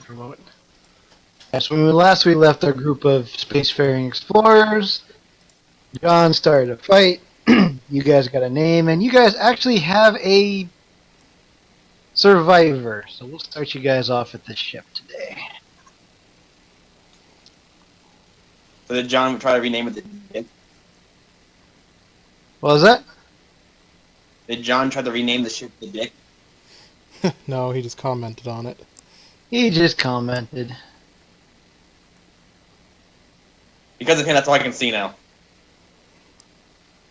for a moment. That's when we left our group of spacefaring explorers. John started a fight. You guys got a name, and you guys actually have a survivor. So we'll start you guys off at the ship today. So did John try to rename it the Dick? What was that? Did John try to rename the ship the Dick? No, he just commented on it. He just commented. Because of him, that's all I can see now.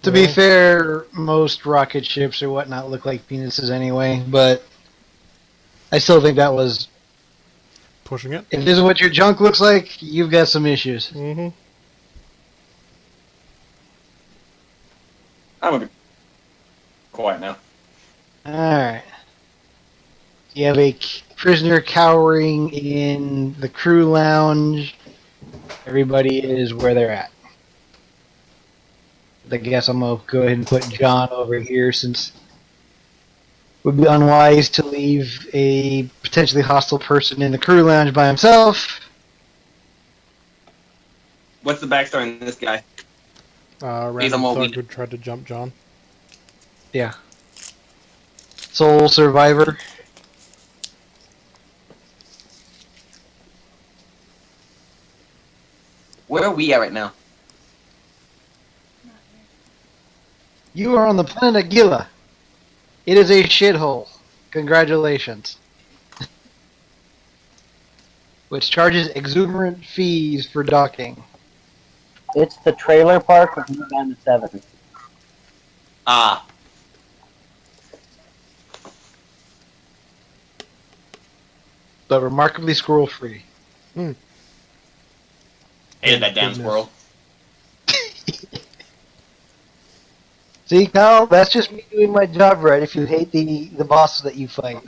To be fair, most rocket ships or whatnot look like penises anyway, but I still think that was... Pushing it? If this is what your junk looks like, you've got some issues. Mm-hmm. I'm gonna be quiet now. Alright. You have a prisoner cowering in the crew lounge. Everybody is where they're at. I guess I'm going to go ahead and put John over here since it would be unwise to leave a potentially hostile person in the crew lounge by himself. What's the backstory on this guy? Random thug who tried to jump John. Yeah. Sole survivor. Where are we at right now? You are on the planet Gila. It is a shithole. Congratulations. Which charges exuberant fees for docking. It's the trailer park of Nevada 7. Ah. But remarkably squirrel free. Mm. Hated that damn squirrel. See, Kyle, that's just me doing my job right if you hate the bosses that you fight.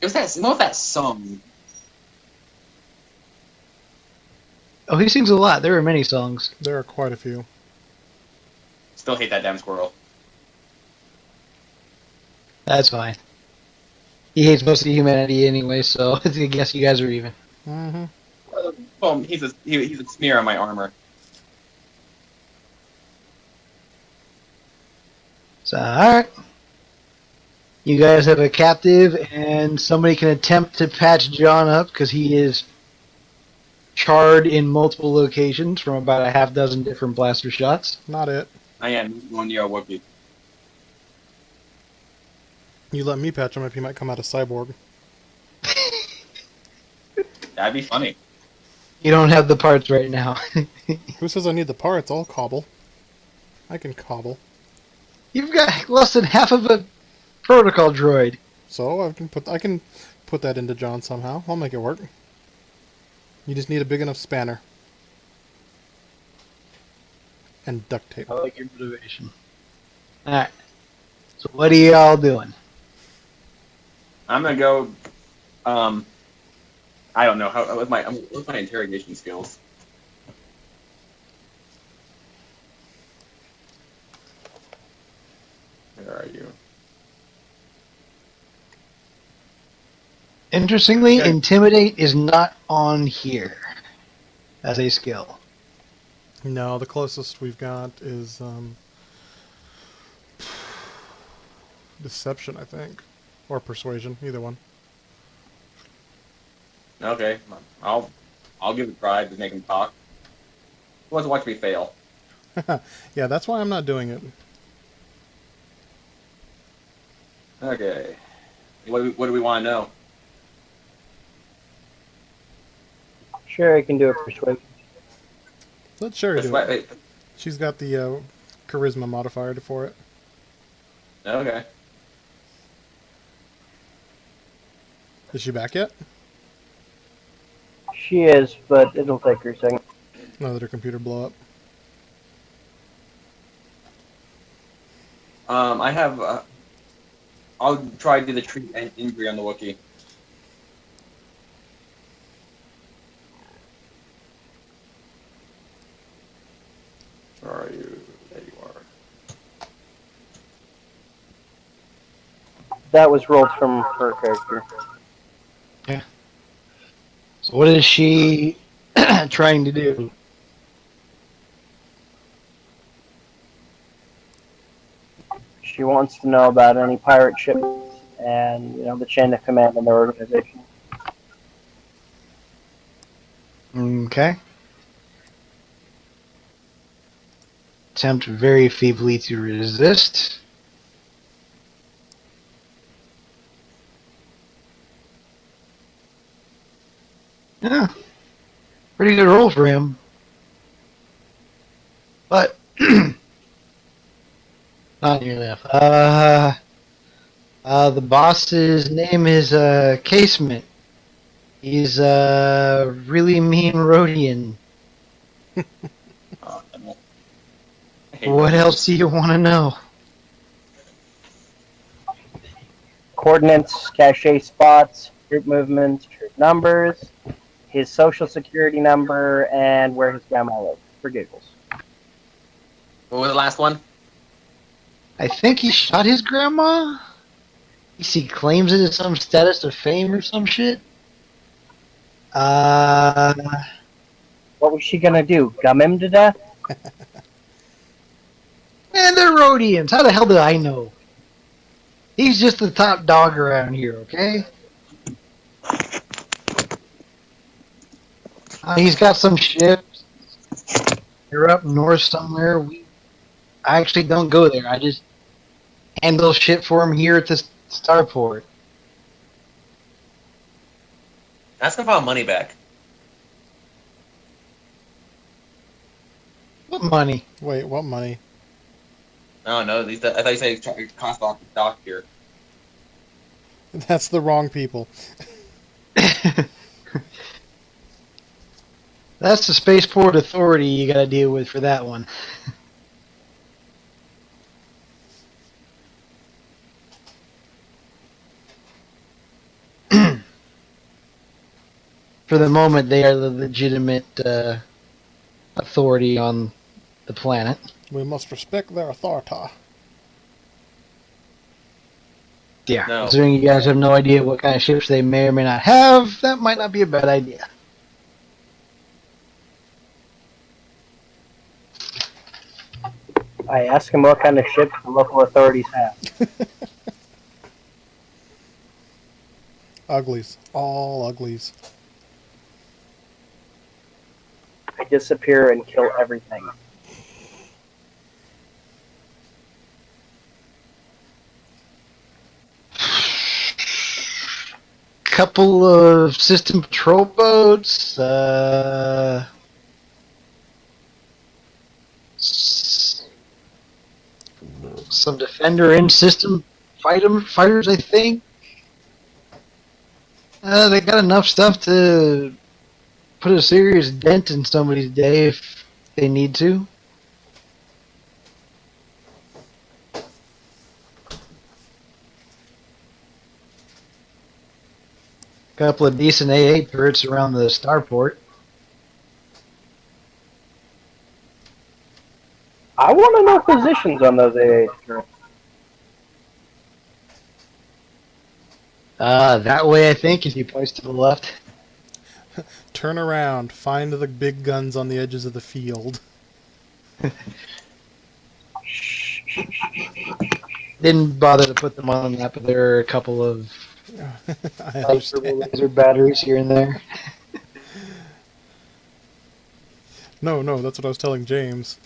It was that song. Oh, he sings a lot. There are many songs. There are quite a few. Still hate that damn squirrel. That's fine. He hates most of humanity anyway, so I guess you guys are even. Mm-hmm. Well, he's a smear on my armor. So, alright. You guys have a captive, and somebody can attempt to patch John up because he is charred in multiple locations from about a half dozen different blaster shots. Not it. I am one year Wookiee. You let me patch him up, he might come out a cyborg. That'd be funny. You don't have the parts right now. Who says I need the parts? I'll cobble. I can cobble. You've got less than half of a protocol droid. So I can put that into John somehow. I'll make it work. You just need a big enough spanner. And duct tape. I like your motivation. Alright. So what are y'all doing? I'm gonna go. I don't know what's my interrogation skills. Where are you? Interestingly, Okay. Intimidate is not on here as a skill. No, the closest we've got is Deception, I think. Or Persuasion, either one. Okay, I'll give it a try to make him talk. Who wants to watch me fail? Yeah, that's why I'm not doing it. Okay. What do we want to know? Sheri can do a persuasion. Let Sheri do it. Wait. She's got the charisma modifier for it. Okay. Is she back yet? She is, but it'll take her a second. No, that her computer blow up. I have. I'll try to do the treat and injury on the Wookiee. Where are you? There you are. That was rolled from her character. Yeah. So what is she trying to do? She wants to know about any pirate ships and the chain of command in their organization. Okay. Attempt very feebly to resist. Yeah, pretty good roll for him. But not nearly enough. The boss's name is Casement. He's a really mean Rhodian. No. I hate What else Rhodians. do you want to know? Coordinates, cache spots, troop movements, troop numbers, his social security number, and where his grandma lives, for giggles. What was the last one? I think he shot his grandma. He claims it as some status of fame or some shit. Uh, What was she gonna do? Gum him to death? Man, they're Rhodians. How the hell do I know? He's just the top dog around here, okay? He's got some ships. They're up north somewhere. I actually don't go there. I just handle shit for him here at the starport. Ask him about money back. What money? Wait, what money? No, no. I thought you said he cost dock here. That's the wrong people. That's the Spaceport Authority you gotta deal with for that one. For the moment, they are the legitimate authority on the planet. We must respect their authority. Yeah. No. Considering you guys have no idea what kind of ships they may or may not have, that might not be a bad idea. I ask him what kind of ships the local authorities have. Uglies. All uglies. I disappear and kill everything. Couple of system patrol boats, some defender and system fighters, I think. They got enough stuff to put a serious dent in somebody's day if they need to. Couple of decent A8 turrets around the starport. I want to know positions on those AA turrets. That way, I think, if he points to the left. Turn around. Find the big guns on the edges of the field. Didn't bother to put them on the map, but there are a couple of I understand. laser batteries here and there. No, that's what I was telling James.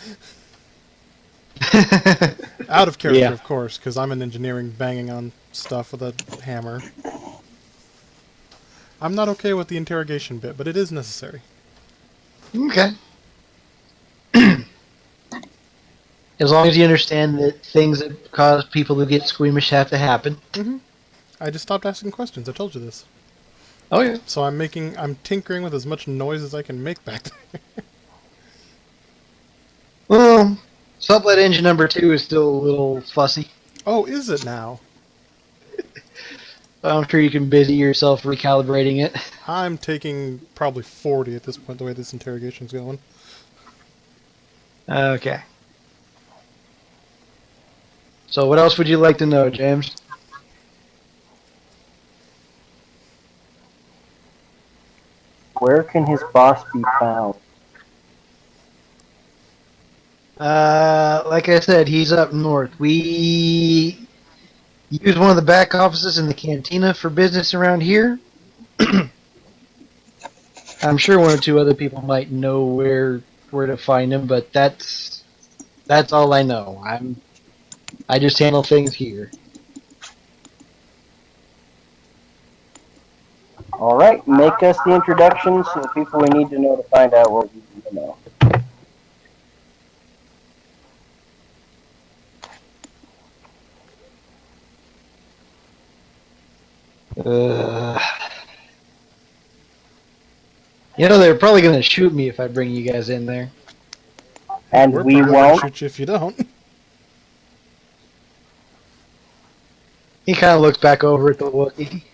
Out of character, Yeah. of course, because I'm an engineering banging on stuff with a hammer. I'm not okay with the interrogation bit, but it is necessary. Okay. As long as you understand that things that cause people to get squeamish have to happen. I just stopped asking questions. I told you this. Oh yeah. So I'm tinkering with as much noise as I can make back there. Well, sublet engine number 2 is still a little fussy. Oh, is it now? I'm sure you can busy yourself recalibrating it. I'm taking probably 40 at this point, the way this interrogation's going. Okay. So what else would you like to know, James? Where can his boss be found? Like I said, he's up north. We use one of the back offices in the cantina for business around here. I'm sure one or two other people might know where to find him, but that's all I know. I just handle things here. All right, make us the introductions to the people we need to know to find out what we need to know. Uh, they're probably gonna shoot me if I bring you guys in there. And We're we probably gonna won't. shoot you if you don't. He kind of looks back over at the Wookiee.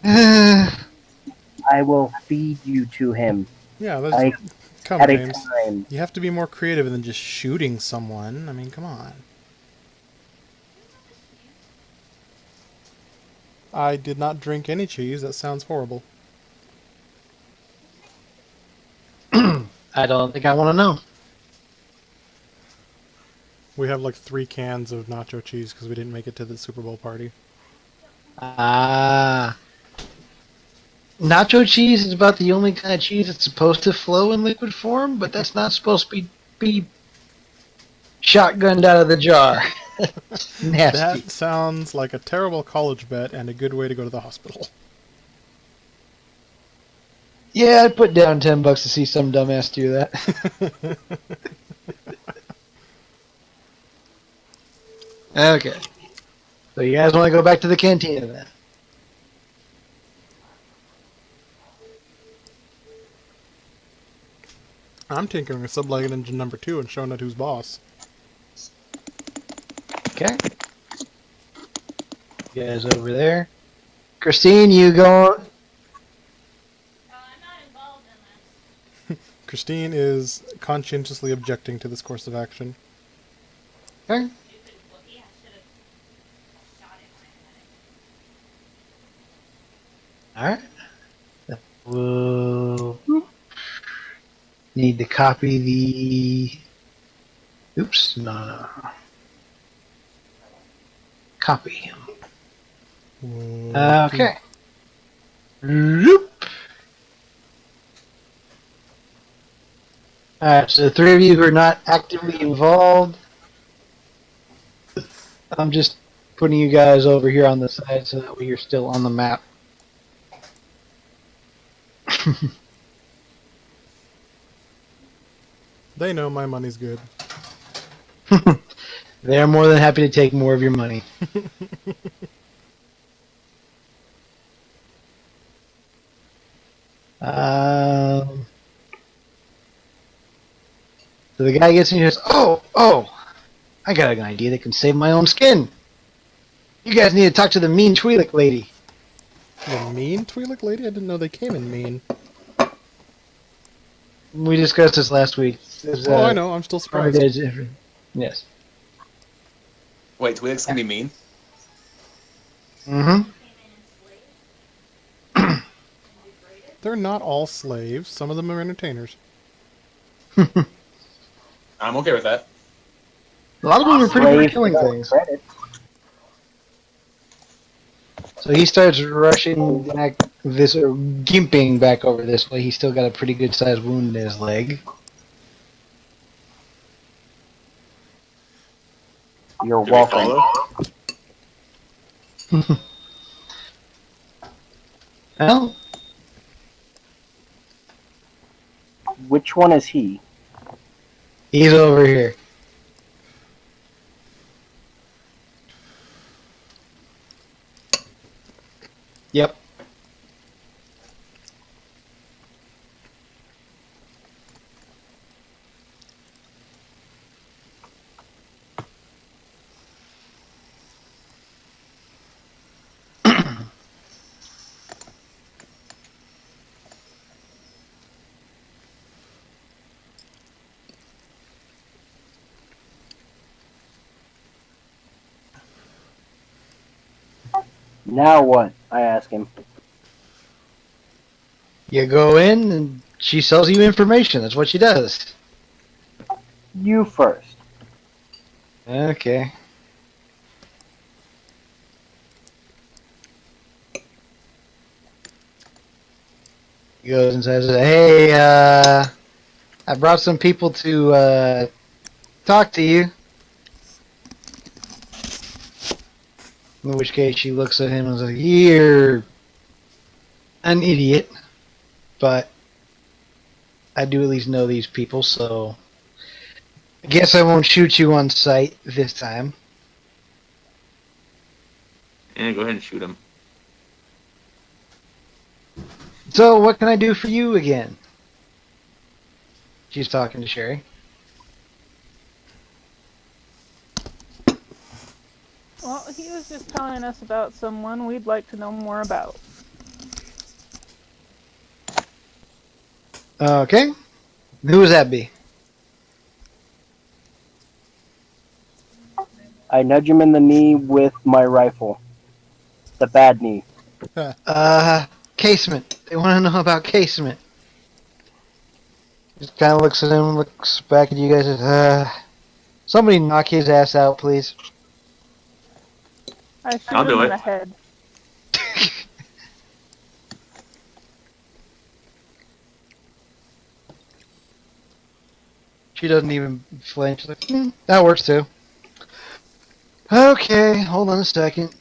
I will feed you to him Yeah, that's I, come, at a James. time. You have to be more creative than just shooting someone. I mean, come on. I did not drink any cheese. That sounds horrible. I don't think I want to know. We have like 3 cans of nacho cheese because we didn't make it to the Super Bowl party. Ah. Nacho cheese is about the only kind of cheese that's supposed to flow in liquid form, but that's not supposed to be shotgunned out of the jar. Nasty. That sounds like a terrible college bet and a good way to go to the hospital. Yeah, I'd put down $10 to see some dumbass do that. Okay. So you guys want to go back to the cantina then? I'm tinkering with sublegged engine number 2 and showing it who's boss. Okay. You guys over there. Kristine, you go. I'm not involved in this. Kristine is conscientiously objecting to this course of action. Okay. Stupid Wookiee. I should have shot it when I had it. Alright. We'll need to copy the. Oops, no. Copy. Okay. Loop. Alright, so the 3 of you who are not actively involved, I'm just putting you guys over here on the side so that way you're still on the map. They know my money's good. They're more than happy to take more of your money. So the guy gets in here and says, oh, I got an idea that can save my own skin. You guys need to talk to the mean Twi'lek lady. The mean Twi'lek lady? I didn't know they came in mean. We discussed this last week. Oh, I know. I'm still surprised. Yes. Wait, Twi'leks can be mean? Mm-hmm. Came in enslaved and degraded. They're not all slaves. Some of them are entertainers. I'm okay with that. A lot of them are pretty good at Slave killing without things. credit. So he starts rushing back this, or gimping back over this way. He's still got a pretty good sized wound in his leg. You're Do we welcome. follow? Well, Which one is he? he's over here. Yep. Now what? I ask him. You go in and she sells you information. That's what she does. You first. Okay. He goes and says, "Hey, I brought some people to talk to you." In which case, she looks at him and says, "You're an idiot, but I do at least know these people, so I guess I won't shoot you on sight this time." And go ahead and shoot him. So, what can I do for you again? She's talking to Sheri. Well, he was just telling us about someone we'd like to know more about. Okay. Who would that be? I nudge him in the knee with my rifle. The bad knee. Casement. They want to know about Casement. Just kind of looks at him, looks back at you guys, and says, somebody knock his ass out, please. I shoot I'll him do in it. the head. She doesn't even flinch. She's like, that works too. Okay, hold on a second.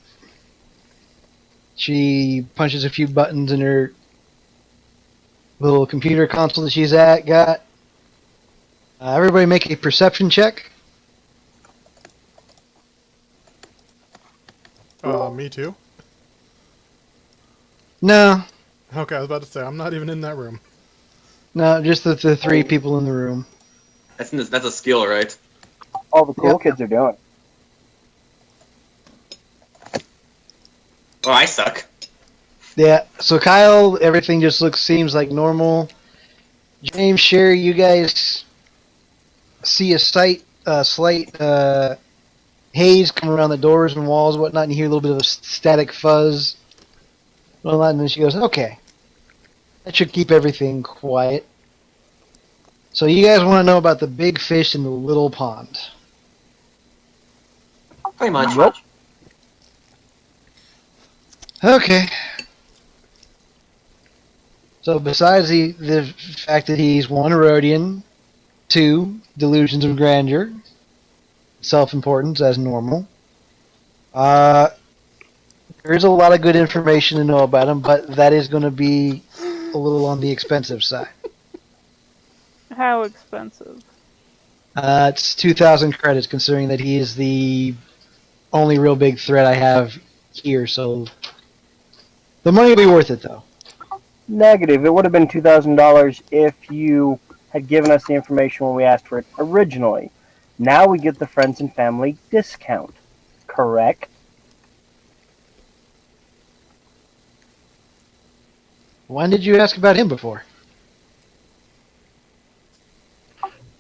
She punches a few buttons in her little computer console that she's got. Everybody make a perception check. Me too. No, Okay, I was about to say I'm not even in that room. no, just the three people in the room. That's a skill, right? All the cool Yep. kids are doing. Well, I suck. Yeah, so Kyle, everything just seems like normal. James, Sheri, you guys see a slight haze come around the doors and walls and whatnot, and you hear a little bit of a static fuzz. Well, and then she goes, okay. That should keep everything quiet. So you guys want to know about the big fish in the little pond. Pretty much. Yep. Okay. So besides the fact that he's one, a Rhodian, two, delusions of grandeur, self-importance as normal, there's a lot of good information to know about him, but that is going to be a little on the expensive side. How expensive? It's 2,000 credits, considering that he is the only real big threat I have here, so the money will be worth it, though. Negative. It would have been $2,000 if you had given us the information when we asked for it originally. Now we get the friends and family discount. Correct? When did you ask about him before?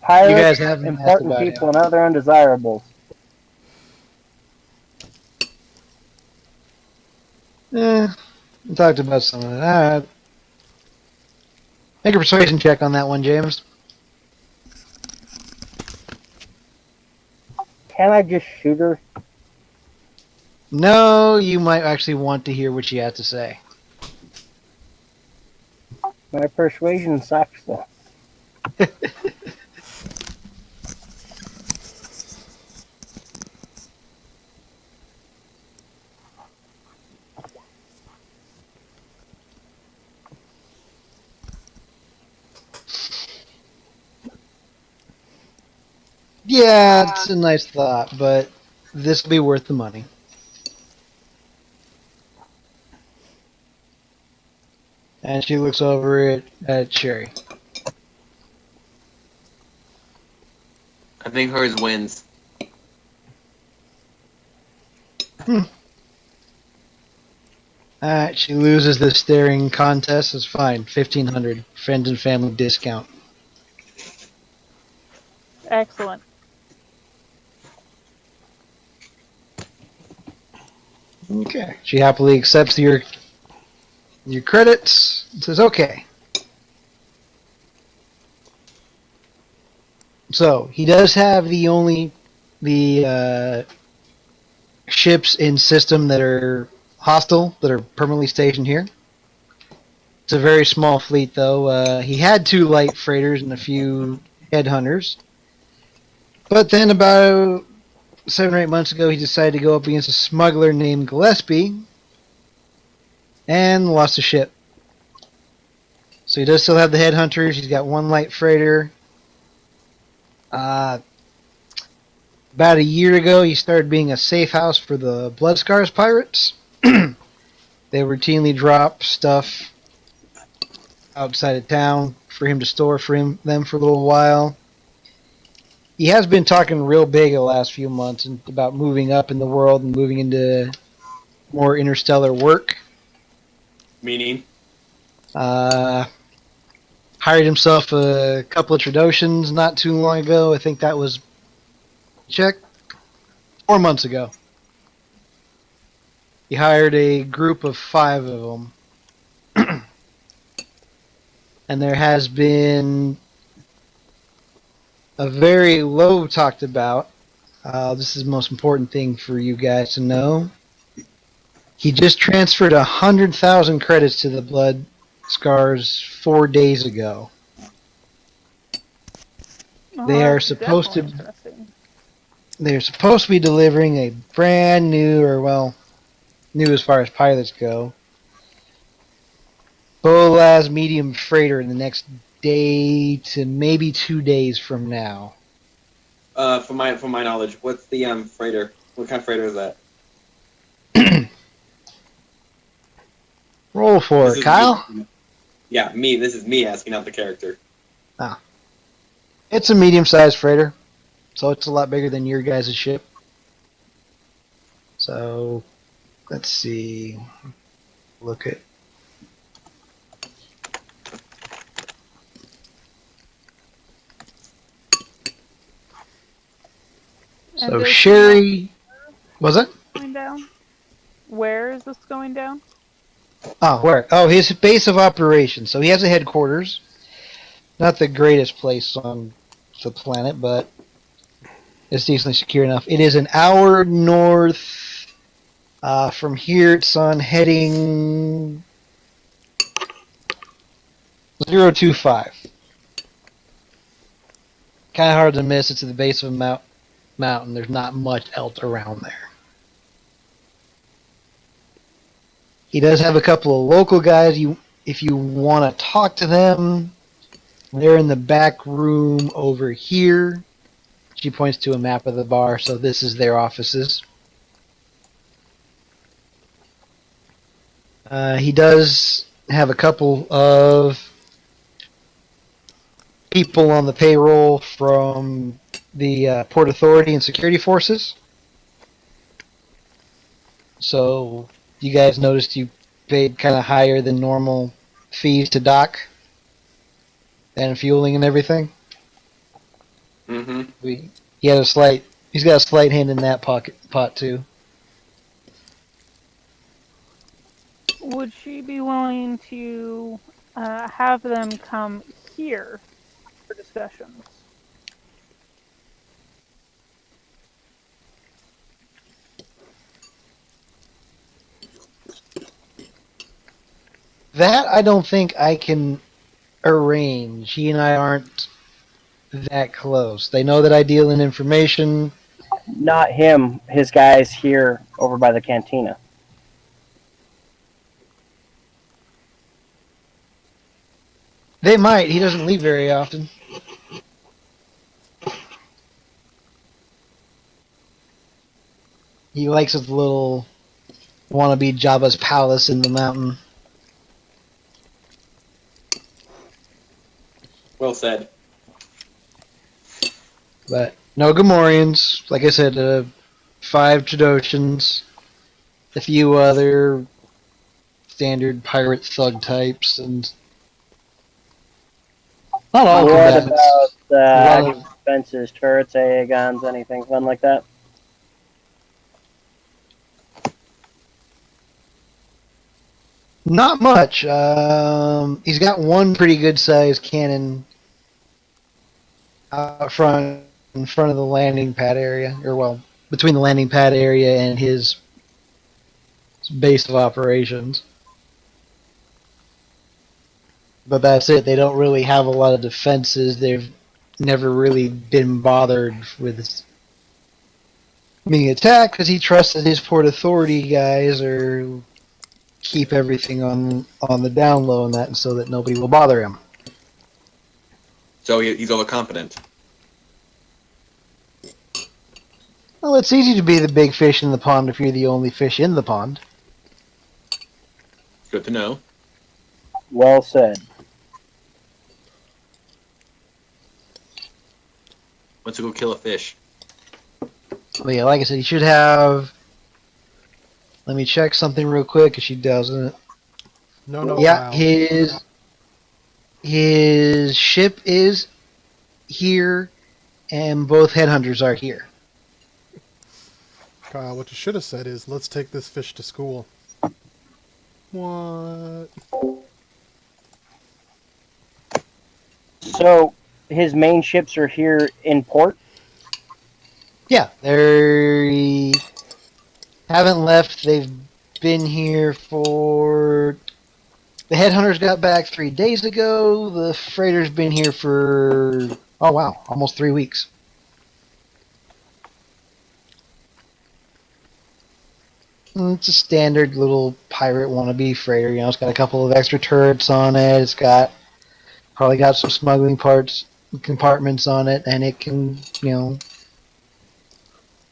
Pirates, You guys haven't asked important about people, him. and other undesirables. We talked about some of that. Make a persuasion check on that one, James. Can I just shoot her? No, you might actually want to hear what she has to say. My persuasion sucks, though. Yeah, it's a nice thought, but this will be worth the money. And she looks over at Sheri. I think hers wins. Alright, she loses the staring contest. It's fine. 1,500. Friends and family discount. Excellent. Okay. She happily accepts your credits and says, okay. So he does have the ships in system that are hostile, that are permanently stationed here. It's a very small fleet, though. He had 2 light freighters and a few headhunters. But then about 7 or 8 months ago, he decided to go up against a smuggler named Gillespie and lost a ship. So he does still have the headhunters. He's got 1 light freighter. Uh, about a year ago, he started being a safe house for the Blood Scars pirates. They routinely drop stuff outside of town for him to store for them for a little while. He has been talking real big the last few months about moving up in the world and moving into more interstellar work. Meaning? Uh, hired himself a couple of Tradoshans not too long ago. I think that was, check, 4 months ago. He hired a group of 5 of them. And there has been a very low talked about. This is the most important thing for you guys to know. He just transferred 100,000 credits to the Blood Scars 4 days ago. Oh, They are that's supposed definitely to. interesting. They're supposed to be delivering a brand new, or well, new as far as pilots go, Bolas medium freighter in the next day to maybe 2 days from now. From my knowledge, what's the freighter? What kind of freighter is that? Roll for This it, is Kyle. me. Yeah, me. This is me asking out the character. It's a medium-sized freighter, so it's a lot bigger than your guys' ship. So, let's see. Look at. And So does he Sheri, was it? going down? Where is this going down? Oh, where? Oh, his base of operations. So he has a headquarters. Not the greatest place on the planet, but it's decently secure enough. It is an hour north from here. It's on heading 025. Kind of hard to miss. It's at the base of a mountain. There's not much else around there. He does have a couple of local guys. If you want to talk to them, they're in the back room over here. She points to a map of the bar, so this is their offices. He does have a couple of people on the payroll from the Port Authority and security forces. So you guys noticed you paid kind of higher than normal fees to dock and fueling and everything. Mm-hmm. He's got a slight hand in that pot too. Would she be willing to have them come here for discussions? That I don't think I can arrange. He and I aren't that close. They know that I deal in information. Not him. His guys here over by the cantina. They might. He doesn't leave very often. He likes his little wannabe Jabba's palace in the mountain. Well said. But no Gamorreans. Like I said, 5 Tradoshans, a few other standard pirate thug types, and not all What combatants. about Lot of- defenses, turrets, AA guns, anything fun like that? Not much. He's got one pretty good sized cannon out front, in front of the landing pad area, or well, between the landing pad area and his base of operations. But that's it. They don't really have a lot of defenses. They've never really been bothered with being attacked because he trusted his Port Authority guys or keep everything on the down low and that, so that nobody will bother him. So he's overconfident. Well, it's easy to be the big fish in the pond if you're the only fish in the pond. Good to know. Well said. Let's go kill a fish. But yeah, like I said, he should have. Let me check something real quick if she doesn't. No, Yeah, Kyle. his ship is here, and both headhunters are here. Kyle, what you should have said is, let's take this fish to school. What? So his main ships are here in port. Yeah, they haven't left. They've been here for. The headhunters got back 3 days ago. The freighter's been here for. Oh wow, almost 3 weeks. It's a standard little pirate wannabe freighter. It's got a couple of extra turrets on it. It's probably got some smuggling compartments on it, and it can,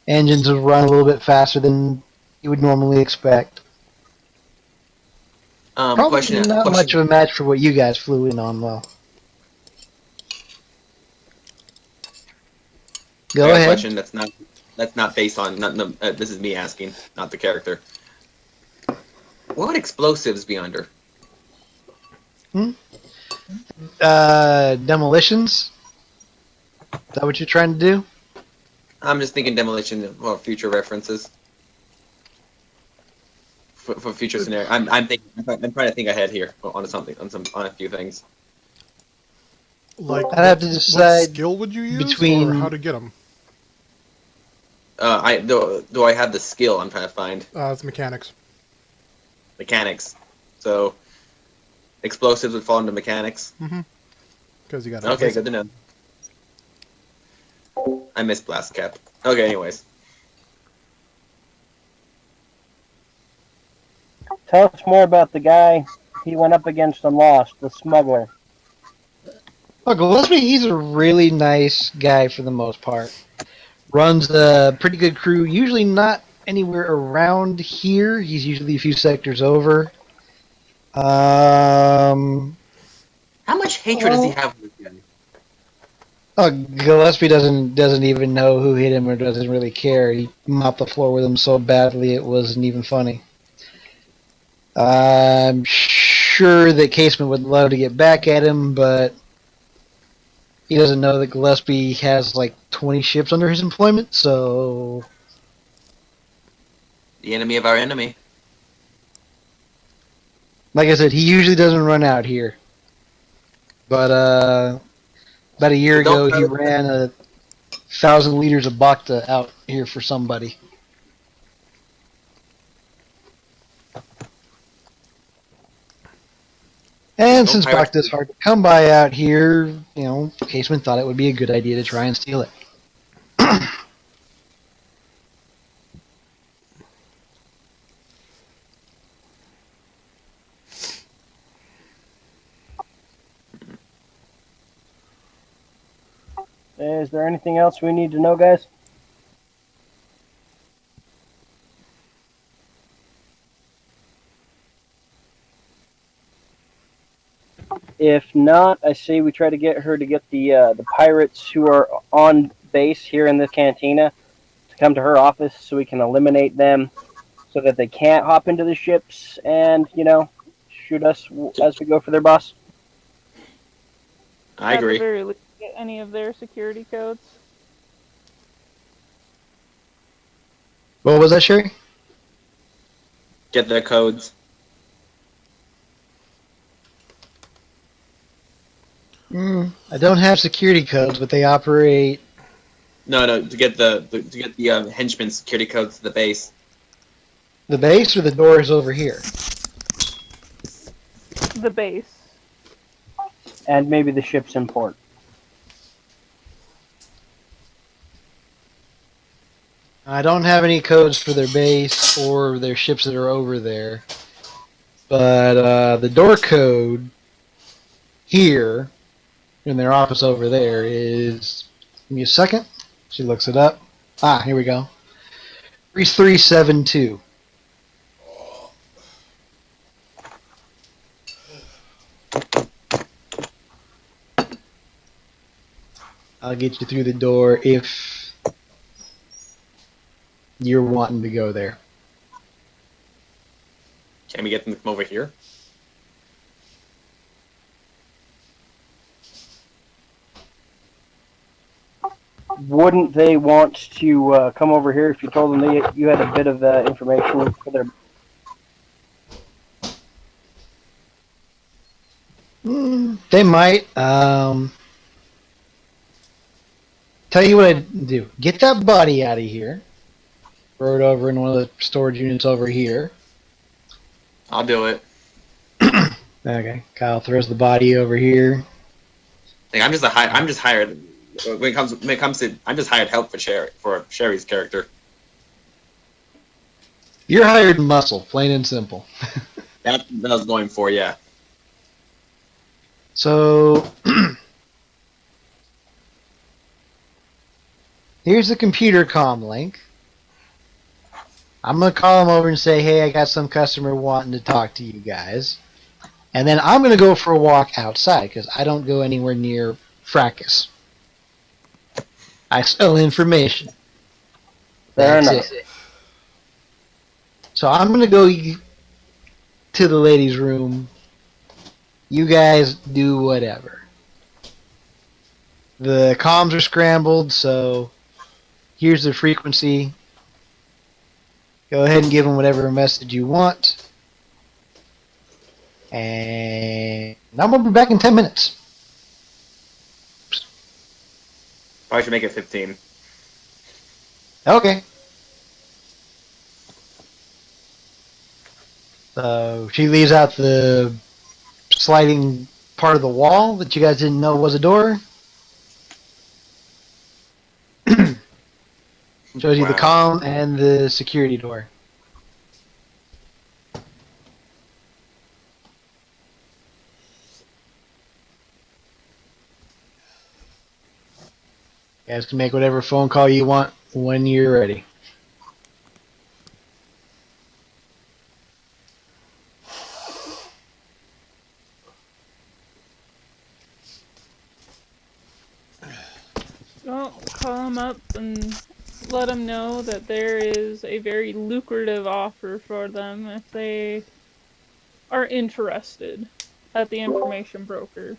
engines will run a little bit faster than you would normally expect. Probably Question. not much of a match for what you guys flew in on, though. Go I got a ahead. question that's not based on. This is me asking, not the character. What would explosives be under? Demolitions? Is that what you're trying to do? I'm just thinking demolition for future references. For future scenario, I'm trying to think ahead here on a few things. Like, I'd have to what decide skill would you use, between- or how to get them? Do I have the skill? I'm trying to find It's mechanics. mechanics. So explosives would fall into mechanics. Because you got Okay, good to know. I missed blast cap. Okay, anyways. Tell us more about the guy he went up against and lost, the smuggler. Look, Gillespie, he's a really nice guy for the most part. Runs a pretty good crew, usually not anywhere around here. He's usually a few sectors over. How much hatred does he have for this guy? Oh, Gillespie doesn't even know who hit him or doesn't really care. He mopped the floor with him so badly it wasn't even funny. I'm sure that Casement would love to get back at him, but he doesn't know that Gillespie has like 20 ships under his employment, so... The enemy of our enemy. Like I said, he usually doesn't run out here. But, about a year ago, he ran 1,000 liters of Bacta out here for somebody. And since Bacta's hard to come by out here, Casement thought it would be a good idea to try and steal it. Is there anything else we need to know, guys? If not, I say we try to get her to get the pirates who are on base here in the cantina to come to her office so we can eliminate them so that they can't hop into the ships and, shoot us as we go for their boss. I agree. At the very least, get any of their security codes. What was that, Sheri? Get their codes. I don't have security codes, but they operate. No, to get the henchman security codes to the base. The base or the doors over here? The base. And maybe the ship's in port. I don't have any codes for their base or their ships that are over there. But the door code here in their office over there is. Give me a second. She looks it up. Ah, here we go. 3372. I'll get you through the door if you're wanting to go there. Can we get them to come over here? Wouldn't they want to come over here if you told them you had a bit of information for their? They might. Tell you what I do. Get that body out of here. Throw it over in one of the storage units over here. I'll do it. Okay. Kyle throws the body over here. Like, I'm just hired. When it comes to, I'm just hired help for Sheri's character. You're hired muscle, plain and simple. That I was going for, yeah. So here's the computer comm link. I'm gonna call him over and say, "Hey, I got some customer wanting to talk to you guys," and then I'm gonna go for a walk outside because I don't go anywhere near Fracas. I sell information. Fair That's enough. it. So I'm gonna go to the ladies' room. You guys do whatever. The comms are scrambled, so here's the frequency. Go ahead and give them whatever message you want. And I'm going to be back in 10 minutes. Probably should make it 15. Okay. So she leaves out the sliding part of the wall that you guys didn't know was a door. Shows you the Wow. comm and the security door. You guys can make whatever phone call you want when you're ready. Well, call them up and let them know that there is a very lucrative offer for them if they are interested at the information broker.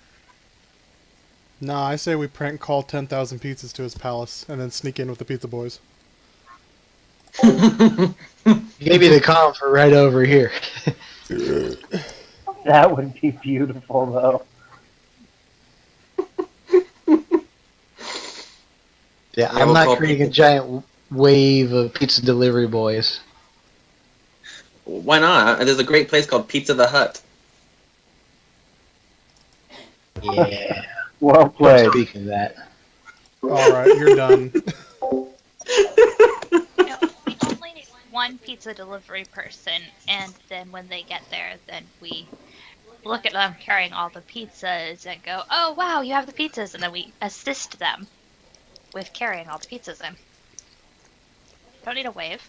Nah, I say we prank call 10,000 pizzas to his palace and then sneak in with the pizza boys. Gave you the comm for right over here. That would be beautiful, though. Yeah, Yeah, I'm we'll not call creating a pizza. giant wave of pizza delivery boys. Why not? There's a great place called Pizza the Hut. Yeah. Well played. Speaking of that. Alright, you're done. No, we only need one pizza delivery person, and then when they get there, then we look at them carrying all the pizzas and go, "Oh wow, you have the pizzas," and then we assist them with carrying all the pizzas in. Don't need a wave.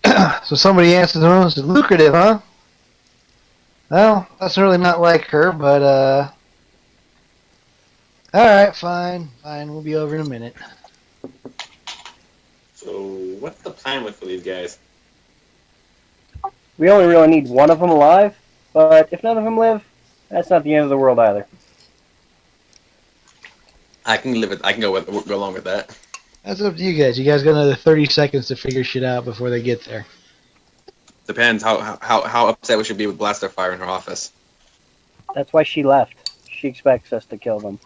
So somebody answers the phone and says, lucrative, huh? Well, that's really not like her, but, alright, fine, we'll be over in a minute. So, what's the plan with these guys? We only really need one of them alive, but if none of them live, that's not the end of the world either. I can live it. I can go along with that. That's up to you guys. You guys got another 30 seconds to figure shit out before they get there. Depends how upset we should be with blaster fire in her office. That's why she left. She expects us to kill them.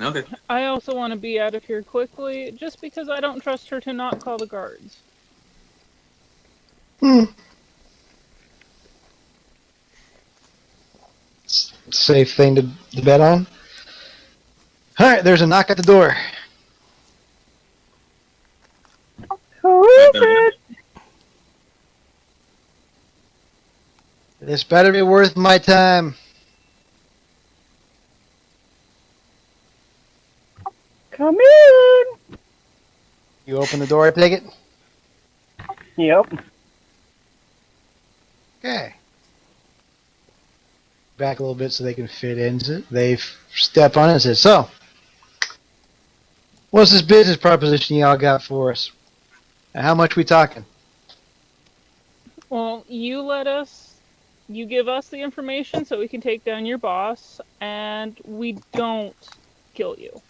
Okay. I also want to be out of here quickly, just because I don't trust her to not call the guards. Safe thing to bet on. Alright, there's a knock at the door. Who is it? This better be worth my time. Come in. You open the door, I take it? Yep. Okay. Back a little bit so they can fit in. They step on it and say, so, what's this business proposition y'all got for us? And how much we talking? Well, you give us the information so we can take down your boss, and we don't kill you.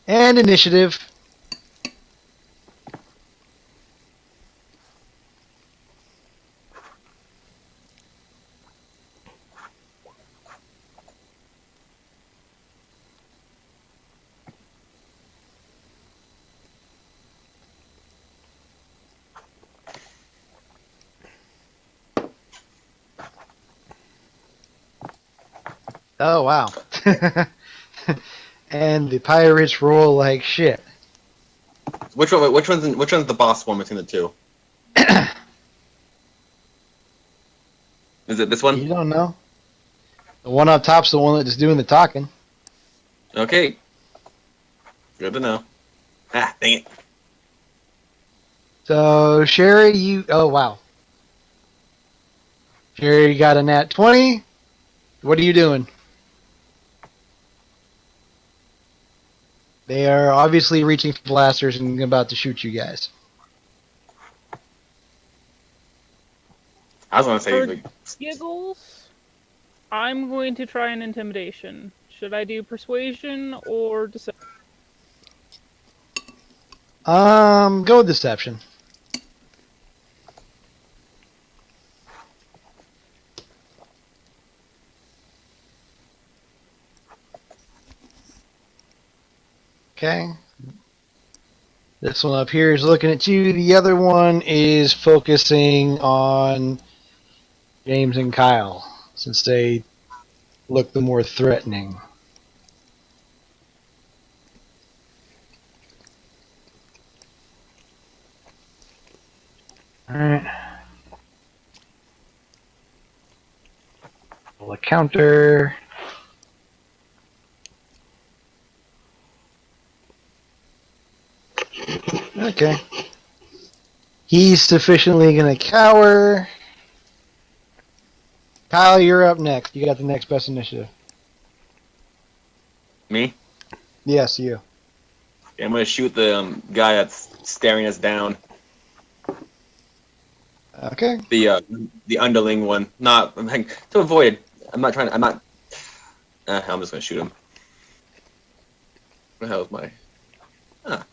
And initiative. Oh, wow. And the pirates roll like shit. Which one's the boss one between the two? Is it this You one? don't know. The one on top's the one that's doing the talking. Okay. Good to know. Ah, dang it. So, Sheri, you... Oh, wow. Sheri got a nat 20. What are you doing? They are obviously reaching for blasters and about to shoot you guys. I was gonna say For like, giggles, I'm going to try an intimidation. Should I do persuasion or deception? Go with deception. Okay. This one up here is looking at you. The other one is focusing on James and Kyle, since they look the more threatening. Alright. Roll a counter. Okay. He's sufficiently gonna cower. Kyle, you're up next. You got the next best initiative. me? Yes, you. Yeah, I'm gonna shoot the guy that's staring us down. Okay. The underling one. Not to avoid. I'm not trying. I'm not. I'm just gonna shoot him. What the hell is my? Ah.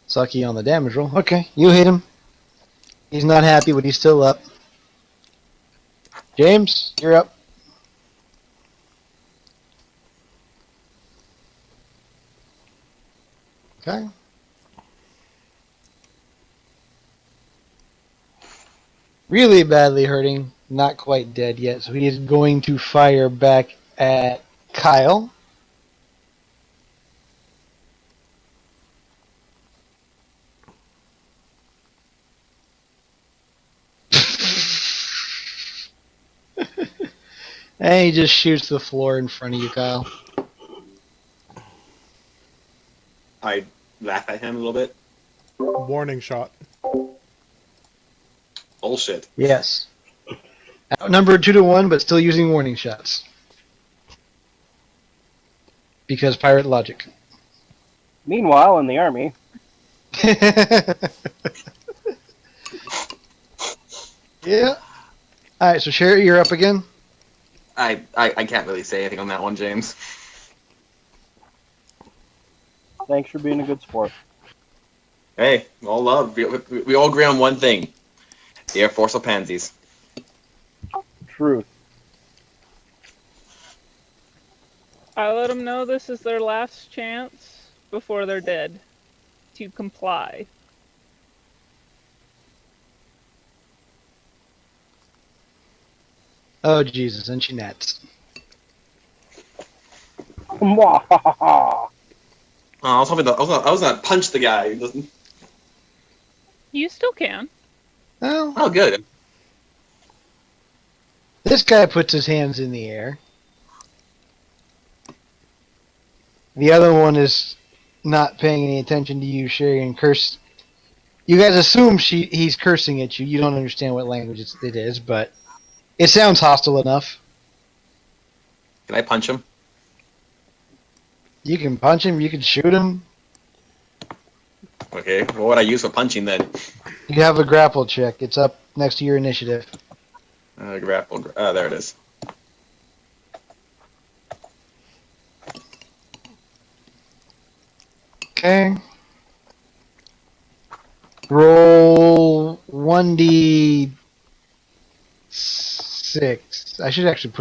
Sucky on the damage roll. Okay, you hit him. He's not happy, but he's still up. James, you're up. Okay. Really badly hurting. Not quite dead yet, so he is going to fire back at Kyle. And he just shoots the floor in front of you, Kyle. I laugh at him a little bit. Warning shot. Bullshit. Yes. Outnumbered 2-1, but still using warning shots. because pirate logic. Meanwhile, in the army, Yeah. All right, so Sheri, you're up again. I can't really say anything on that one, James. thanks for being a good sport. Hey, all love. We all agree on one thing: the Air Force of pansies. Truth. I let them know this is their last chance before they're dead to comply. Oh Jesus, and she nets. Mwahaha. I was hoping I was gonna punch the guy. He doesn't. You still can. Well, Oh, good. this guy puts his hands in the air. The other one is not paying any attention to you, Sheri, and curse. You guys assume he's cursing at you. You don't understand what language it is, but it sounds hostile enough. Can I punch him? You can punch him. You can shoot him. Okay. What would I use for punching then? You have a grapple check. It's up next to your initiative. Grapple. There it is. Okay. Roll 1d6. I should actually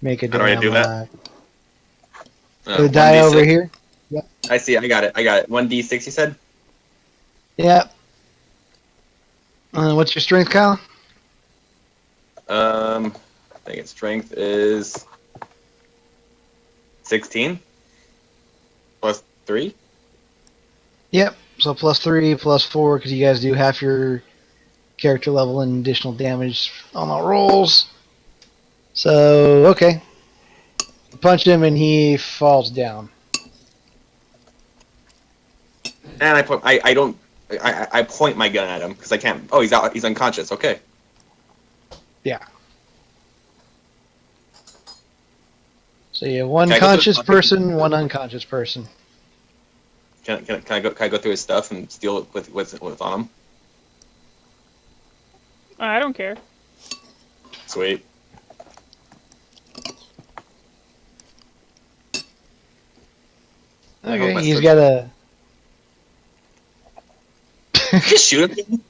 make a How do I damn do that? the die 1d6. over here. I see. I got it. 1d6. You said. Yep. What's your strength, Kyle? I think its strength is 16 plus 3. Yep. So +3, +4, because you guys do half your character level and additional damage on the rolls. So, okay. Punch him and he falls down. And I point my gun at him because I can't. Oh, he's out. He's unconscious. Okay. Yeah. So you have one Can I go conscious through- person, one unconscious person. Can I go through his stuff and steal it with what's on him? I don't care. Sweet. I hope Okay, my he's search- got a. Just shoot him.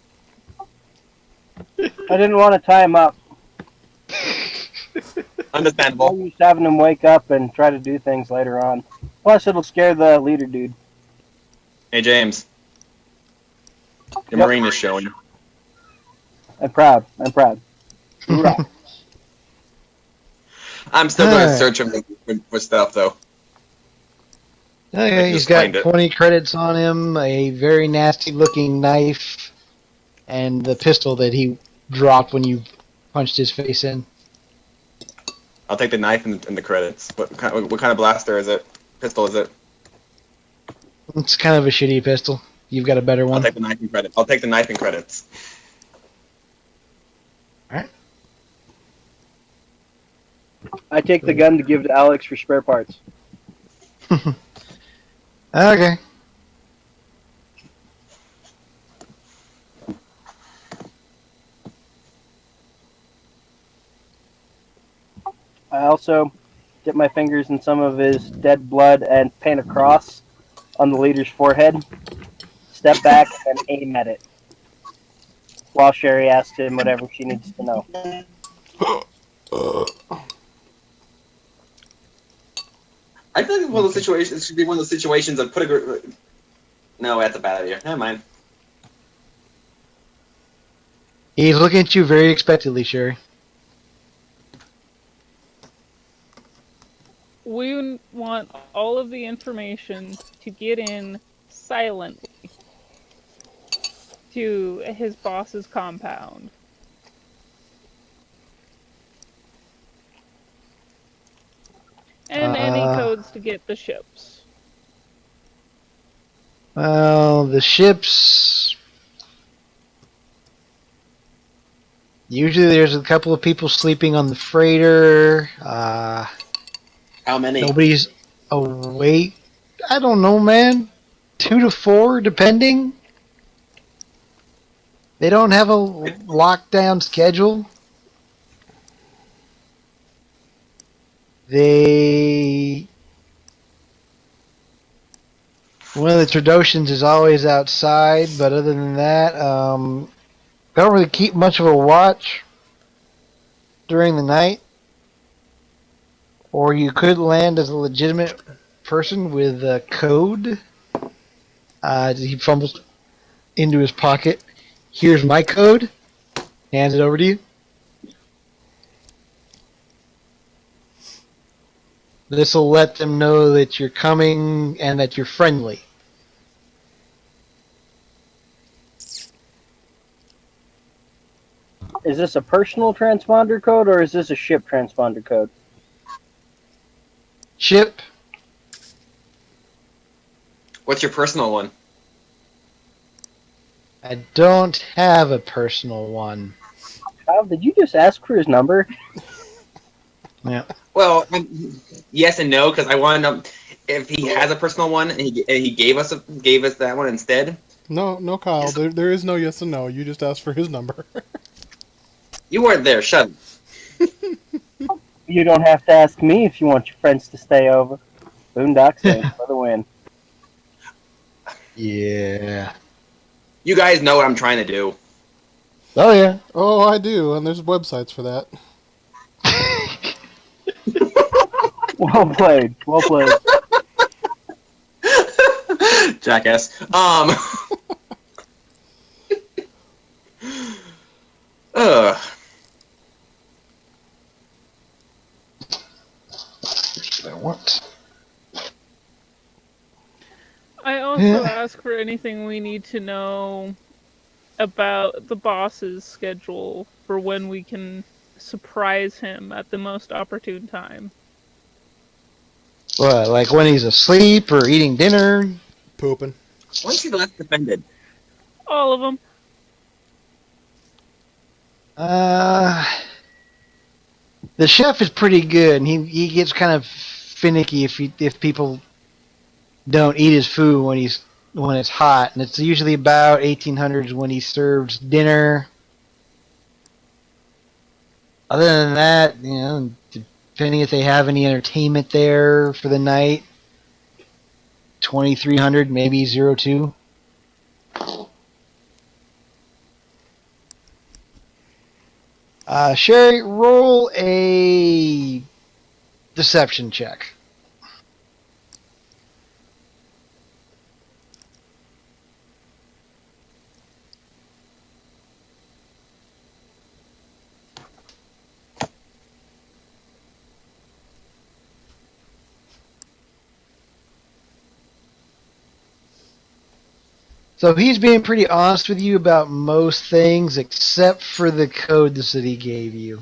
I didn't want to tie him up. I'm Understandable. used to having him wake up and try to do things later on. Plus, it'll scare the leader dude. Hey James, your Yep. marine is showing. I'm proud. I'm proud. Hoorah. I'm still going to Alright. search him for stuff though. Okay, I he's just got find it. 20 credits on him, a very nasty looking knife, and the pistol that he dropped when you punched his face in. I'll take the knife and the credits. What kind of blaster is it? Pistol is it? It's kind of a shitty pistol. You've got a better I'll one. take the knife and credits. I'll take the knife and credits. I take the gun to give to Alex for spare parts. Okay. I also dip my fingers in some of his dead blood and paint a cross on the leader's forehead. Step back and aim at it. While Sheri asks him whatever she needs to know. I feel like one of those situations. It should be one of those situations of put a. No, that's a bad idea. Never mind. He's looking at you very expectantly, Sheri. We want all of the information to get in silently to his boss's compound. And any codes to get the ships. Well, the ships. Usually there's a couple of people sleeping on the freighter. How many? Nobody's awake. I don't know, man. 2 to 4, depending. They don't have a lockdown schedule. They One of the traditions is always outside, but other than that, they don't really keep much of a watch during the night. Or you could land as a legitimate person with a code. He fumbles into his pocket. Here's my code. Hands it over to you. This will let them know that you're coming and that you're friendly. Is this a personal transponder code or is this a ship transponder code? Chip, What's your personal one? I don't have a personal one. Kyle, did you just ask for his number? Yeah. Well, yes and no, because I want to know if he has a personal one and he gave us that one instead. No, Kyle. There is no yes and no. You just asked for his number. You weren't there. Shut up. You don't have to ask me if you want your friends to stay over. Boondock Saints for the win. Yeah. You guys know what I'm trying to do. Oh, yeah. Oh, I do, and there's websites for that. Well played. Well played. Jackass. Ugh. I want. I also ask for anything we need to know about the boss's schedule for when we can surprise him at the most opportune time. What, like when he's asleep or eating dinner? Pooping. When's he last offended? All of them. The chef is pretty good, and he gets kind of finicky if people don't eat his food when it's hot, and it's usually about 1800s when he serves dinner. Other than that, depending if they have any entertainment there for the night, 2300, maybe 02. Sheri, roll a deception check. So he's being pretty honest with you about most things except for the codes that he gave you.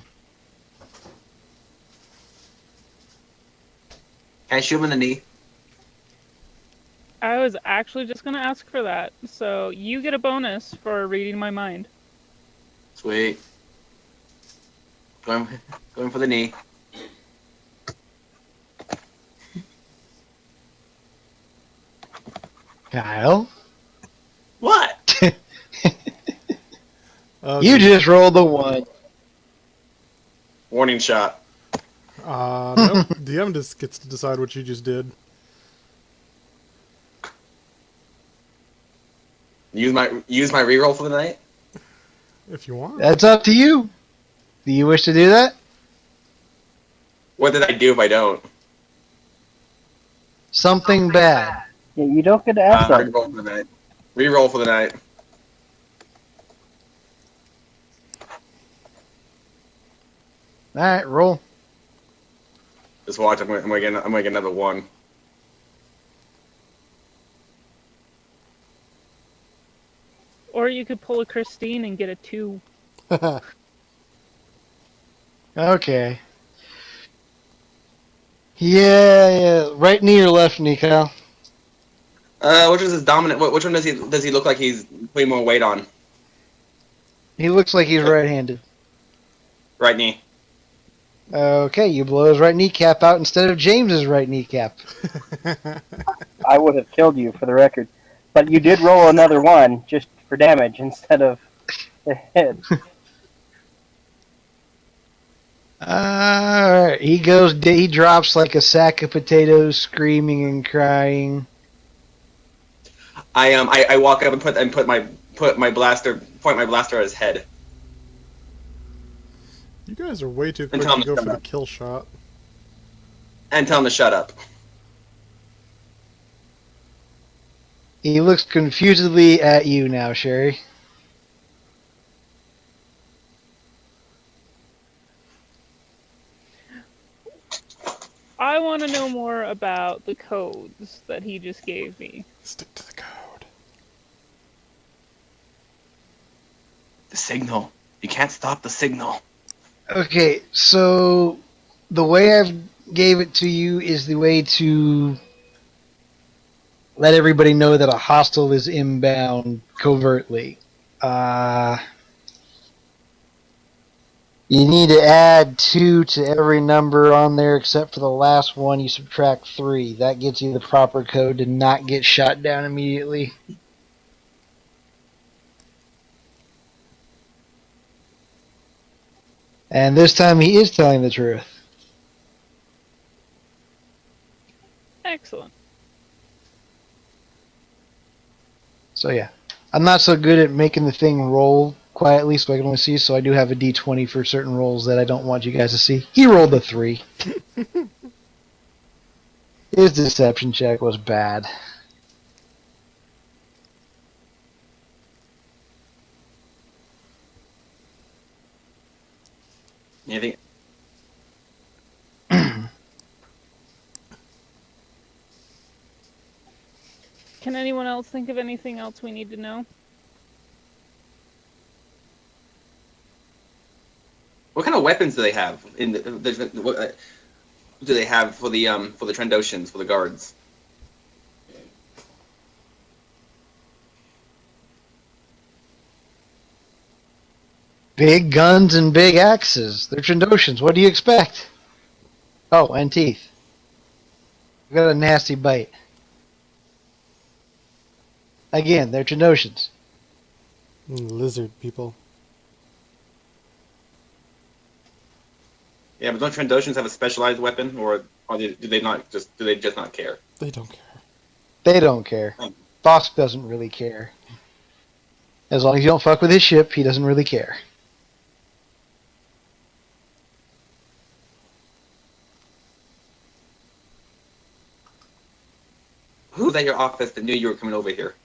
Can I shoot him in the knee? I was actually just going to ask for that. So you get a bonus for reading my mind. Sweet. Going for the knee. Kyle? What? You just rolled the 1. Warning shot. Nope. DM just gets to decide what you just did. Use my reroll for the night. If you want. That's up to you. Do you wish to do that? What did I do if I don't? Something bad. Yeah, you don't get to ask that. Reroll for the night. Reroll for the night. Alright, roll. Just watch. I'm gonna get another 1. Or you could pull a Kristine and get a 2. Okay. Yeah. Right knee or left knee, Kyle? Which is his dominant? Which one does he look like he's putting more weight on? He looks like he's right-handed. Right knee. Okay, you blow his right kneecap out instead of James's right kneecap. I would have killed you for the record, but you did roll another one just for damage instead of the hit. Alright, he drops like a sack of potatoes, screaming and crying. I walk up and point my blaster at his head You guys are way too and quick tell to him to go shut for the up. kill shot. And tell him to shut up. He looks confusedly at you now, Sheri. I want to know more about the codes that he just gave me. Stick to the code. The signal. You can't stop the signal. Okay, so the way I've gave it to you is the way to let everybody know that a hostile is inbound covertly. You need to add 2 to every number on there except for the last one. You subtract 3. That gets you the proper code to not get shot down immediately. And this time he is telling the truth. Excellent. So yeah, I'm not so good at making the thing roll quietly so I can only see, so I do have a d20 for certain rolls that I don't want you guys to see. He rolled a 3. His deception check was bad. Anything? Can anyone else think of anything else we need to know? What kind of weapons do they have? What do they have for the Trandoshans, for the guards? Big guns and big axes. They're Trandoshans. What do you expect? Oh, and teeth. We got a nasty bite. Again, they're Trandoshans. Lizard people. Yeah, but don't Trandoshans have a specialized weapon, or do they just not care? They don't care. They don't care. Bosk doesn't really care. As long as you don't fuck with his ship, he doesn't really care. Who's at your office that knew you were coming over here?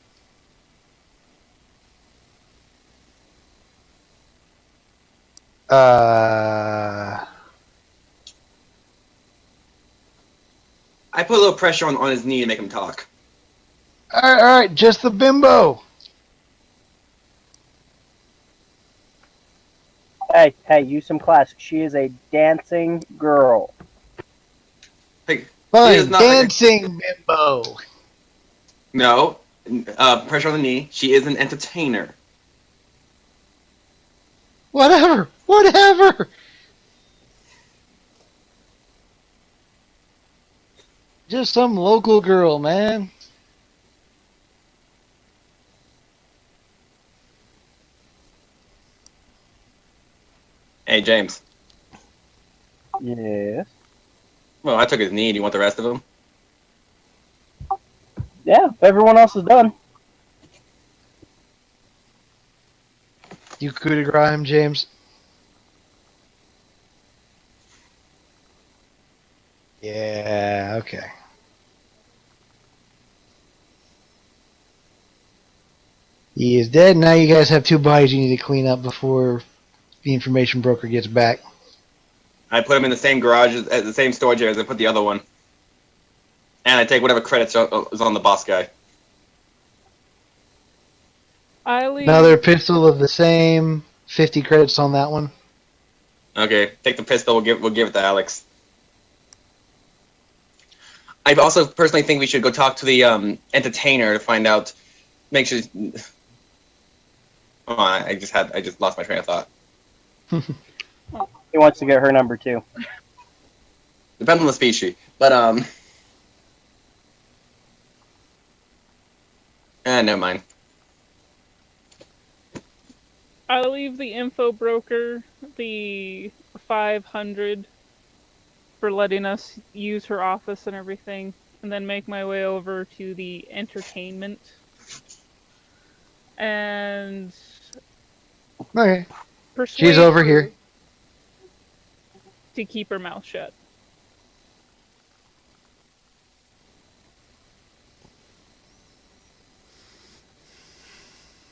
I put a little pressure on his knee to make him talk. Alright, just the bimbo. Hey, use some class. She is a dancing girl. Hey, Fine, dancing bimbo. no, pressure on the knee. She is an entertainer. Whatever. Just some local girl, man. Hey, James. Yes. Well, I took his knee. Do you want the rest of him? Yeah, if everyone else is done. You coup de grace him, James? Yeah, okay. He is dead. Now you guys have 2 bodies you need to clean up before the information broker gets back. I put him in the same garage as the same storage area as I put the other one. And I take whatever credits is on the boss guy. I leave. Another pistol of the same. 50 credits on that one. Okay, take the pistol. We'll give it to Alex. I also personally think we should go talk to the entertainer to find out. Make sure. Oh, I just lost my train of thought. He wants to get her number too. Depends on the species. But, never mind. I'll leave the info broker the 500 for letting us use her office and everything, and then make my way over to the entertainment. And Okay. persuade She's over her here. to keep her mouth shut.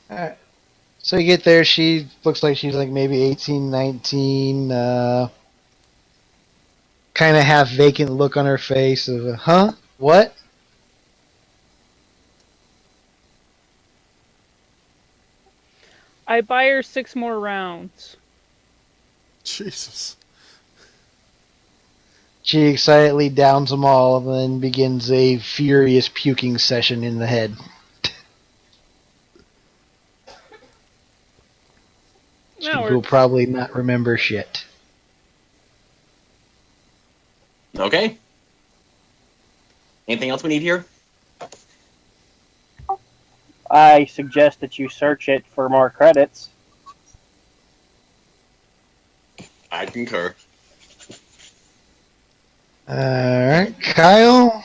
Alright. So you get there, she looks like she's like maybe 18, 19, kind of half vacant look on her face of, huh? What? I buy her 6 more rounds. Jesus. She excitedly downs them all and then begins a furious puking session in the head. She That will works. probably not remember shit. Okay. Anything else we need here? I suggest that you search it for more credits. I concur. Alright, Kyle.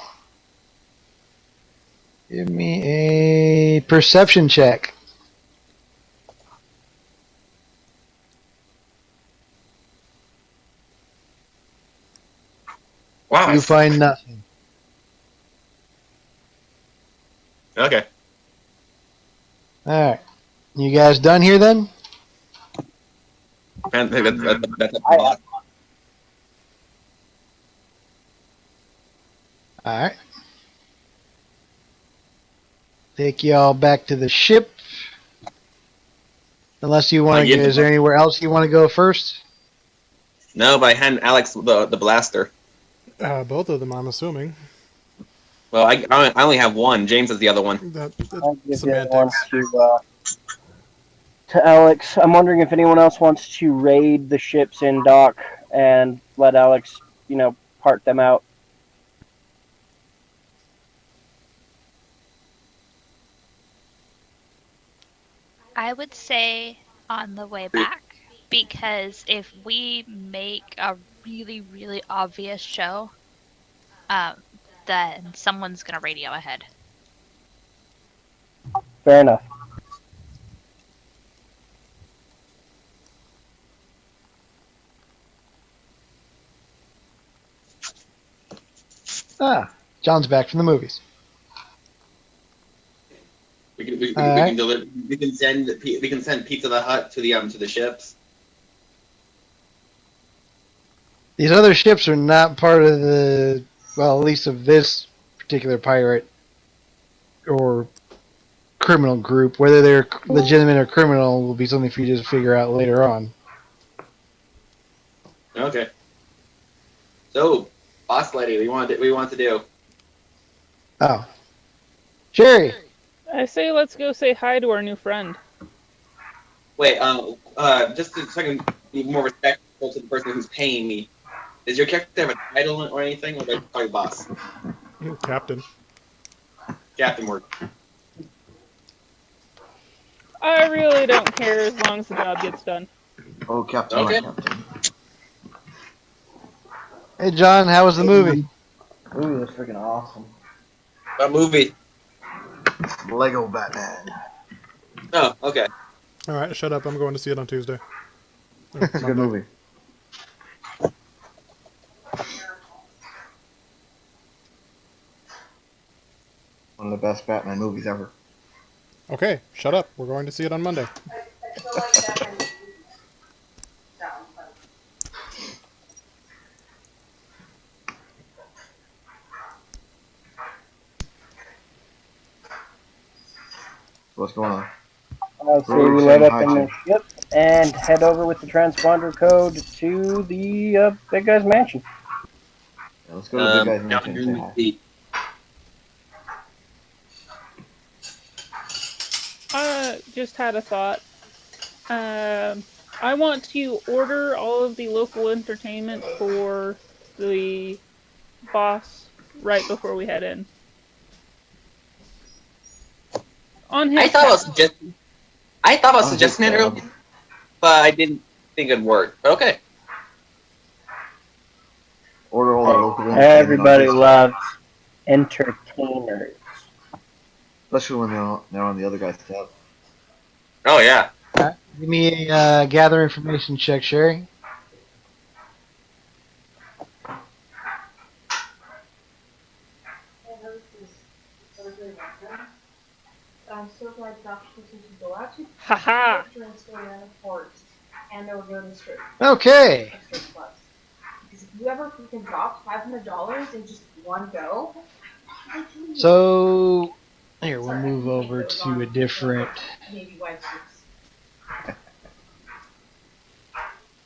Give me a perception check. Wow. You find nothing. Okay. Alright. You guys done here then? And that's a I- lot. Alright. Take y'all back to the ship. Unless you want to yeah. go. Is there anywhere else you want to go first? No, but I hand Alex the blaster. Both of them, I'm assuming. Well, I only have one. James has the other one. I'll give the other one Semantics. to Alex. I'm wondering if anyone else wants to raid the ships in dock and let Alex, part them out. I would say on the way back, because if we make a really, really obvious show, then someone's gonna radio ahead. Fair enough. Ah, John's back from the movies. We can Alright. deliver. We can send Pizza the Hut to the ships. These other ships are not part of the, well, at least of this particular pirate or criminal group. Whether they're legitimate or criminal will be something for you to figure out later on. Okay. So, boss lady, what do you want to do? Oh. Sheri! I say let's go say hi to our new friend. Wait, just so I can be more respectful to the person who's paying me. Does your character have a title or anything, or do I call you boss? Captain. Captain work. I really don't care as long as the job gets done. Oh, Captain. Okay. Captain. Hey, John, how was the movie? Ooh, that's freaking awesome. What movie? Lego Batman. Oh, okay. Alright, shut up. I'm going to see it on Tuesday. Or It's a good Monday. movie. One of the best Batman movies ever. Okay, shut up. We're going to see it on Monday. What's going on? I'll say we load up in the ship and head over with the transponder code to the big guy's mansion. Yeah, let's go to the big guy's Down mansion here and in say the hi. seat. Just had a thought. I want to order all of the local entertainment for the boss right before we head in. On his tab. I thought about On his suggesting it tab. earlier, but I didn't think it'd work. But okay. Order all our local entertainment Everybody on his tab. loves entertainers. Especially when they're on the other guy's tab. Oh yeah. Give me a gather information check, Sheri. I'm so glad Dr. Kristine to go out to Haha! and they'll go to strip Okay. clubs. Because if you ever freaking dropped $500 in just one go, So here we'll move over to a different maybe white suits.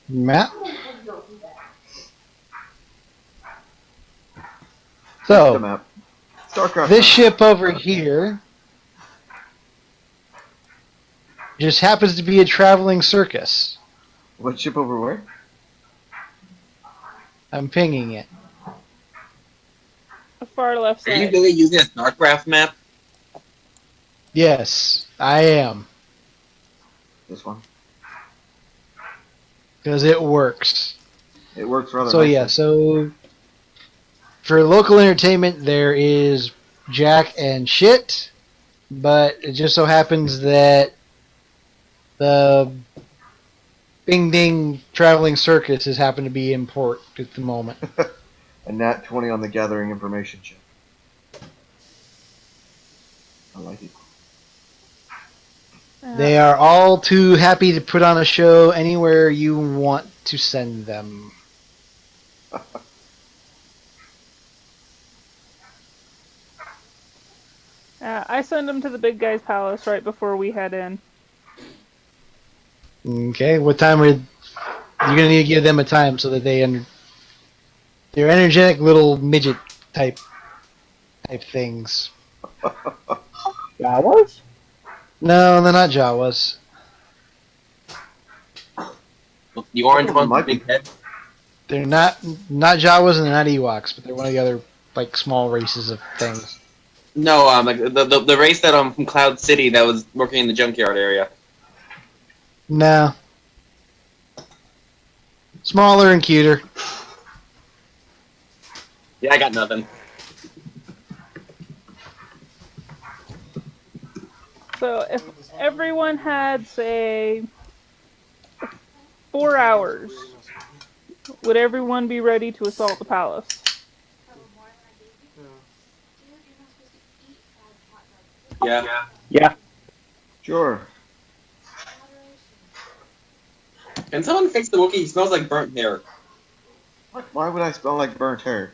map. So map. StarCraft this map. ship over here just happens to be a traveling circus. What ship over where? I'm pinging it. The far left Are you side. really using a StarCraft map? Yes, I am. This one. Because it works. It works rather So nicely. yeah, so for local entertainment there is Jack and shit, but it just so happens that the Bing Ding traveling circus has happened to be in port at the moment. A nat 20 on the gathering information check. I like it. They are all too happy to put on a show anywhere you want to send them. I send them to the big guy's palace right before we head in. Okay, what time are you're gonna need to give them a time so that they're energetic little midget type things. Jawas? No, they're not Jawas. The orange Oh, one might with the be. big head. They're not Jawas and they're not Ewoks, but they're one of the other like small races of things. No, like the race that from Cloud City that was working in the junkyard area. No. Smaller and cuter. Yeah, I got nothing. So if everyone had, say, 4 hours, would everyone be ready to assault the palace? Yeah. Yeah. Sure. Can someone fix the Wookiee? He smells like burnt hair. Why would I smell like burnt hair?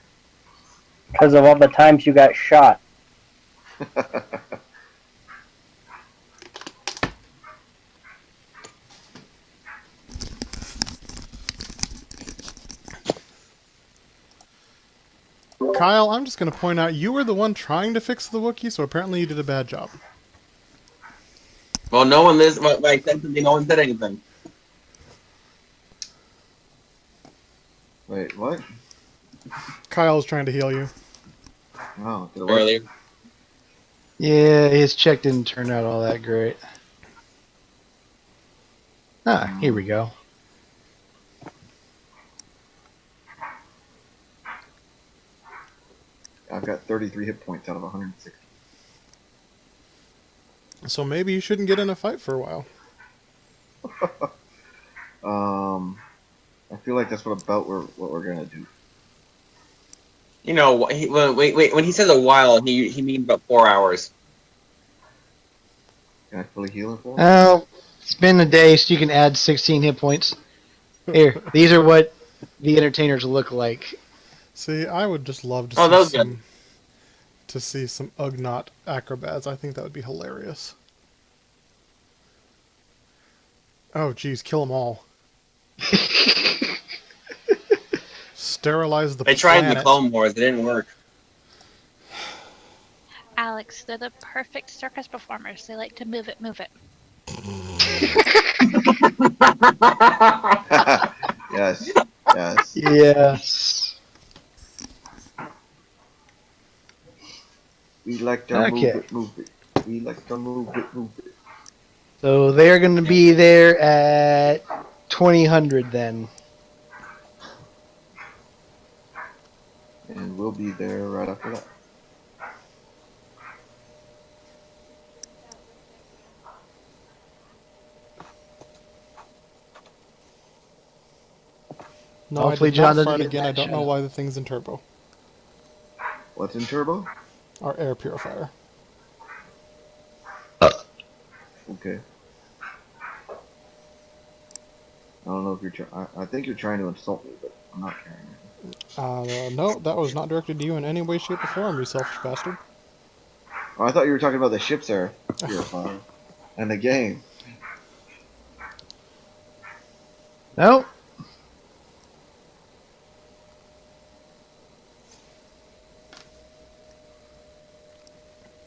Because of all the times you got shot. Kyle, I'm just going to point out you were the one trying to fix the Wookiee, so apparently you did a bad job. Well, no one lives. Well, I said something. No one said anything. Wait, what? Kyle's trying to heal you. Oh, did it work? Earlier. Yeah, his check didn't turn out all that great. Ah, here we go. I've got 33 hit points out of 160. So maybe you shouldn't get in a fight for a while. I feel like that's what we're gonna do. You know, wait. When he says a while, he means about 4 hours. Can I fully heal it for him? Oh, it's been a day, so you can add 16 hit points. Here, these are what the entertainers look like. See, I would just love to Oh, that was see some Ugnaught acrobats. I think that would be hilarious. Oh, geez, kill them all. Sterilize the I tried in the planet. Clone Wars. It didn't work. Alex, they're the perfect circus performers. They like to move it, move it. Yes. Yes. Yes. We like to Okay. move it. We like to move it, move it. So they're going to be there at 2000 then. And we'll be there right after that. No, Hopefully I did John not doesn't fart get again. I that don't know shot. why the thing's in turbo. What's in turbo? Our air purifier. Okay. I don't know if you're trying. I think you're trying to insult me, but I'm not trying. No, that was not directed to you in any way, shape, or form, you selfish bastard. Oh, I thought you were talking about the ship's air purifier and the game. No?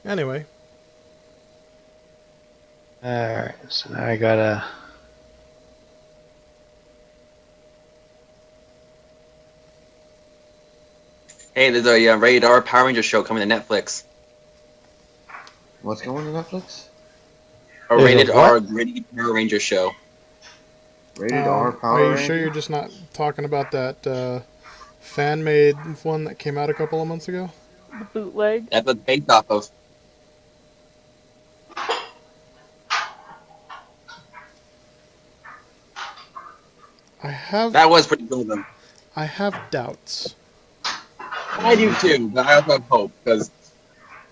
Anyway, Alright, so now I gotta... Hey, there's a Rated R Power Ranger show coming to Netflix. What's going to Netflix? A There's a Rated what? R gritty Power Ranger show. Rated R are Power you sure Ranger? you're just not talking about that fan-made one that came out a couple of months ago? The bootleg. That's what it's based off of. That was pretty cool, though. I have doubts. I do too, but I also have hope because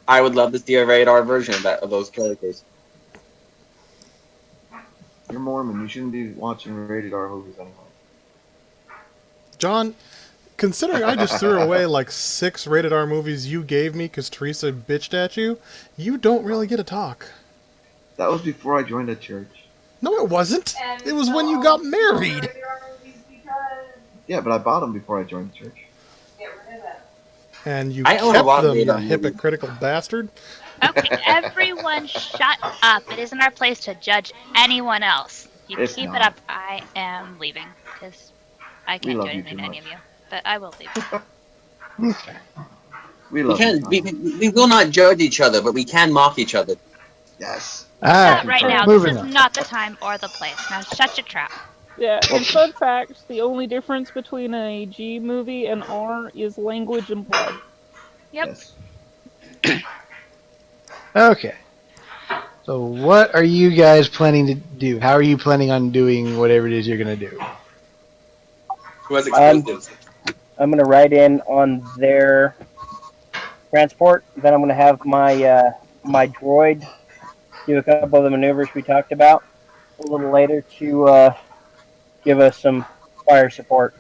I would love to see a Rated R version of those characters. You're Mormon. You shouldn't be watching rated R movies anyway. John, considering I just threw away like 6 rated R movies you gave me because Teresa bitched at you, you don't really get to talk. That was before I joined the church. No, it wasn't. It was when you got married. Yeah, but I bought them before I joined the church. And you I own a lot kept of them, rated you R movies. hypocritical bastard. Okay, everyone shut up. It isn't our place to judge anyone else. You It's keep not. it up. I am leaving because I We can't do love you anything too to any of much. you. But I will leave. Okay. We We love you. can we, Tom. we will not judge each other, but we can mock each other. Yes. Alright, Right now, moving this is on. not the time or the place. Now shut your trap. Yeah, and fun fact, the only difference between a G movie and R is language and blood. Yep. Yes. Okay. So what are you guys planning to do? How are you planning on doing whatever it is you're gonna do? Who has explosives? I'm gonna ride in on their transport. Then I'm gonna have my my droid do a couple of the maneuvers we talked about a little later to give us some fire support.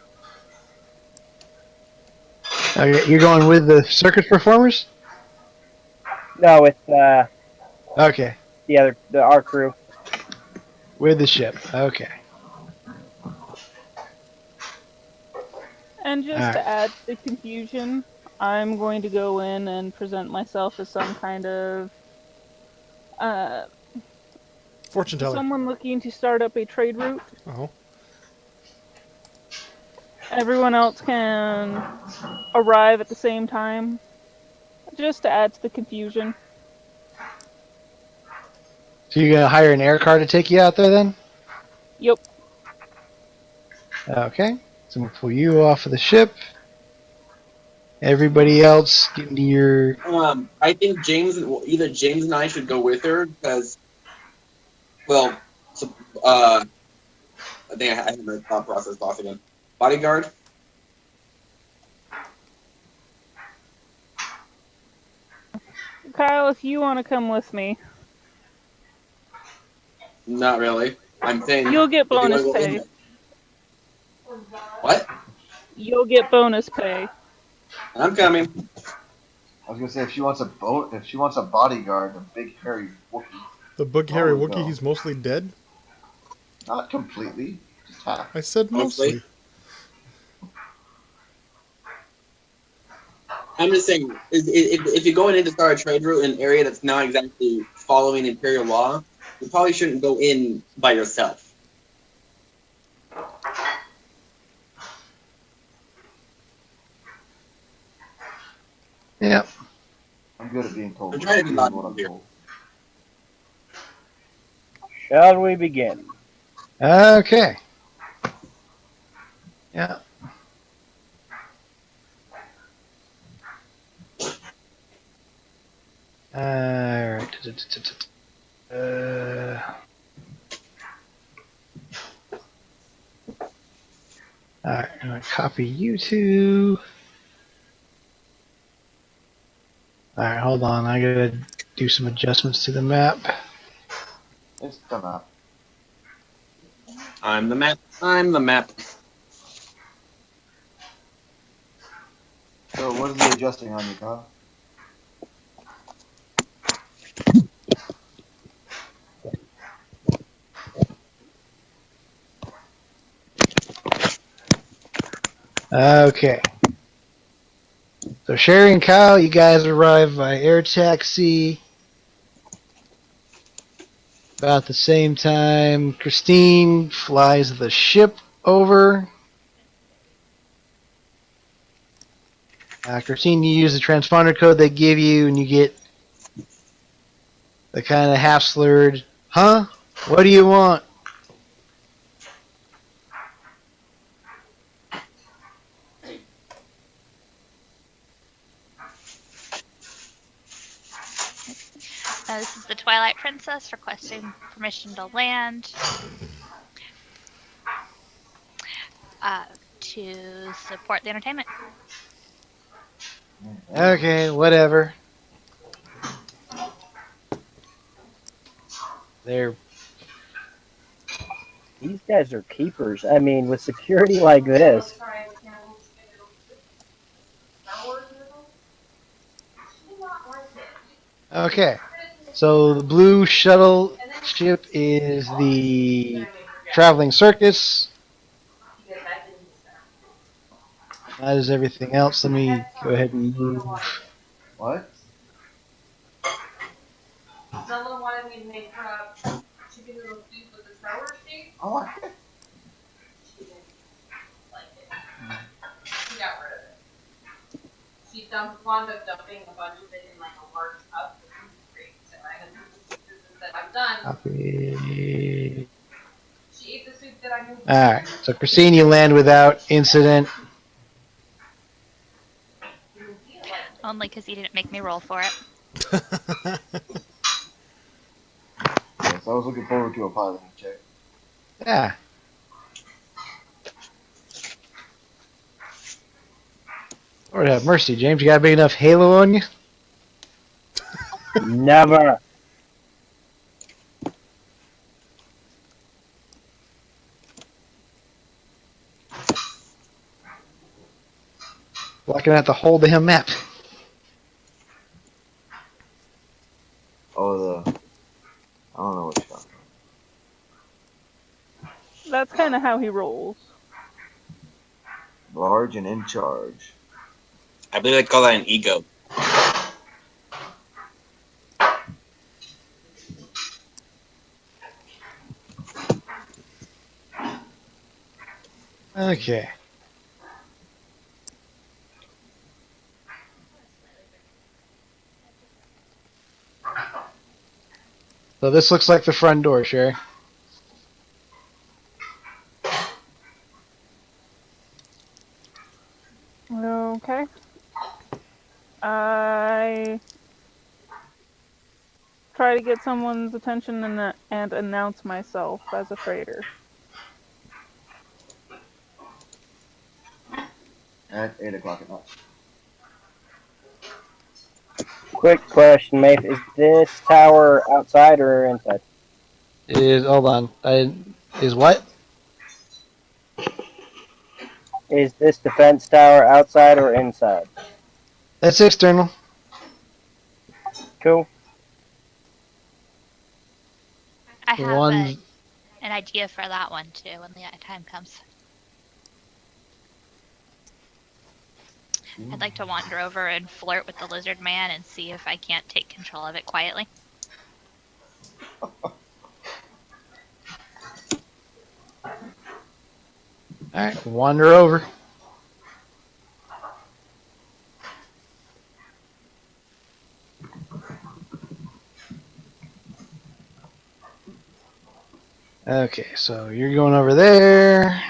Okay, you're going with the circus performers? No, with Okay. our crew. With the ship. Okay. And just to add to the confusion, I'm going to go in and present myself as some kind of Fortune teller. someone looking to start up a trade route. Oh. Everyone else can arrive at the same time, just to add to the confusion. So you're gonna hire an air car to take you out there then? Yep. Okay. So we'll pull you off of the ship. Everybody else get into your... I think either James and I should go with her because, well, so, I think I have my thought process lost again. Bodyguard. Kyle, if you want to come with me, Not really. I'm saying you'll get if you wanna bonus go in pay. there. What? You'll get bonus pay. I'm coming. I was gonna say if she wants a bodyguard, a big hairy Wookiee. The big hairy Oh, Wookiee, no. he's mostly dead? Not completely, just half. I said Mostly. mostly. I'm just saying, if you're going in to start a trade route in an area that's not exactly following Imperial law, you probably shouldn't go in by yourself. Yep. I'm good at being told I'm trying to be doing what logical I'm here. told. Shall we begin? Okay. Yeah. Alright. Alright, I'm gonna copy you two. Alright, hold on. I gotta do some adjustments to the map. It's the map. I'm the map. I'm the map. So what is he adjusting on you, Kyle? Okay. So Sheri and Kyle, you guys arrive by air taxi about the same time. Kristine flies the ship over. Kristine, you use the transponder code they give you, and you get the kind of half slurred, "Huh? What do you want?" This is the Twilight Princess requesting permission to land. To support the entertainment. Okay, whatever. They're These guys are keepers. I mean, with security like this. okay. So the blue shuttle ship is the traveling circus. That is everything else. Let me go ahead and move. What? Someone wanted me to make her chicken noodle soup with the sour steak. Oh, I She didn't like it. She got rid of it. She wound up dumping a bunch of it in like a large cup. It was great. So I had said, I'm done. Copy. She ate the soup that I moved. Alright, so Kristine, you land without incident. Only because you didn't make me roll for it. Yes, I was looking forward to a piloting check. Yeah. Lord have mercy, James. You got a big enough halo on you? Never. Looking at the whole damn map. Oh, I don't know what you're talking That's kind of how he rolls. about. Large and in charge. I believe they call that an ego. Okay. So this looks like the front door, Sherry. Okay. I try to get someone's attention and announce myself as a freighter. At 8 o'clock at night. Quick question, Mafe. Is this tower outside or inside? Is hold on. Is what? Is this defense tower outside or inside? That's external. Cool. I The have one. an idea for that one too when the time comes. I'd like to wander over and flirt with the lizard man and see if I can't take control of it quietly. Alright, wander over. Okay, so you're going over there.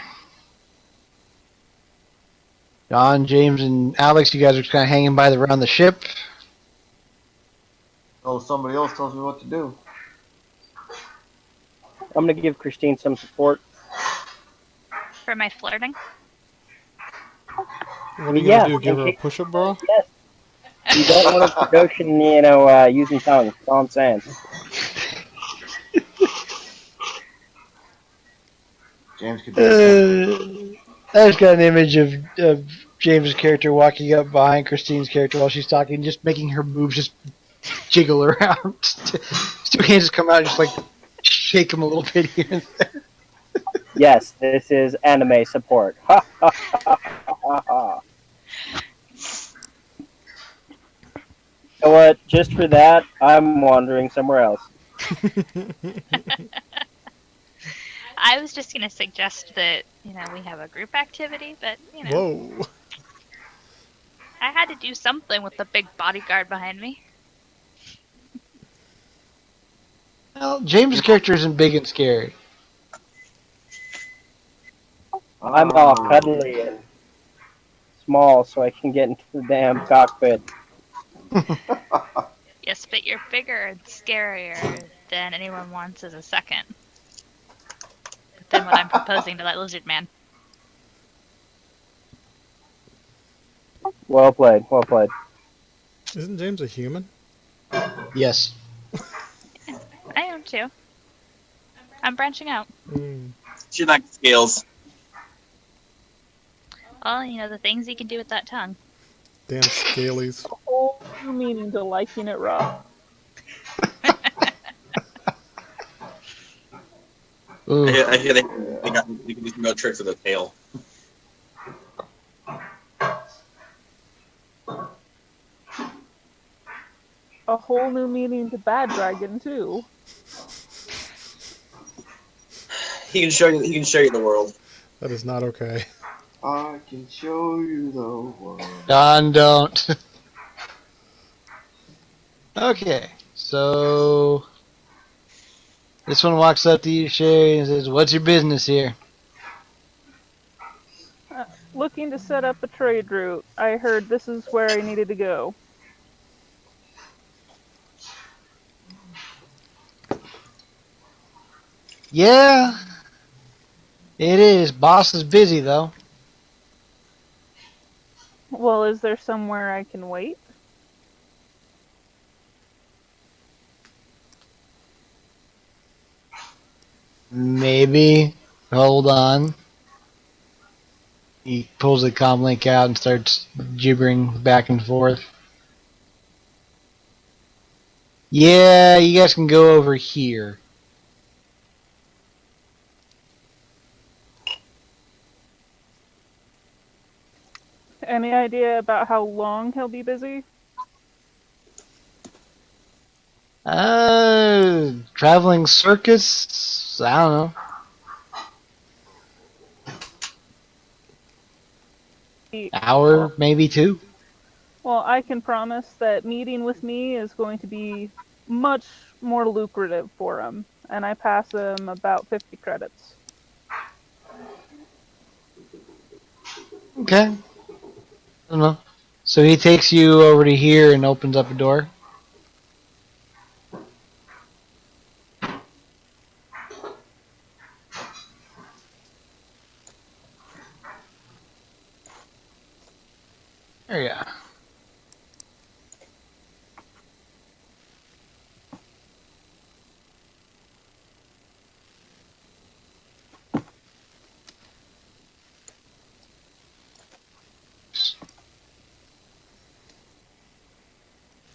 John, James, and Alex, you guys are kind of hanging by around the ship. Oh, somebody else tells me what to do. I'm gonna give Kristine some support. For my flirting? What are you Yeah, gonna do? Give in her a case, push-up bra? yes, you don't want to Goshen, using tongue. That's all I'm saying. James could be a temp. I just got an image of James' character walking up behind Christine's character while she's talking, just making her boobs just jiggle around. His two hands just come out and just like shake them a little bit here and there. Yes, this is anime support. Ha ha ha ha ha. You know what? Just for that, I'm wandering somewhere else. I was just gonna suggest that, we have a group activity, but, Whoa. I had to do something with the big bodyguard behind me. Well, James' character isn't big and scary. I'm all cuddly and small, so I can get into the damn cockpit. Yes, but you're bigger and scarier than anyone wants as a second. Than what I'm proposing to that lizard man. Well played, well played. Isn't James a human? Yes. I am too. I'm branching out. Mm. She likes scales. Well, the things you can do with that tongue. Damn scalies. A whole new meaning to liking it raw. Ooh. I hear they can do some real tricks with a tail. A whole new meaning to bad dragon too. He can show you the world. That is not okay. I can show you the world. Don, don't. Okay, so this one walks up to you, Sheri, and says, "What's your business here?" Looking to set up a trade route. I heard this is where I needed to go. Yeah, it is. Boss is busy though. Well, is there somewhere I can wait? Maybe. Hold on. He pulls the comm link out and starts gibbering back and forth. Yeah, you guys can go over here. Any idea about how long he'll be busy? Traveling circus? I don't know. Hour, maybe two. Well, I can promise that meeting with me is going to be much more lucrative for him, and I pass him about 50 credits. Okay. I don't know. So he takes you over to here and opens up a door. There you are.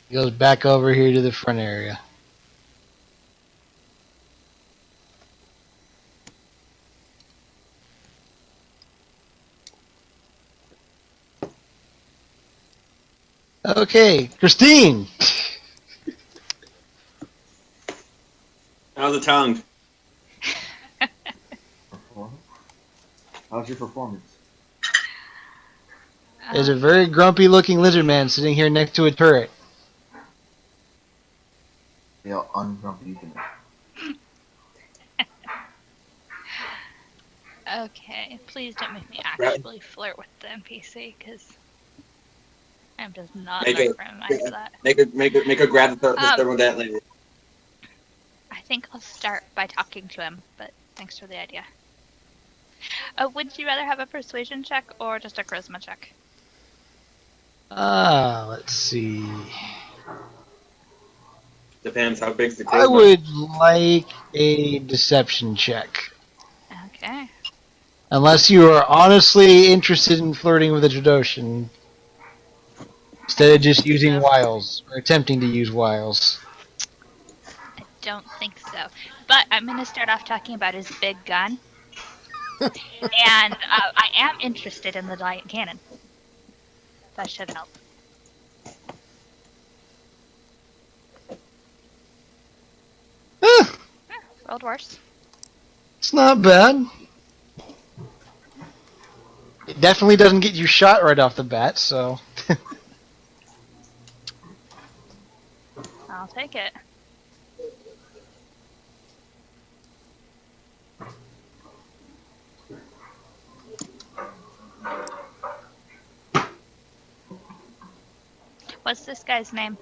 He goes back over here to the front area. Okay, Kristine. How's the tongue? How's your performance? There's a very grumpy looking lizard man sitting here next to a turret. See how ungrumpy you can be. Okay, please don't make me actually flirt with the NPC, because I'm just not in Make the it. frame mind for that. Make her grab the thermodetonator. I think I'll start by talking to him, but thanks for the idea. Would you rather have a persuasion check or just a charisma check? Let's see. Depends how big's the I charisma. would like a deception check. Okay. Unless you are honestly interested in flirting with a Trandoshan. Instead of just using wiles, or attempting to use wiles. I don't think so. But I'm going to start off talking about his big gun. And I am interested in the giant cannon. That should help. Rolled worse. It's not bad. It definitely doesn't get you shot right off the bat, so... I'll take it. What's this guy's name?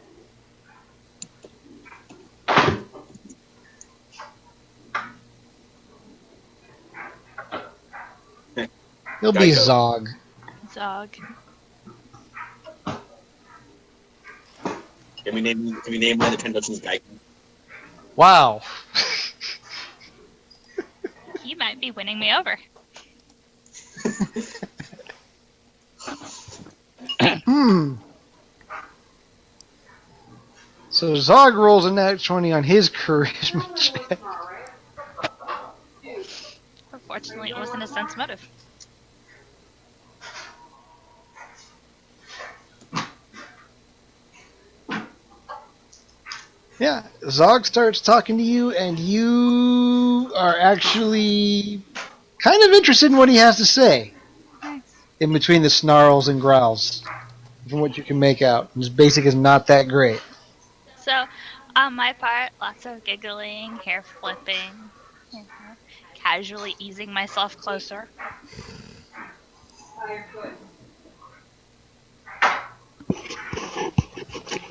He'll be Zog. Zog. Can we name one of the Trandoshan's Geico? Wow. He might be winning me over. So Zog rolls a nat 20 on his charisma check. Unfortunately, it wasn't a sense motive. Yeah, Zog starts talking to you, and you are actually kind of interested in what he has to say. Nice. In between the snarls and growls, from what you can make out. His basic is not that great. So, on my part, lots of giggling, hair flipping, casually easing myself closer.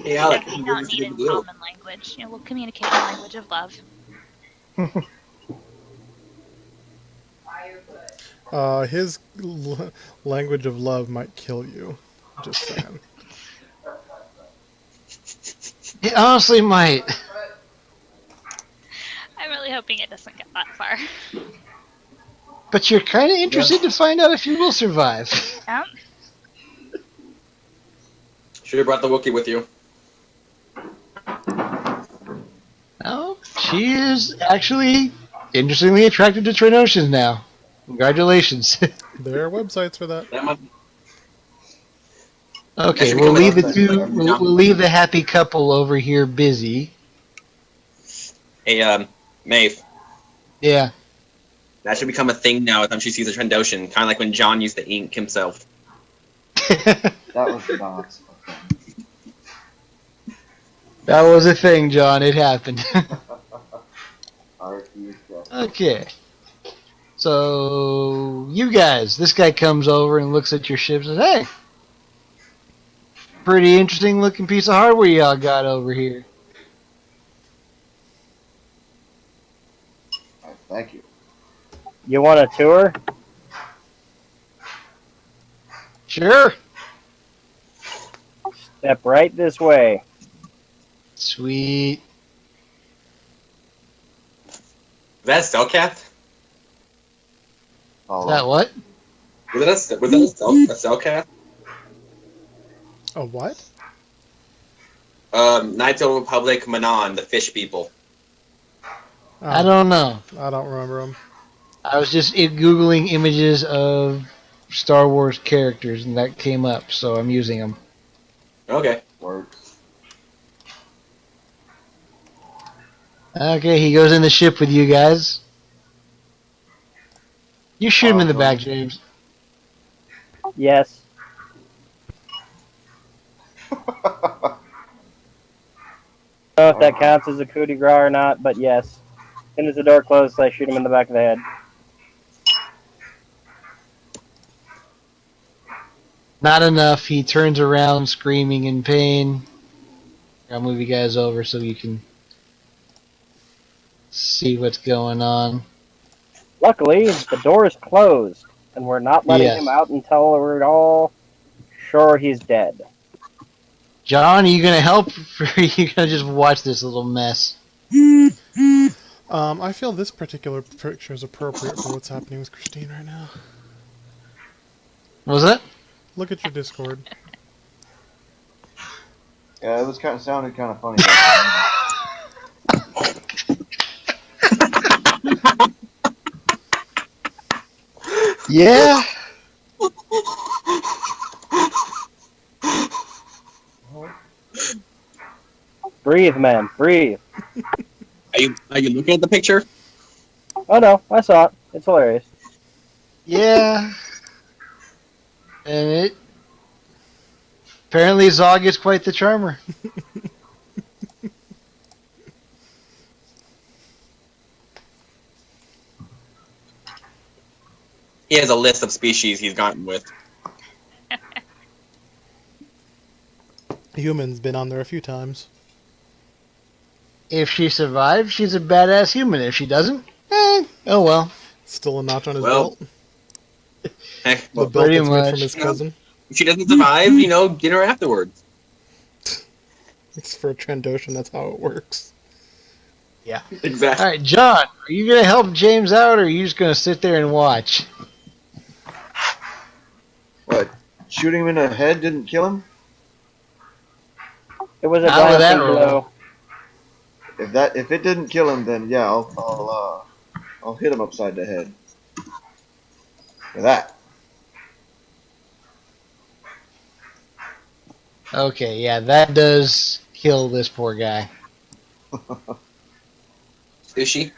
Hey, Alex, Maybe not need in common language. We'll communicate in the language of love. His language of love might kill you. Just saying. It honestly might. I'm really hoping it doesn't get that far. But you're kind of interested to find out if you will survive. Yep. Should have brought the Wookiee with you. No, she is actually interestingly attracted to Trandoshan now. Congratulations. There are websites for that. Okay, we'll leave the two. We'll leave the happy couple over here busy. Hey, Mafe. Yeah. That should become a thing now. Every time she sees a Trandoshan, kind of like when John used to ink himself. That was not. That was a thing, John. It happened. Okay. So, you guys, this guy comes over and looks at your ship and says, hey, pretty interesting looking piece of hardware y'all got over here. Thank you. You want a tour? Sure. Step right this way. Sweet. Was that a Cellcath? Oh, Is that what? Was that a Cellcath? A what? Knights of the Republic, Manon, the fish people. I don't know. I don't remember them. I was just Googling images of Star Wars characters, and that came up, so I'm using them. Okay. Works. Okay, he goes in the ship with you guys. You shoot him in the back, Awesome. James. Yes. I don't know if that counts as a coup de grace or not, but yes. As soon as the door closes, I shoot him in the back of the head. Not enough. He turns around screaming in pain. I'll move you guys over so you can see what's going on. Luckily, the door is closed, and we're not letting him Yes. out until we're all sure he's dead. John, are you going to help? Or are you going to just watch this little mess? I feel this particular picture is appropriate for what's happening with Kristine right now. What was that? Look at your Discord. Yeah, it was sounded kind of funny. Yeah. Breathe, man, breathe. Are you looking at the picture? Oh no, I saw it. It's hilarious. Yeah. And it apparently Zog is quite the charmer. He has a list of species he's gotten with. Human's been on there a few times. If she survives, she's a badass human. If she doesn't, oh well. Still a notch on his Well, belt. Heck, The well, belt pretty that's made from much. his cousin. if she doesn't survive, get her afterwards. It's for a Trandoshan, that's how it works. Yeah. Exactly. All right, John, are you going to help James out, or are you just going to sit there and watch? What? Shooting him in the head didn't kill him? It was a Not with that glancing roll. blow. If it didn't kill him, then yeah, I'll hit him upside the head. For that. Okay, yeah, that does kill this poor guy. Sushi.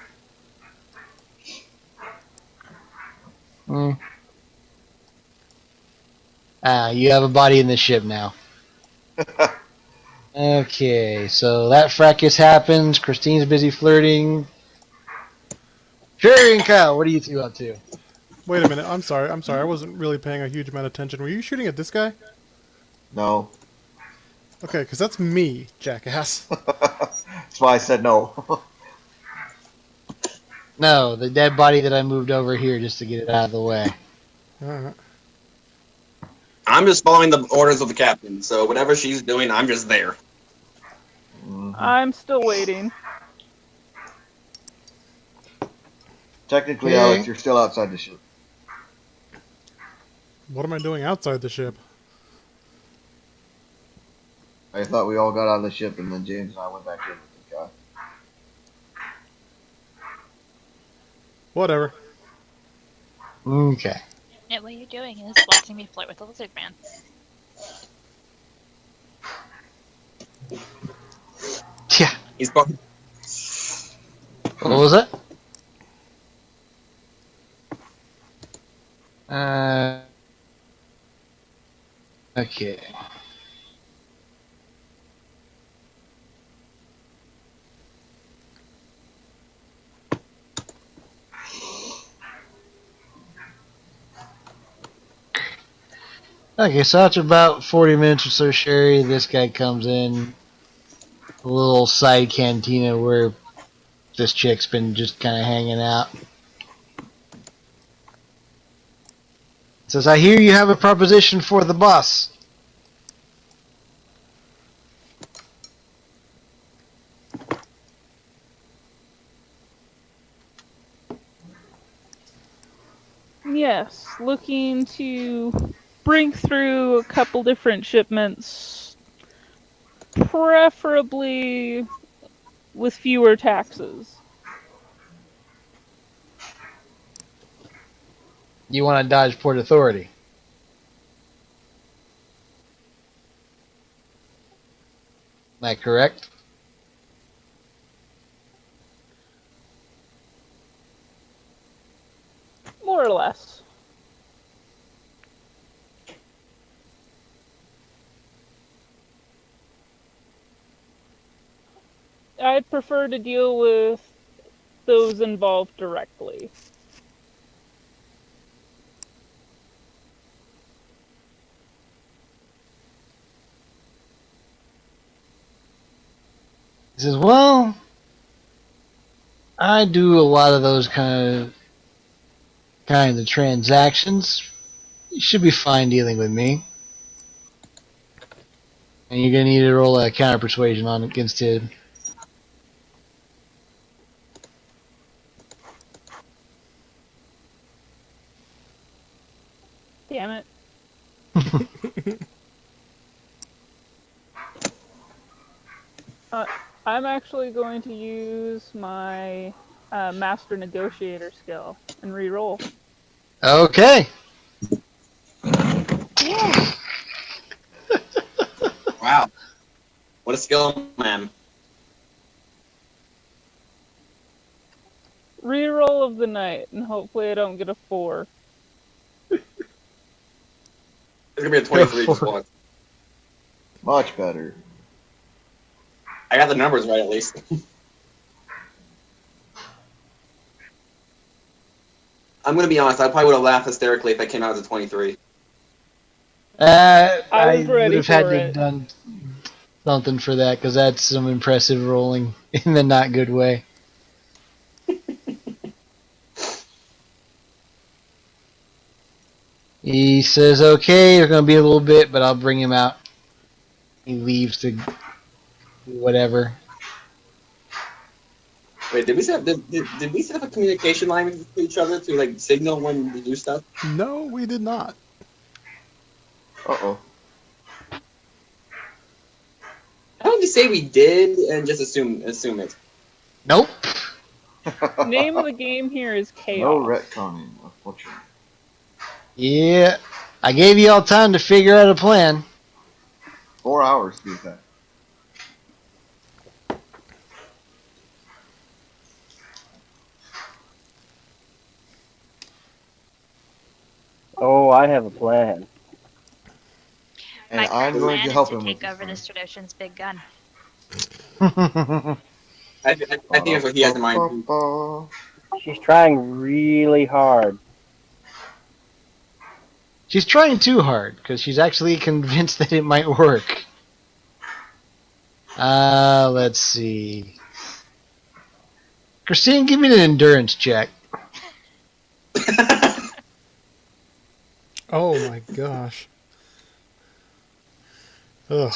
Mm. You have a body in the ship now. Okay, so that fracas happens. Christine's busy flirting. Sheri and Kyle, what are you two up to? Wait a minute, I'm sorry, I wasn't really paying a huge amount of attention. Were you shooting at this guy? No. Okay, because that's me, jackass. That's why I said no. No, the dead body that I moved over here just to get it out of the way. Alright. I'm just following the orders of the captain, so whatever she's doing, I'm just there. Mhm. I'm still waiting. Technically, Okay. Alex, you're still outside the ship. What am I doing outside the ship? I thought we all got out of the ship, and then James and I went back in with the guy. Whatever. Okay. Yeah, what you're doing is watching me flirt with the lizard man. Yeah. He's probably What was that? Okay. Okay, so after about 40 minutes or so, Sheri, this guy comes in. A little side cantina where this chick's been just kind of hanging out. Says, I hear you have a proposition for the boss. Yes, looking to bring through a couple different shipments, preferably with fewer taxes. You want to dodge Port Authority. Am I correct? More or less. I'd prefer to deal with those involved directly. He says, well, I do a lot of those kinds of transactions. You should be fine dealing with me. And you're gonna need to roll a counter persuasion on against him. Damn it. I'm actually going to use my Master Negotiator skill and re-roll. Okay. Wow. What a skill, man. Re-roll of the night, and hopefully I don't get a 4. It's gonna be a 23 just once. Much better. I got the numbers right at least. I'm gonna be honest. I probably would have laughed hysterically if I came out as a 23. I I was would ready have had for to it. have done something for that because that's some impressive rolling in the not good way. He says, okay, it's going to be a little bit, but I'll bring him out. He leaves to whatever. Wait, did we set up a communication line with each other to like signal when to do stuff? No, we did not. Uh-oh. How don't you say we did and just assume it? Nope. Name of the game here is Chaos. No retconning, unfortunately. Yeah. I gave you all time to figure out a plan. 4 hours to be exact. Oh, I have a plan. And My I'm current going plan to is help to him with take this over plan. this tradition's big gun. I think that's what he has in mind. She's trying really hard. She's trying too hard because she's actually convinced that it might work. Let's see. Kristine, give me an endurance check. Oh my gosh. Ugh.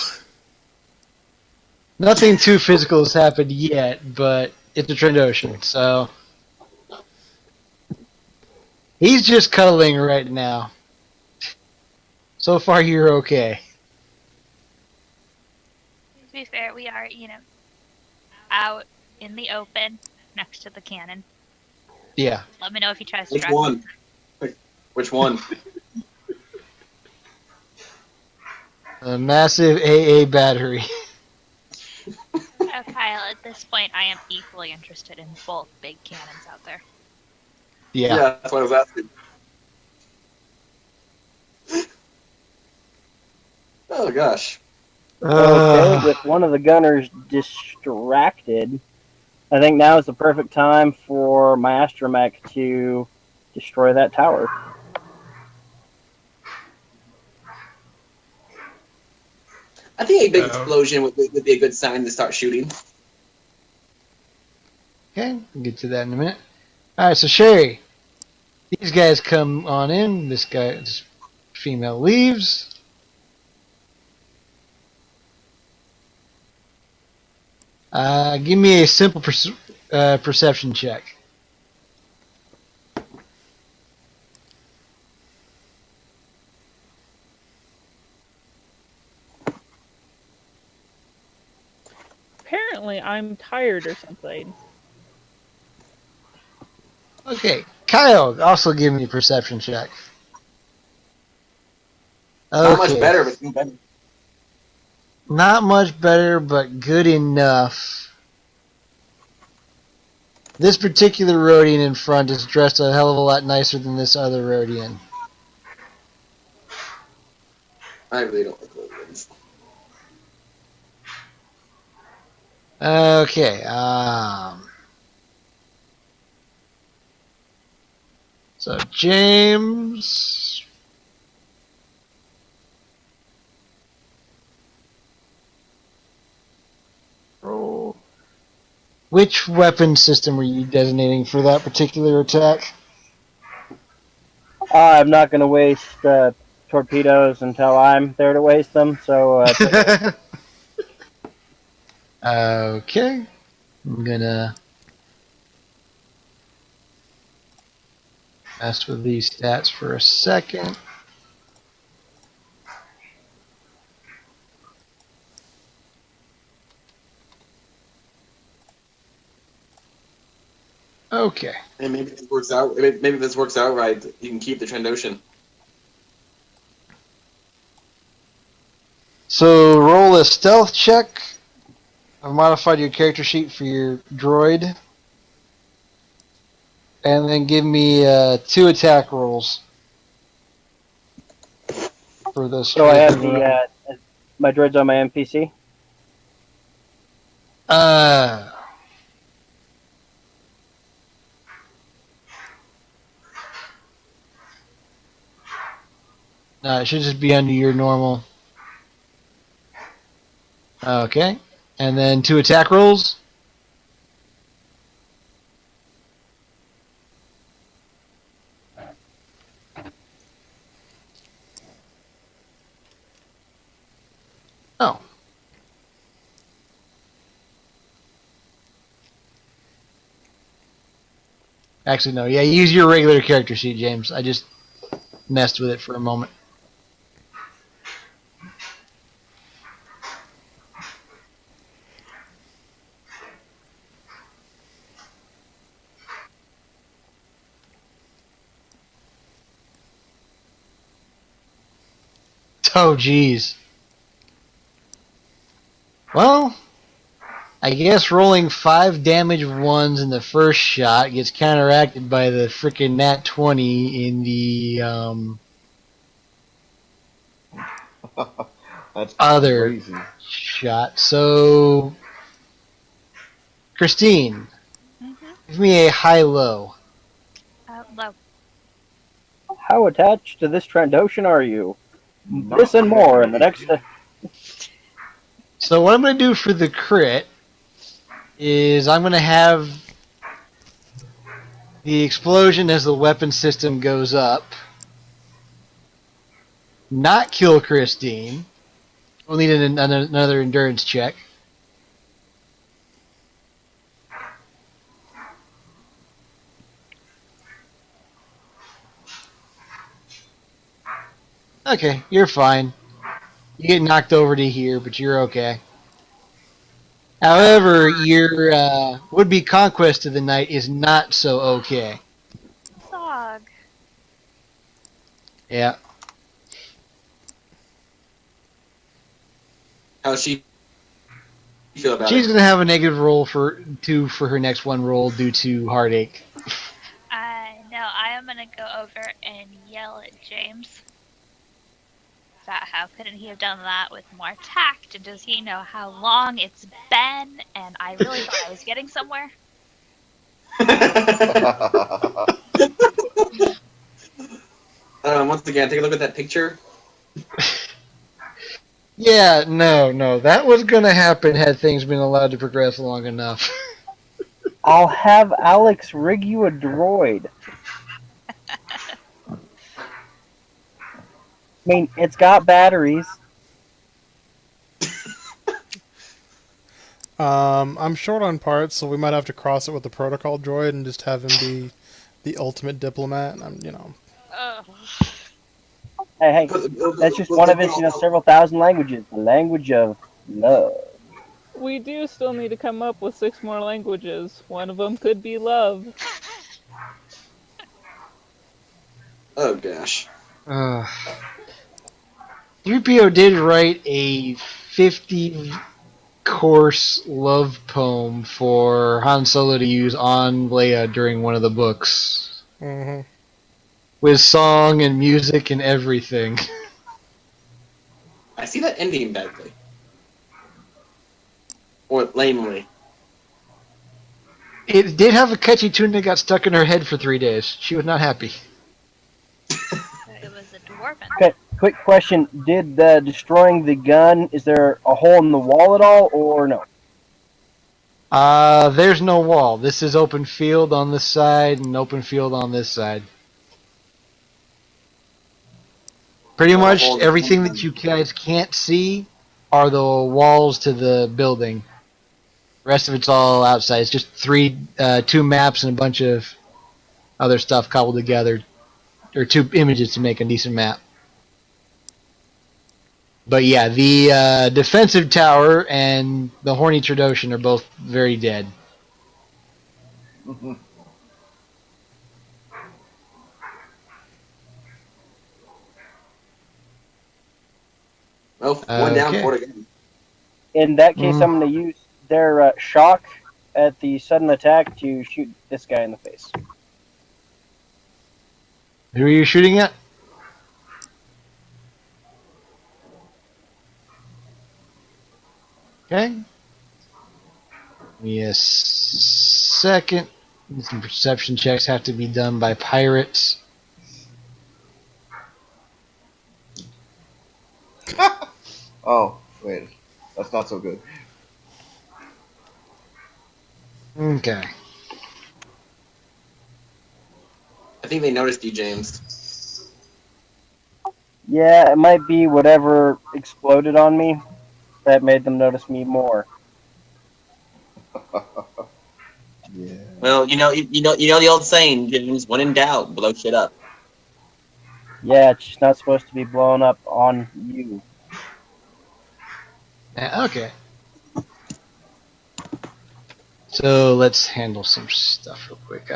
Nothing too physical has happened yet, but it's a Trandoshan, so he's just cuddling right now. So far, you're okay. To be fair, we are, out in the open next to the cannon. Yeah. Let me know if he tries to Which drive. one? Which one? A massive AA battery. Oh, Kyle, at this point, I am equally interested in both big cannons out there. Yeah. That's what I was asking. Oh gosh. Okay, with one of the gunners distracted, I think now is the perfect time for my astromech to destroy that tower. I think a big explosion would be a good sign to start shooting. Okay, we'll get to that in a minute. Alright, so Sheri. These guys come on in. This female leaves. Give me a simple perception check. Apparently, I'm tired or something. Okay, Kyle, also give me a perception check. Not much Okay. better, but still better. Not much better, but good enough. This particular Rhodian in front is dressed a hell of a lot nicer than this other Rhodian. I really don't like Rhodians. Okay, so James. Roll. Which weapon system were you designating for that particular attack? I'm not going to waste torpedoes until I'm there to waste them. So Okay. I'm gonna mess with these stats for a second. Okay. And maybe this works out. Maybe this works out right. You can keep the Trandoshan. So roll a stealth check. I've modified your character sheet for your droid. And then give me 2 attack rolls. For this. so I have the my droids on my NPC. No, it should just be under your normal. Okay. And then 2 attack rolls. Oh. Actually, no. Yeah, use your regular character sheet, James. I just messed with it for a moment. Oh, jeez. Well, I guess rolling 5 damage ones in the first shot gets counteracted by the frickin' nat 20 in the That's other crazy. shot. So, Kristine, give me a high-low. Low. How attached to this Trandoshan are you? Not This and more in the very. next. So what I'm going to do for the crit is I'm going to have the explosion as the weapon system goes up. Not kill Kristine. We'll need another endurance check. Okay, you're fine. You get knocked over to here, but you're okay. However, your would-be conquest of the night is not so okay. Dog. Yeah. How's she feel about She's it? going to have a negative roll for her next one roll due to heartache. No, I am gonna go over and yell at James about how couldn't he have done that with more tact, and does he know how long it's been, and I really thought I was getting somewhere. Once again, take a look at that picture. Yeah, no, that was going to happen had things been allowed to progress long enough. I'll have Alex rig you a droid. I mean, it's got batteries. I'm short on parts, so we might have to cross it with the protocol droid and just have him be the ultimate diplomat. Ugh. Hey, that's just one of his, several thousand languages. The language of love. We do still need to come up with 6 more languages. One of them could be love. Oh gosh. 3PO did write a 50 coarse love poem for Han Solo to use on Leia during one of the books, Hmm. with song and music and everything. I see that ending badly. Or lamely. It did have a catchy tune that got stuck in her head for 3 days. She was not happy. It was a dwarven. Okay, quick question. Did destroying the gun, is there a hole in the wall at all, or no? There's no wall. This is open field on this side and open field on this side. Pretty Well, the much whole- everything that you guys can't see are the walls to the building. The rest of it's all outside. It's just two maps and a bunch of other stuff cobbled together, or two images to make a decent map. But yeah, the defensive tower and the Horny Trandoshan are both very dead. Well, one down, Okay. four to go. In that case, Mm. I'm going to use their shock at the sudden attack to shoot this guy in the face. Who are you shooting at? Okay. Give me a second. Some perception checks have to be done by pirates. Oh, wait. That's not so good. Okay. I think they noticed you, James. Yeah, it might be whatever exploded on me that made them notice me more. Yeah. Well, you know the old saying, James. When in doubt, blow shit up. Yeah, it's just not supposed to be blown up on you. Okay. So let's handle some stuff real quick.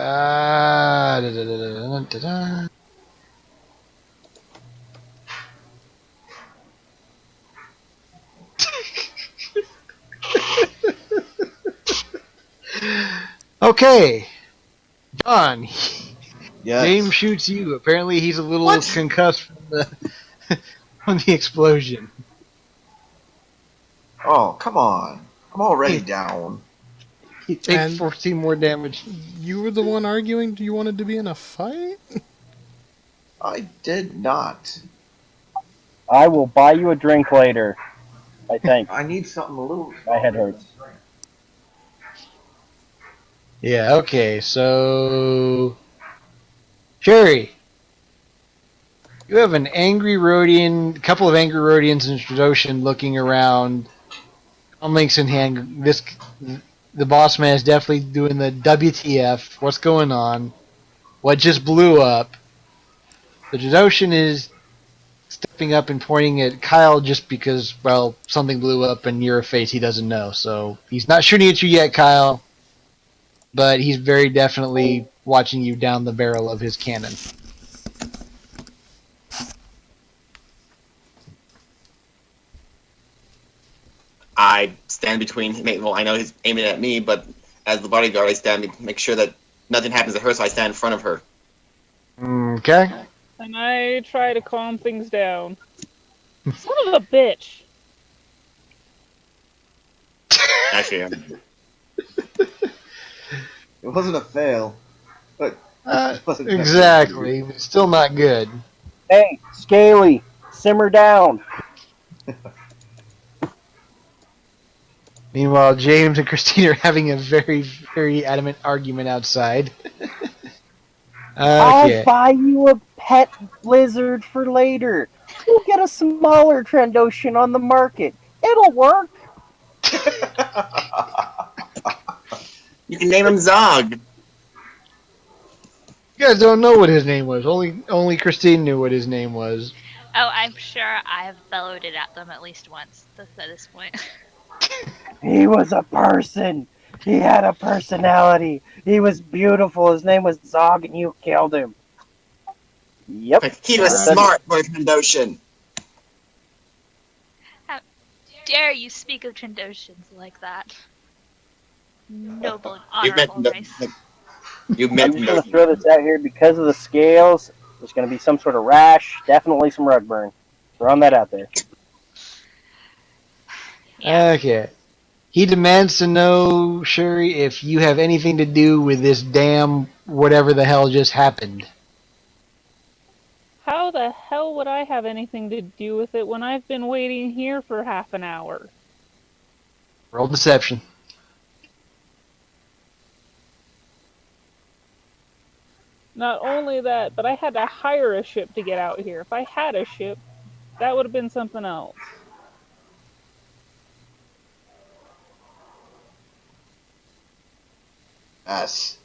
Okay, John. Yes. James shoots you. Apparently, he's a little What? concussed from from the explosion. Oh, come on. I'm already down. He takes And- 14 more damage. You were the one arguing you wanted to be in a fight? I did not. I will buy you a drink later. I think. I need something a little. My head hurts. Yeah. Okay. So, Sheri, you have an angry Rhodian, a couple of angry Rhodians in Trandoshan looking around. Links in hand. The boss man is definitely doing the WTF. What's going on? What just blew up? The Trandoshan is stepping up and pointing at Kyle just because, well, something blew up and you're a face he doesn't know. So he's not shooting at you yet, Kyle, but he's very definitely watching you down the barrel of his cannon. I stand between him. Well, I know he's aiming at me, but as the bodyguard, I stand to make sure that nothing happens to her, so I stand in front of her. Okay. And I try to calm things down. Son of a bitch. Actually, It wasn't a fail. But it wasn't Exactly. But still not good. Hey, Scaly, simmer down. Meanwhile, James and Kristine are having a very, very adamant argument outside. I'll Okay. buy you a pet lizard for later. We'll get a smaller Trandoshan on the market. It'll work. you can name him Zog. You guys don't know what his name was. Only Kristine knew what his name was. Oh, I'm sure I have bellowed it at them at least once at this point. He was a person. He had a personality. He was beautiful. His name was Zog, and you killed him. Yep. He was smart for a Trandoshan. dare you speak of Trandoshans like that? Noble and You've met honorable race. You've I'm met just going to throw this out here. Because of the scales, there's going to be some sort of rash, definitely some rug burn. Throwing that out there. Yeah. Okay. He demands to know, Sheri, if you have anything to do with this damn whatever the hell just happened. How the hell would I have anything to do with it when I've been waiting here for half an hour? Roll deception. Not only that, but I had to hire a ship to get out here. If I had a ship, that would have been something else. Yes.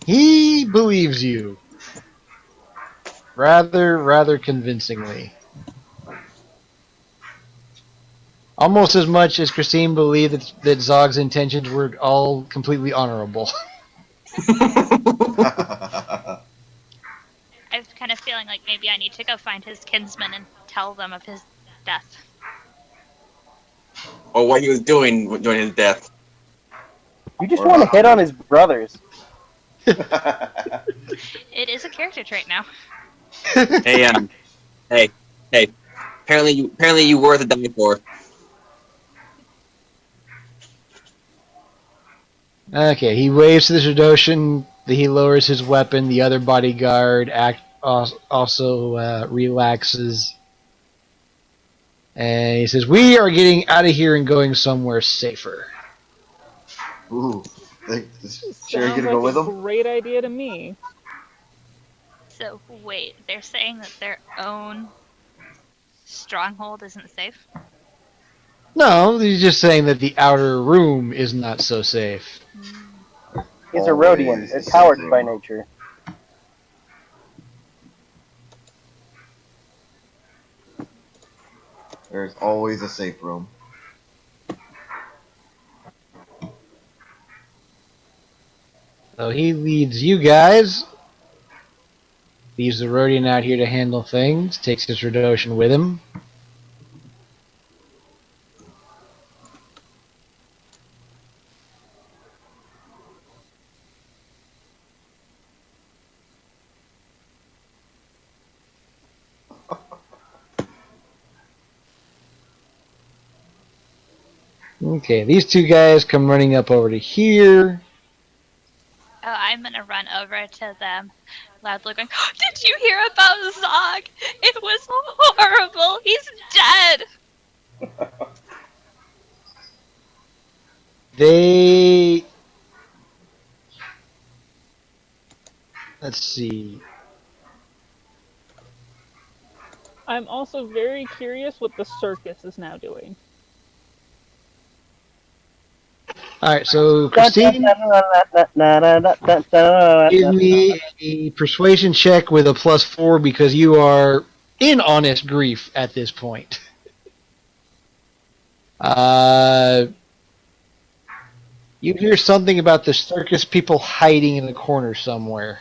He believes you. Rather convincingly. Almost as much as Kristine believed that Zog's intentions were all completely honorable. I was kind of feeling like maybe I need to go find his kinsmen and tell them of his death. or what he was doing during his death. You just Or want to not hit to. on his brothers. It is a character trait now. Hey, hey. Apparently you were to die for. Okay, he waves to the Shadoshan. He lowers his weapon. The other bodyguard also relaxes. And he says, "We are getting out of here and going somewhere safer." Ooh. Is Sheri Sounds gonna go like with a him? great idea to me. So wait, they're saying that their own stronghold isn't safe? No, he's just saying that the outer room is not so safe. He's a Rhodian. Always They're the safe cowards room. by nature. There's always a safe room. So he leads you guys. Leaves the Rhodian out here to handle things. Takes his Radoshan with him. Okay, these two guys come running up over to here. Oh, I'm gonna run over to them, loudly going, "Did you hear about Zog? It was horrible. He's dead." They... Let's see. I'm also very curious what the circus is now doing. Alright, so Kristine, give me a persuasion check with a +4 because you are in honest grief at this point. You hear something about the circus people hiding in the corner somewhere.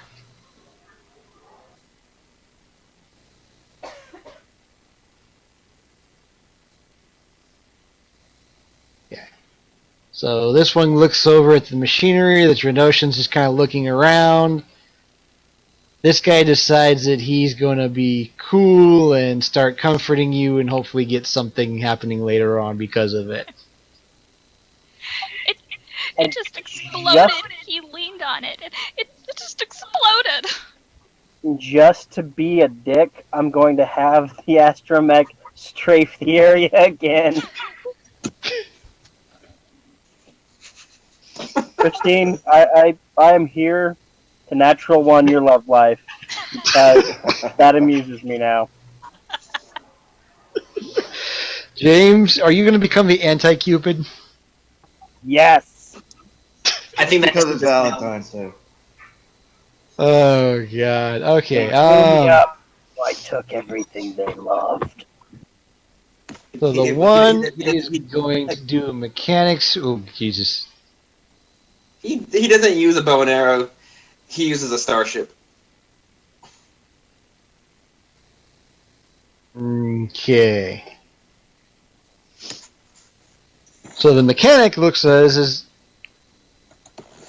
Yeah. So this one looks over at the machinery. The Trinotian's just kind of looking around. This guy decides that he's going to be cool and start comforting you and hopefully get something happening later on because of it. It just exploded. He leaned on it. It just exploded. Just to be a dick, I'm going to have the astromech strafe the area again. Kristine, I am here to natural one your love life. That amuses me now. James, are you going to become the anti-Cupid? Yes. I think Because that's it's Valentine's Day. Oh god. Okay. They blew me up. I took everything they loved. So the one is going to do mechanics. Oh Jesus. He doesn't use a bow and arrow. He uses a starship. Okay. So the mechanic looks at us as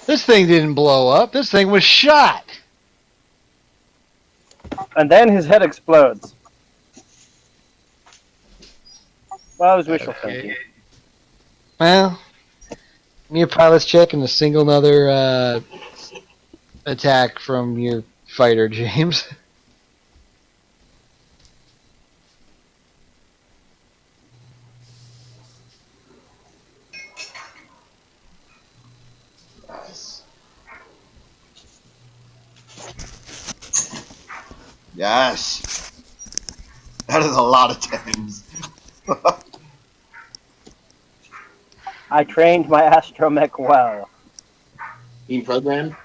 this thing didn't blow up. This thing was shot. And then his head explodes. Well, I was wishful thinking. Well, give me a pilot's check and a single another attack from your fighter, James. Yes. Yes. That is a lot of tens. I trained my astromech well. Being programmed.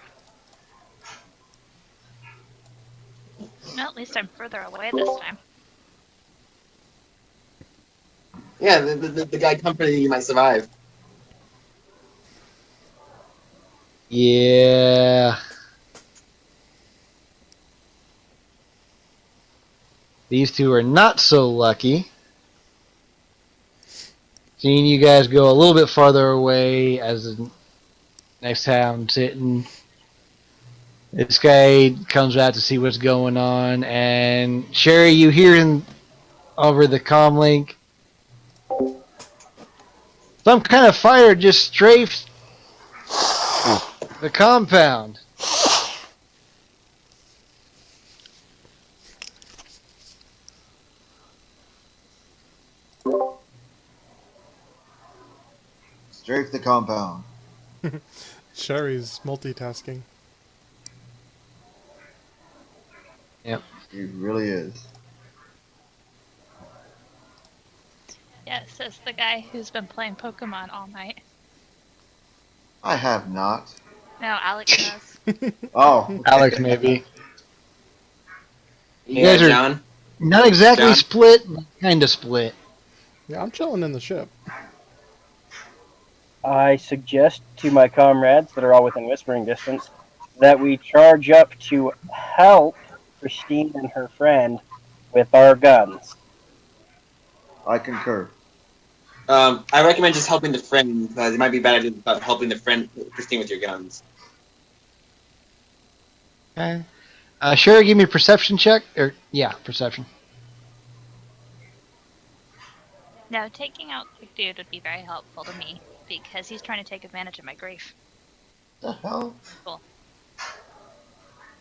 No, at least I'm further away this time. Yeah, the guy comforting you might survive. Yeah. These two are not so lucky. Seeing you guys go a little bit farther away as the next time I'm sitting. This guy comes out to see what's going on, and Sheri, you hear him over the comm link. Some kind of fire just strafed the compound. Strafe the compound. Sheri's multitasking. He really is. Yeah, says the guy who's been playing Pokemon all night. I have not. No, Alex has. Oh. Alex, maybe. You Yeah, guys are John. not exactly John? split, but kind of split. Yeah, I'm chilling in the ship. I suggest to my comrades that are all within whispering distance that we charge up to help Kristine and her friend with our guns. I concur. I recommend just helping the friend because it might be a bad idea about helping the friend, Kristine, with your guns. Okay. Sheri, give me a perception check. Perception. No, taking out the dude would be very helpful to me because he's trying to take advantage of my grief. The hell? Cool.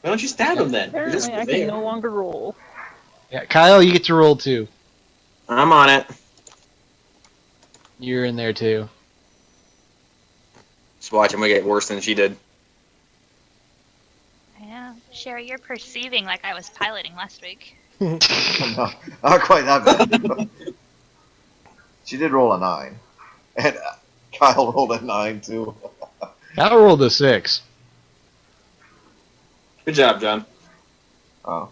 Why don't you stab him then? You're just Apparently, I can there. no longer roll. Yeah, Kyle, you get to roll too. I'm on it. You're in there too. Just watch, I'm gonna get worse than she did. Yeah, Sheri, you're perceiving like I was piloting last week. No, not quite that bad. She did roll a 9. And Kyle rolled a 9 too. Kyle rolled a 6. Good job, John. Oh.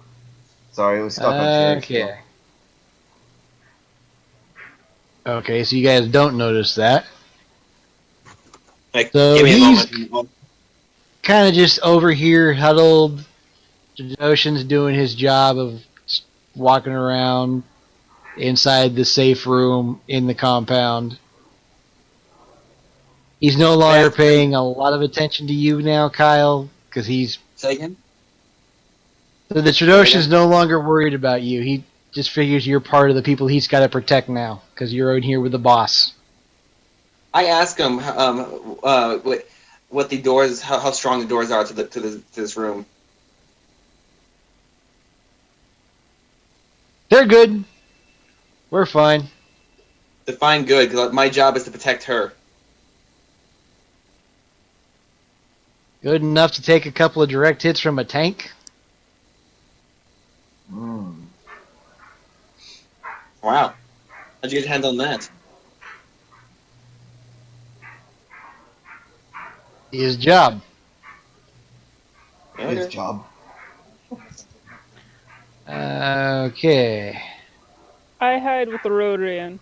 Sorry, it was stuck on Sheri. Okay. Okay, so you guys don't notice that. Like, So give me a he's moment. kind of just over here, huddled. Ocean's doing his job of walking around inside the safe room in the compound. He's no longer paying a lot of attention to you now, Kyle, because he's... Say again? So the Trandoshan's no longer worried about you. He just figures you're part of the people he's got to protect now, because you're in here with the boss. I ask him what the doors, how strong the doors are to this room. They're good. We're fine. Define good, because my job is to protect her. Good enough to take a couple of direct hits from a tank? Wow. How'd you get your hands on that? His job. His job. Okay. I hide with the Rodrian.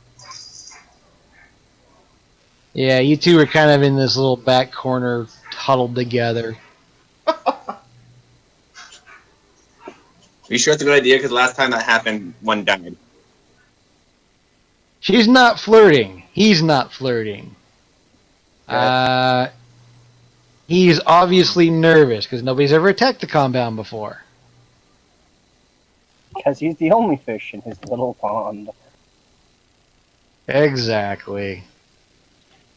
Yeah, you two are kind of in this little back corner, huddled together. Are you sure it's a good idea? Because last time that happened, one died. She's not flirting. He's not flirting. Okay. He's obviously nervous because nobody's ever attacked the compound before. Because he's the only fish in his little pond. Exactly.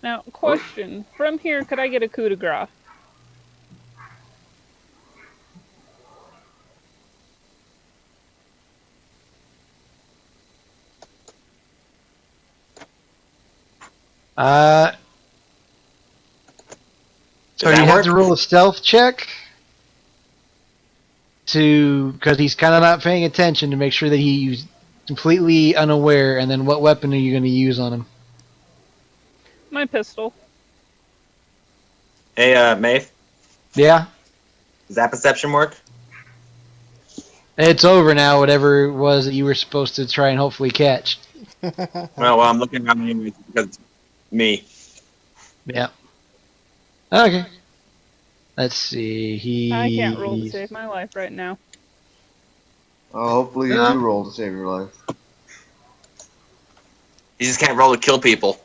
Now, question. From here, could I get a coup de grace? So Does that you have work? to roll a stealth check because he's kind of not paying attention to make sure that he's completely unaware. And then, what weapon are you going to use on him? My pistol. Hey, Mafe, Yeah, does that perception work? it's over now. Whatever it was that you were supposed to try and hopefully catch. Well, I'm looking around anyways because it's me. Yeah. Okay. Let's see. I can't roll to save my life right now. Oh, hopefully you Yeah. do roll to save your life. You just can't roll to kill people.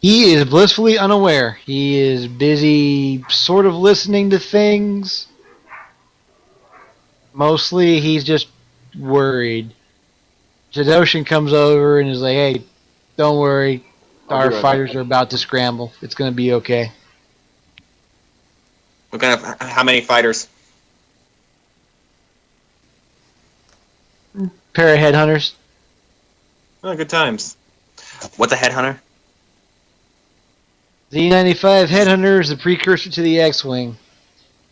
He is blissfully unaware. He is busy sort of listening to things. Mostly he's just worried. Jadoshin comes over and is like, hey, don't worry. I'll Our be right fighters back. are about to scramble. It's going to be okay. What kind of? How many fighters? Pair of headhunters. Oh, good times. What's a headhunter? Z95 headhunter is the precursor to the X-Wing.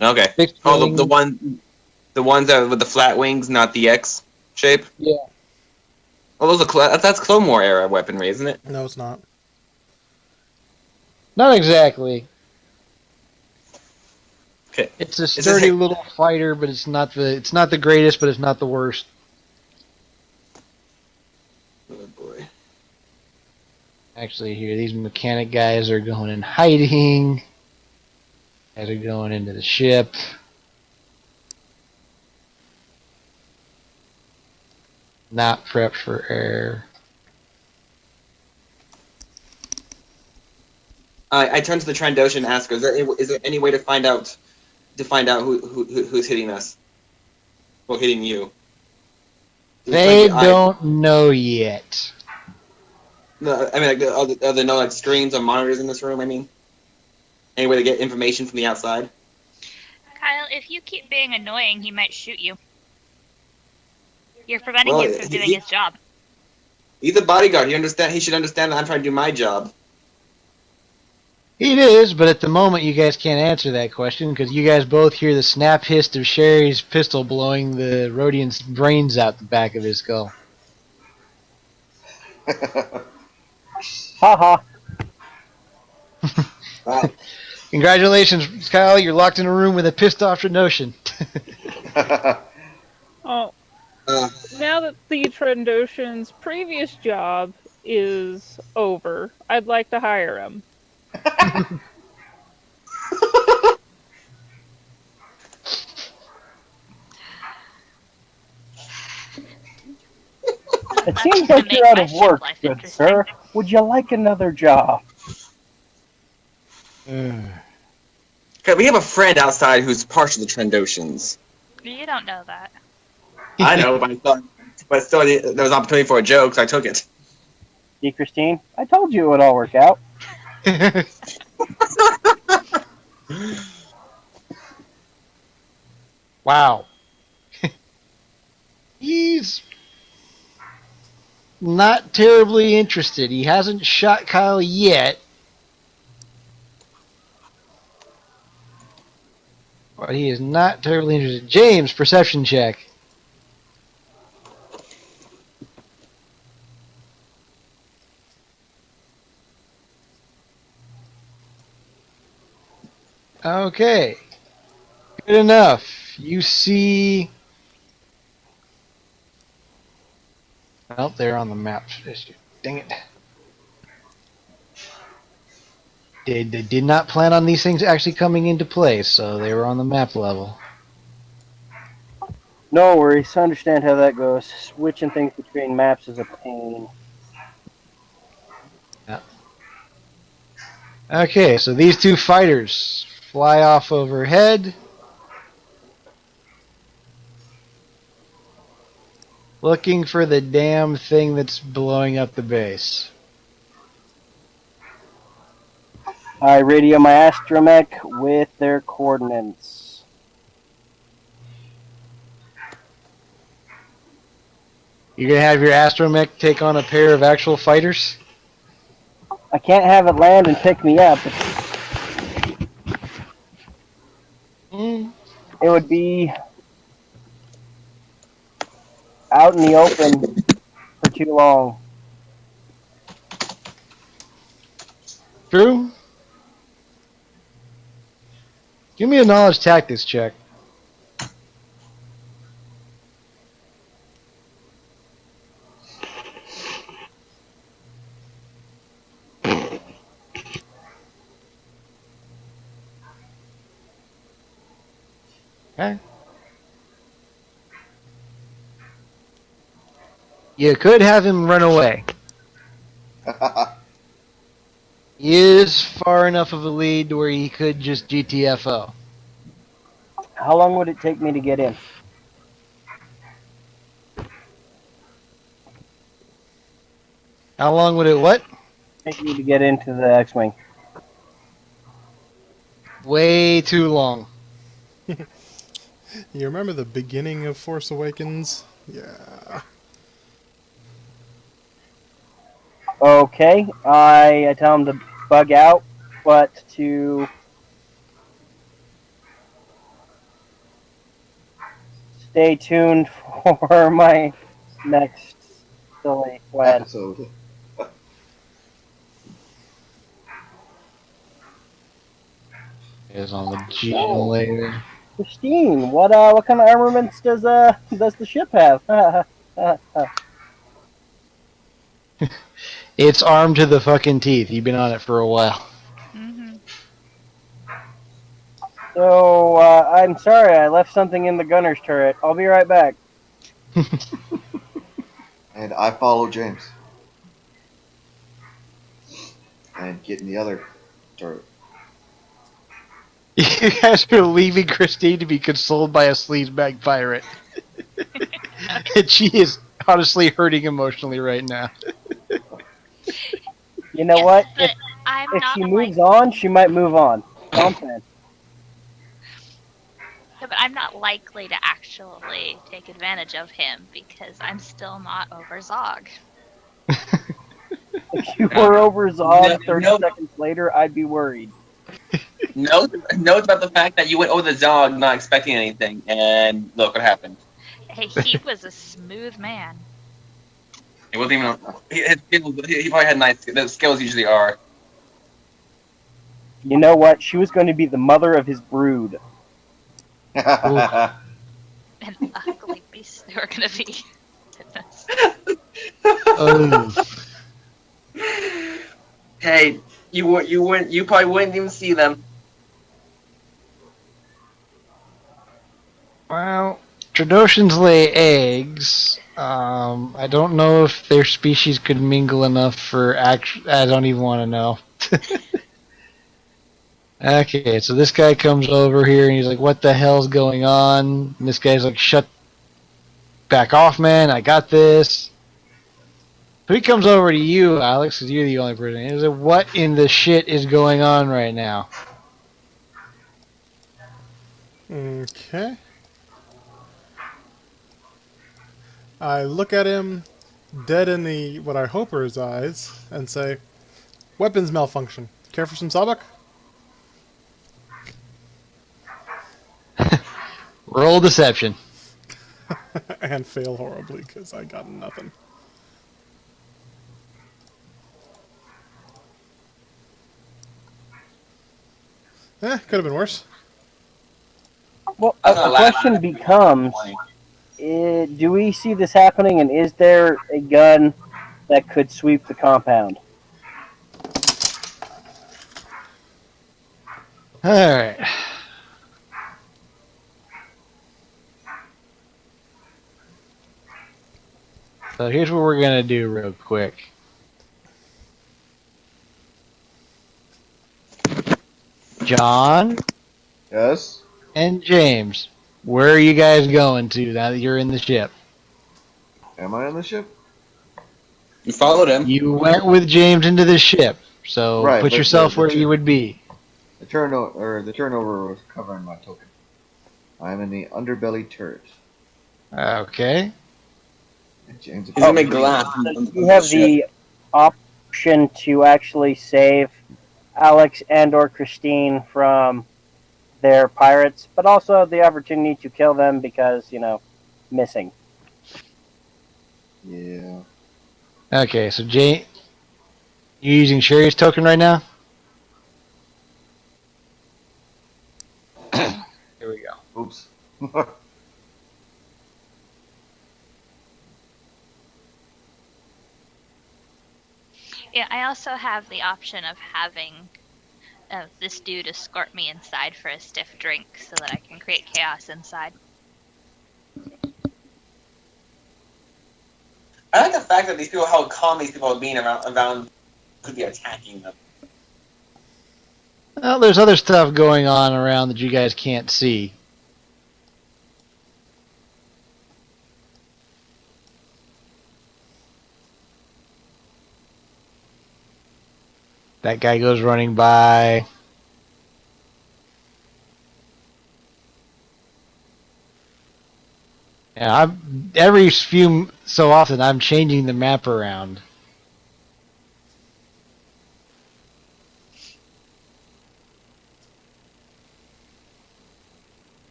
Okay. Fixed Oh, wing. the ones that with the flat wings, not the X shape. Yeah. Oh, those are that's Clone War era weaponry, isn't it? No, it's not. Not exactly. Okay. It's a this sturdy a- little fighter, but it's not the greatest, but it's not the worst. Oh boy. Actually, here these mechanic guys are going in hiding. Guys are going into the ship. Not prepped for air. I turn to the Trandoshan and ask her: is there any way to find out who's hitting us? Well, hitting you. They don't know yet. No, I mean, like, are there no like screens or monitors in this room? I mean, any way to get information from the outside? Kyle, if you keep being annoying, he might shoot you. You're preventing Well, him from doing his job. He's a bodyguard. He should understand that I'm trying to do my job. It is, but at the moment you guys can't answer that question because you guys both hear the snap hiss of Sheri's pistol blowing the Rhodian's brains out the back of his skull. Ha ha. Congratulations, Kyle. You're locked in a room with a pissed off Trandoshan. Oh, now that the Trandoshan's previous job is over, I'd like to hire him. It seems like you're out of work, good sir. Would you like another job? Okay, we have a friend outside who's partial to Trandoshans. You don't know that. I know, but still, there was an opportunity for a joke, so I took it. See, Kristine, I told you it would all work out. Wow. He's not terribly interested. He hasn't shot Kyle yet. But he is not terribly interested. James, perception check. Okay. Good enough. You see... Well, they're on the map. Dang it. They did not plan on these things actually coming into play, so they were on the map level. No worries. I understand how that goes. Switching things between maps is a pain. Okay, so these two fighters fly off overhead. Looking for the damn thing that's blowing up the base. I radio my astromech with their coordinates. You're gonna have your astromech take on a pair of actual fighters? I can't have it land and pick me up. Mm. It would be out in the open for too long. True. Give me a knowledge tactics check. Okay. You could have him run away. He is far enough of a lead to where he could just GTFO. How long would it take me to get in? How long would it what? Take me to get into the X-wing. Way too long. You remember the beginning of Force Awakens? Yeah. Okay, I tell him to bug out, but to stay tuned for my next silly plan. Episode. Is on the GM later. Kristine, what kind of armaments does the ship have? It's armed to the fucking teeth. You've been on it for a while. Mm-hmm. So I'm sorry, I left something in the gunner's turret. I'll be right back. And I follow James. And get in the other turret. You guys are leaving Kristine to be consoled by a sleazebag pirate. And she is honestly hurting emotionally right now. You know Yes, what? but I'm If not she like, moves on, she might move on. That's all I'm saying. yeah, but I'm not likely to actually take advantage of him because I'm still not over Zog. If you were over Zog 30 No. seconds later, I'd be worried. Notes about the fact that you went over the Zog not expecting anything, and look what happened. Hey, he was a smooth man. It wasn't even. He probably had nice. The skills usually are. You know what? She was going to be the mother of his brood. An ugly beast they were gonna be. Goodness. Oh. Hey, you probably wouldn't even see them. Well, Tradoshans lay eggs. I don't know if their species could mingle enough for I don't even want to know. Okay, so this guy comes over here and he's like, "What the hell's going on?" And this guy's like, "Shut back off, man! I got this." So he comes over to you, Alex, because you're the only person. He's like, "What in the shit is going on right now?" Okay. I look at him dead in the what I hope are his eyes and say, "Weapons malfunction. Care for some sabak?" Roll deception. And fail horribly because I got nothing. Could have been worse. Well, I'm a gonna laugh. question becomes, do we see this happening, and is there a gun that could sweep the compound? All right. So here's what we're gonna do real quick. John Yes? and James, where are you guys going to now that you're in the ship? Am I on the ship? You followed him. You went with James into the ship, so Right, put but yourself where you would be. the turnover was covering my token. I'm in the underbelly turret. Okay. And James He's gonna make appears. glass. You have the option to actually save Alex and or Kristine from their pirates, but also the opportunity to kill them because, missing. Yeah. Okay, so Jay, you using Sheri's token right now? Here we go. Oops. Yeah, I also have the option of having this dude escort me inside for a stiff drink so that I can create chaos inside. I like the fact that these people, how calm these people are being around could be attacking them. Well, there's other stuff going on around that you guys can't see. That guy goes running by. Yeah, every few so often I'm changing the map around.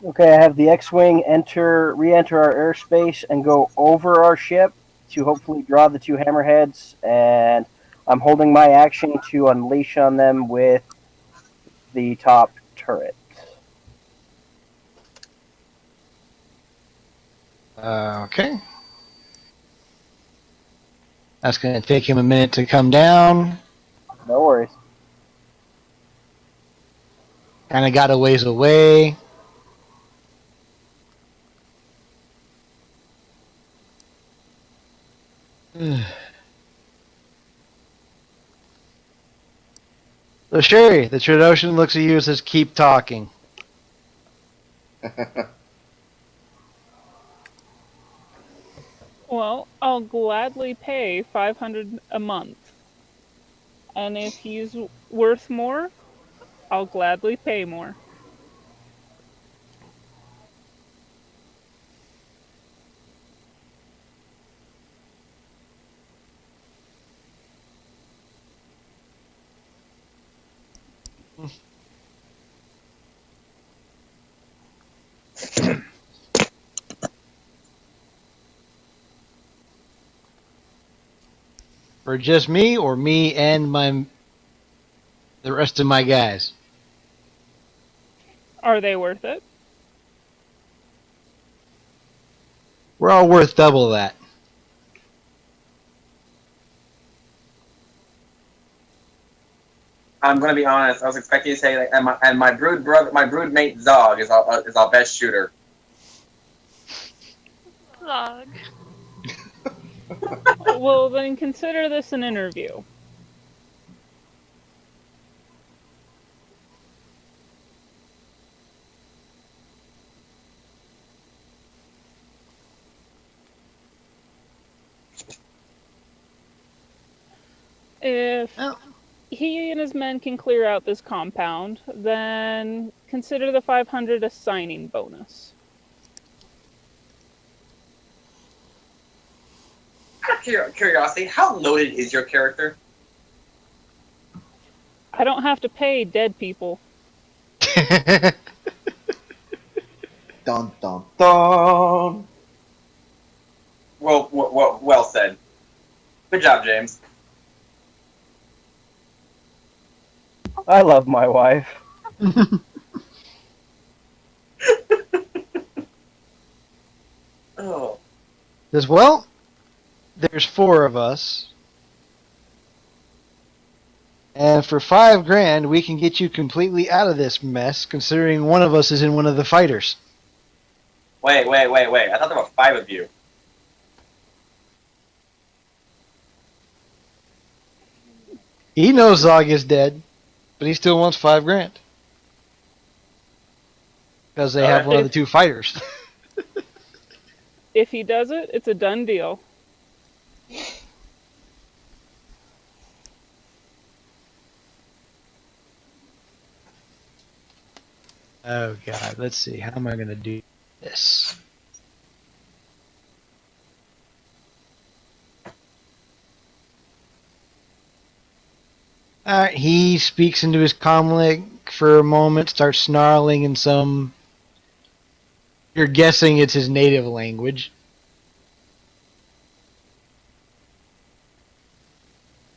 Okay, I have the X-wing re-enter our airspace and go over our ship to hopefully draw the two hammerheads, and I'm holding my action to unleash on them with the top turret. Okay. That's going to take him a minute to come down. No worries. Kind of got a ways away. So Sheri, the Trandoshan looks at you and says, "Keep talking." Well, I'll gladly pay 500 a month. And if he's worth more, I'll gladly pay more. For just me or me and the rest of my guys? Are they worth it? We're all worth double that. I'm gonna be honest. I was expecting you to say, like, and my brood mate Zog is our best shooter. Log. Well, then consider this an interview. If Oh. he and his men can clear out this compound, then consider the 500 a signing bonus. Out of curiosity, how loaded is your character? I don't have to pay dead people. Dun dun dun. Well said. Good job, James. I love my wife. Oh. Says, well, there's 4 of us. And for $5,000, we can get you completely out of this mess, considering one of us is in one of the fighters. Wait. I thought there were 5 of you. He knows Zog is dead, but he still wants $5,000 because they have Okay. one of the two fighters. If he does it, it's a done deal. Oh god, let's see. How am I gonna do this? Alright, he speaks into his comlink for a moment, starts snarling in some. You're guessing it's his native language.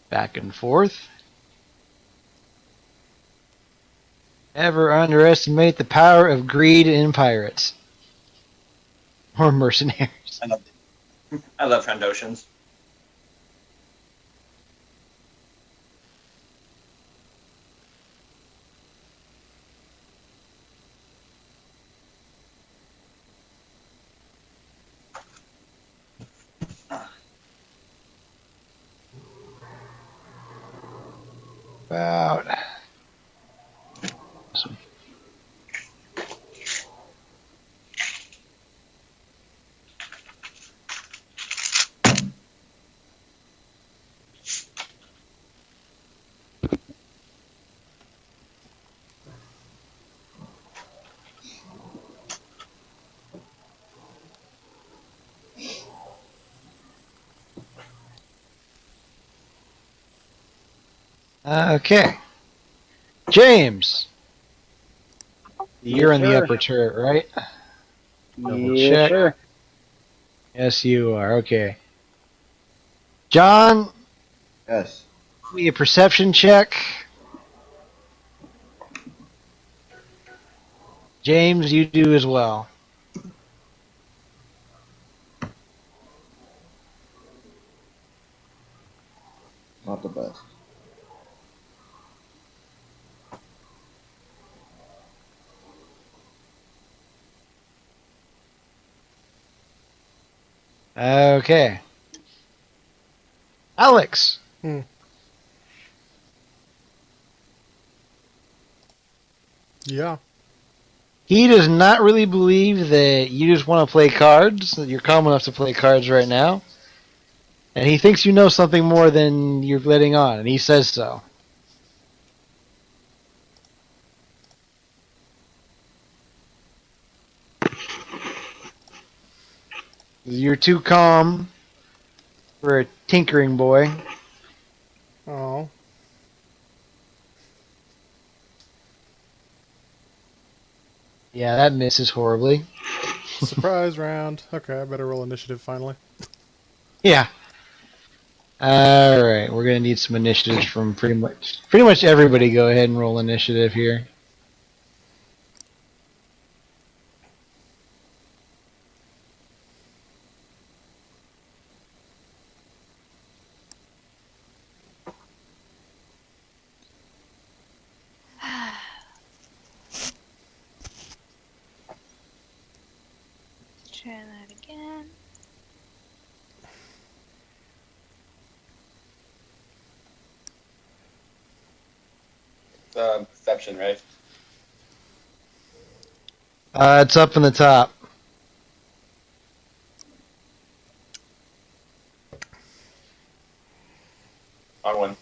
Back and forth. Never underestimate the power of greed in pirates. Or mercenaries. I love Trandoshans. About. Okay. James. You're Yes, in the sir. upper turret, right? Double Yes, check. sir. Yes, you are. Okay. John, Yes. give me a perception check. James, you do as well. Not the best. Okay. Alex. Yeah. He does not really believe that you just want to play cards, that you're calm enough to play cards right now. And he thinks you know something more than you're letting on, and he says so. You're too calm for a tinkering boy. Oh. Yeah, that misses horribly. Surprise round. Okay, I better roll initiative finally. Yeah. Alright, we're gonna need some initiatives from pretty much everybody. Go ahead and roll initiative here. Try that again. Perception, right? It's up in the top. On one.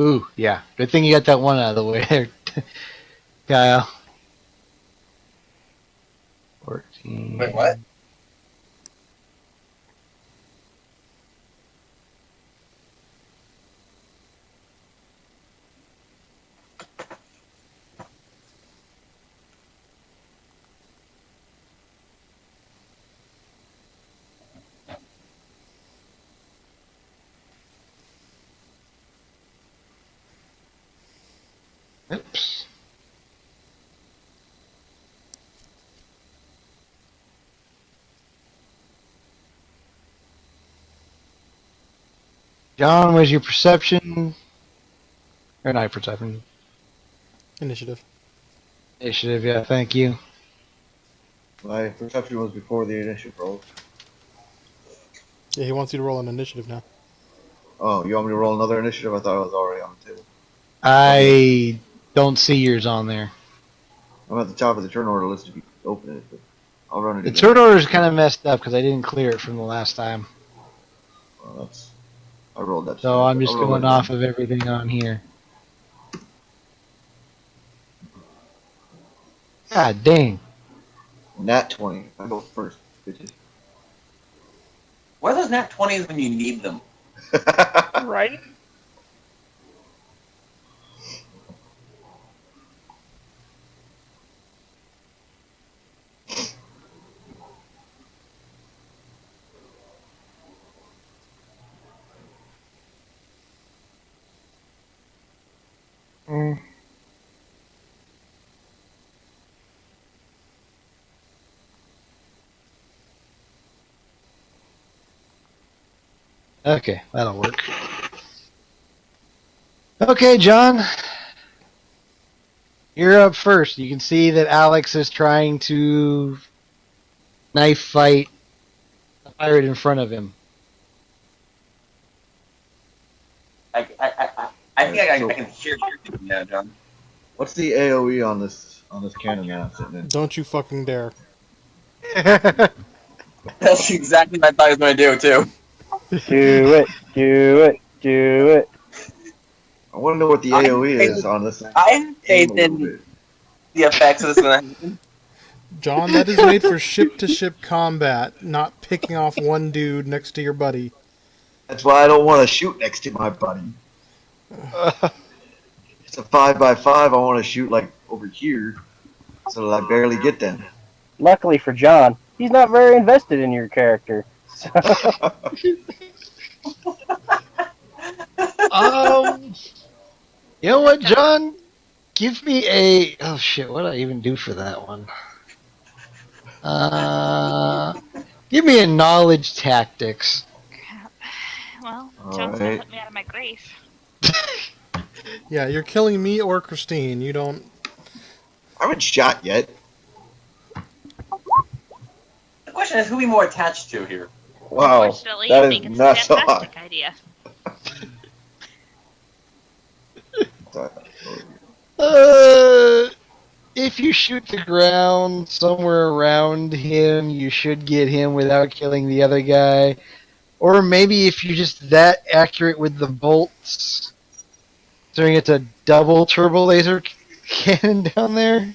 Ooh, yeah. Good thing you got that one out of the way there, Kyle. 14. Wait, what? Oops. John, was your perception or not perception? Initiative. Initiative. Yeah, thank you. My perception was before the initiative roll. Yeah, he wants you to roll an initiative now. Oh, you want me to roll another initiative? I thought it was already on the table. I don't see yours on there. I'm at the top of the turn order list if you open it, but I'll run it The again. turn order is kind of messed up because I didn't clear it from the last time. Well, I rolled that. So I'm I'll just roll it going again. off of everything on here. God dang. Nat 20. I go first, bitches. What are those nat 20s when you need them? Right? Mm. Okay, that'll work. Okay, John. You're up first. You can see that Alex is trying to knife fight a pirate in front of him. I think I can hear you now, John. What's the AOE on this cannon that I'm sitting in? Don't you fucking dare. That's exactly what I thought he was going to do, too. Do it, do it, do it. I want to know what the I AOE is on this thing. I have Aim faith a little in bit. the effects of this going to happen. John, that is made for ship-to-ship combat, not picking off one dude next to your buddy. That's why I don't want to shoot next to my buddy. It's a 5x5. I want to shoot like over here, so that I barely get them. Luckily for John, he's not very invested in your character. So, You know what, John? Give me a. Oh shit! What did I even do for that one? Give me a knowledge tactics. Crap. Well, All John's gonna right. put me out of my grief. Yeah, you're killing me or Kristine. You don't. I haven't shot yet. The question is, who are we more attached to here? Wow, Unfortunately, that you is think it's a not so high. fantastic idea. If you shoot the ground somewhere around him, you should get him without killing the other guy. Or maybe if you're just that accurate with the bolts, considering it's a double turbo laser cannon down there,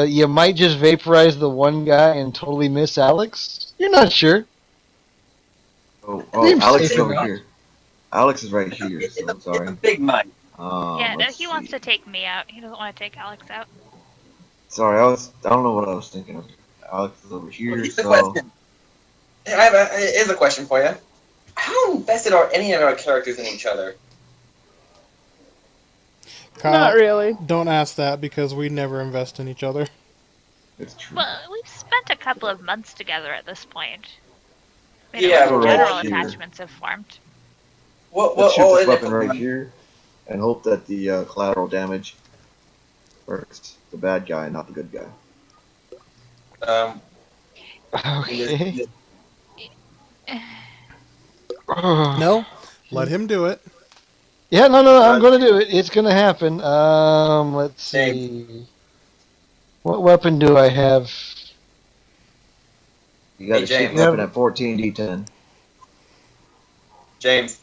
you might just vaporize the one guy and totally miss Alex. You're not sure. Oh, Seems Alex is safe over enough. here. Alex is right here, It's so a sorry. big mind. Yeah, no, Let's he wants see. to take me out. He doesn't want to take Alex out. Sorry, I don't know what I was thinking of. Alex is over Well, here, here's the so question. Here's a question for you. How invested are any of our characters in each other? Kyle, Not really. don't ask that because we never invest in each other. it's true. Well, we've spent a couple of months together at this point. Yeah, Some but general right here. attachments have formed. Let's shoot this weapon right here, and hope that the collateral damage hurts the bad guy, not the good guy. Okay. No, let him do it. Yeah, no, I'm going to do it. It's going to happen. Let's Same. see. What weapon do I have? You got Hey, a shoot James. weapon at 14d10. James,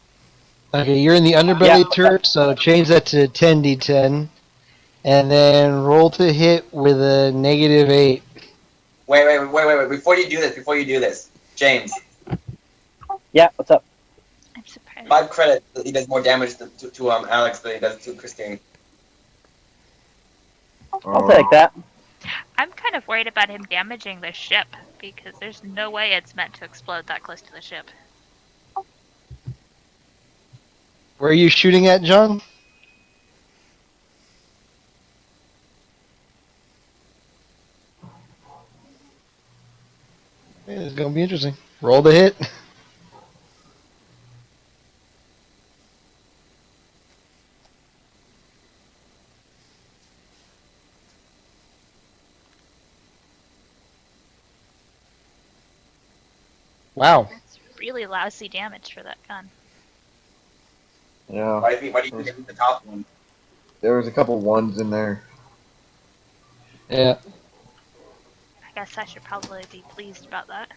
Okay, you're in the underbelly turret, so change that to 10d10. And then roll to hit with a -8. wait. Before you do this, James, yeah, what's up? I'm surprised. 5 credit that he does more damage to Alex than he does to Kristine. I'll take that. I'm kind of worried about him damaging the ship because there's no way it's meant to explode that close to the ship. Where are you shooting at, John? Yeah, it's going to be interesting. Roll to hit. Wow. That's really lousy damage for that gun. Yeah. Why do you think I hit the top one? There was a couple ones in there. Yeah. I guess I should probably be pleased about that.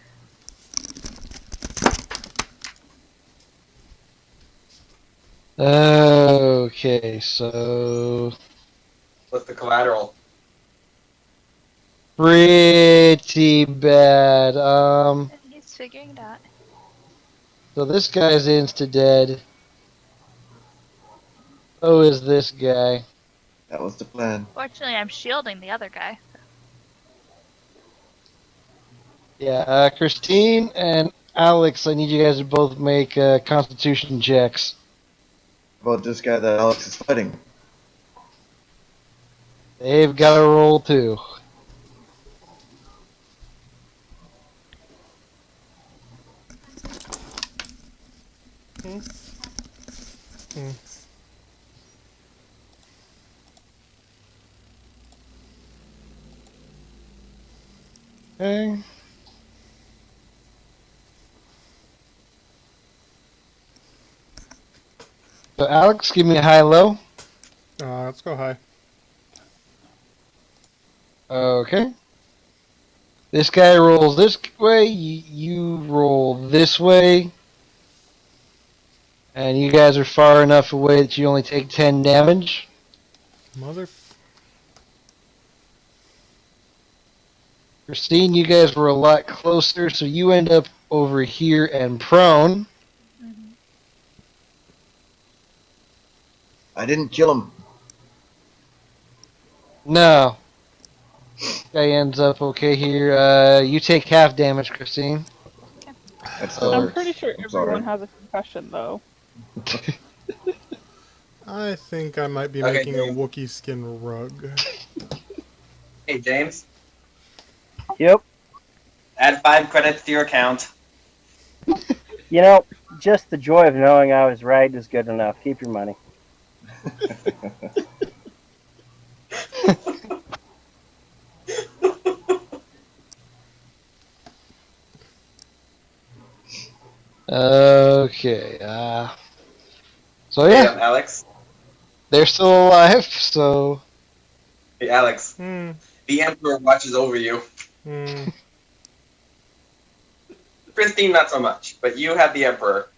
Okay, so What's the collateral? pretty bad. He's figuring it out. So this guy's insta dead. So is this guy. That was the plan. Fortunately, I'm shielding the other guy. Yeah, Kristine and Alex, I need you guys to both make Constitution checks. How about this guy that Alex is fighting? They've got to roll too. Okay. So Alex, give me a high-low. Let's go high. Okay. This guy rolls this way, you roll this way. And you guys are far enough away that you only take 10 damage. Mother. Kristine, you guys were a lot closer, so you end up over here and prone. Mm-hmm. I didn't kill him. No. Guy ends up okay here. You take half damage, Kristine. That still Oh. I'm hurts. pretty sure I'm everyone sorry. has a concussion, though. I think I might be Okay, making a Dave. Wookiee skin rug. Hey, James, Yep. add 5 credits to your account. You know, just the joy of knowing I was right is good enough. Keep your money. Okay. So Hey, yeah, Alex. they're still alive. So Hey, Alex. Hmm. The Emperor watches over you. Hmm. Kristine, not so much, but you have the Emperor.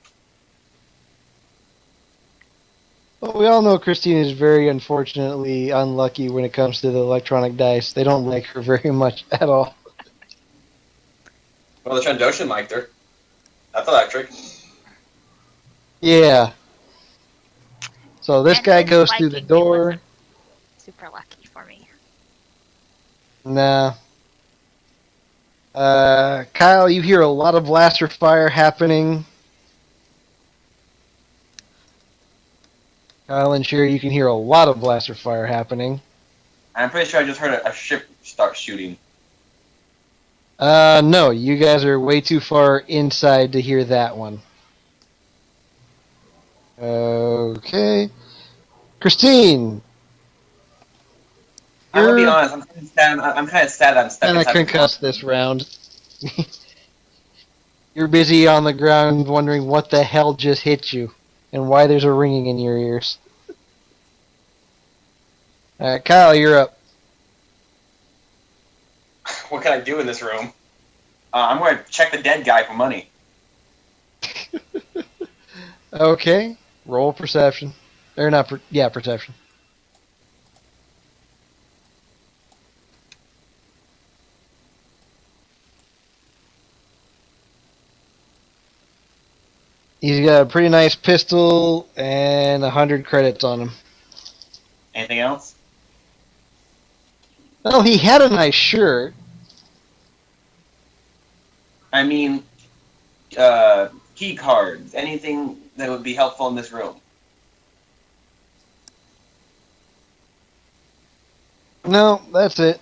well, we all know Kristine is very unfortunately unlucky when it comes to the electronic dice. They don't like her very much at all. Well, the Trandoshan liked her. That's electric. Yeah. So this And guy his goes through the liking me door. wasn't super lucky for me. Nah. Kyle, you hear a lot of blaster fire happening. Kyle and Sheri, you can hear a lot of blaster fire happening. I'm pretty sure I just heard a ship start shooting. No, you guys are way too far inside to hear that one. Okay. Kristine, I'm gonna be you're honest. I'm kind of sad. I'm stuck kind of inside the concussed tunnel. this round. You're busy on the ground wondering what the hell just hit you and why there's a ringing in your ears. Alright, Kyle, you're up. What can I do in this room? I'm going to check the dead guy for money. Okay, roll perception. Or not, perception. He's got a pretty nice pistol and 100 credits on him. Anything else? Well, he had a nice shirt. I mean, key cards. Anything that would be helpful in this room. No, that's it.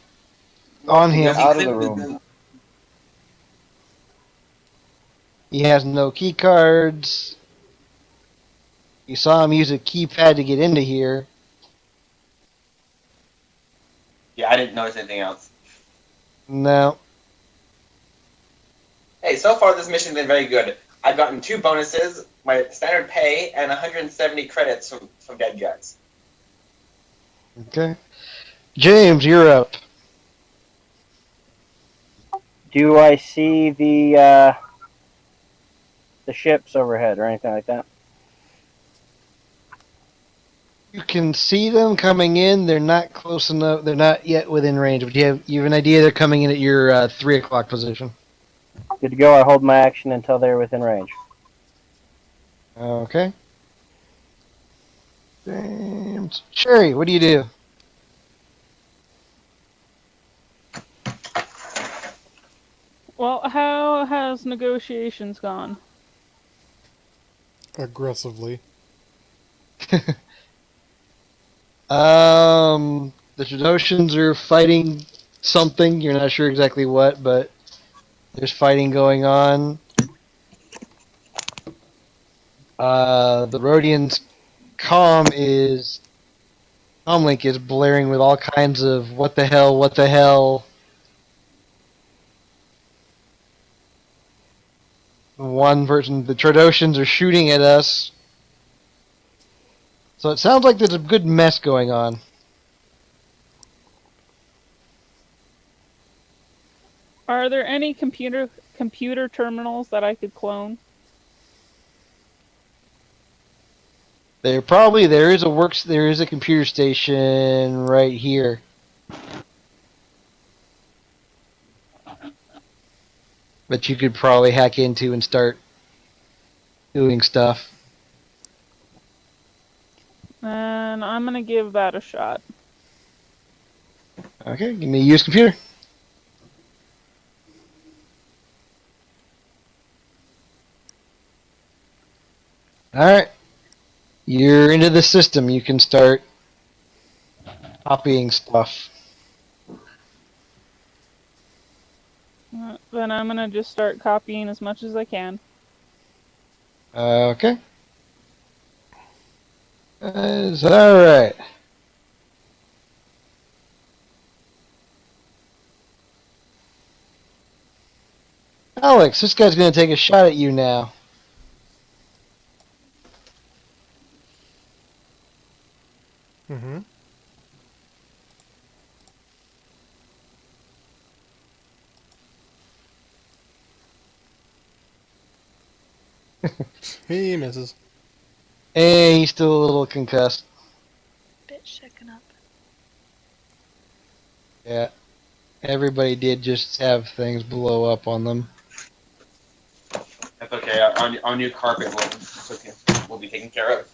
On him. Does he Out of the clearly- room. He has no key cards. You saw him use a keypad to get into here. Yeah, I didn't notice anything else. No. Hey, so far this mission's been very good. I've gotten 2 bonuses, my standard pay, and 170 credits from dead guys. Okay. James, you're up. Do I see the ships overhead or anything like that? You can see them coming in. They're not close enough. They're not yet within range, but you have an idea they're coming in at your 3 o'clock position. Good to go. I hold my action until they're within range. Okay. James. Sheri, what do you do? Well, how has negotiations gone? Aggressively. The Trinotians are fighting something. You're not sure exactly what, but there's fighting going on. The Rhodians' comlink is blaring with all kinds of what the hell, what the hell. One person, the Trinotians are shooting at us. So it sounds like there's a good mess going on. Are there any computer terminals that I could clone? There is a computer station right here. That you could probably hack into and start doing stuff. And I'm gonna give that a shot. Okay, give me a use computer. Alright. You're into the system. You can start copying stuff. Then I'm gonna just start copying as much as I can. Okay. Is that alright? Alex, this guy's gonna take a shot at you now. Mm-hmm. He misses. And he's still a little concussed. Bit shaken up. Yeah. Everybody did just have things blow up on them. That's okay. Our new carpet will be taken care of.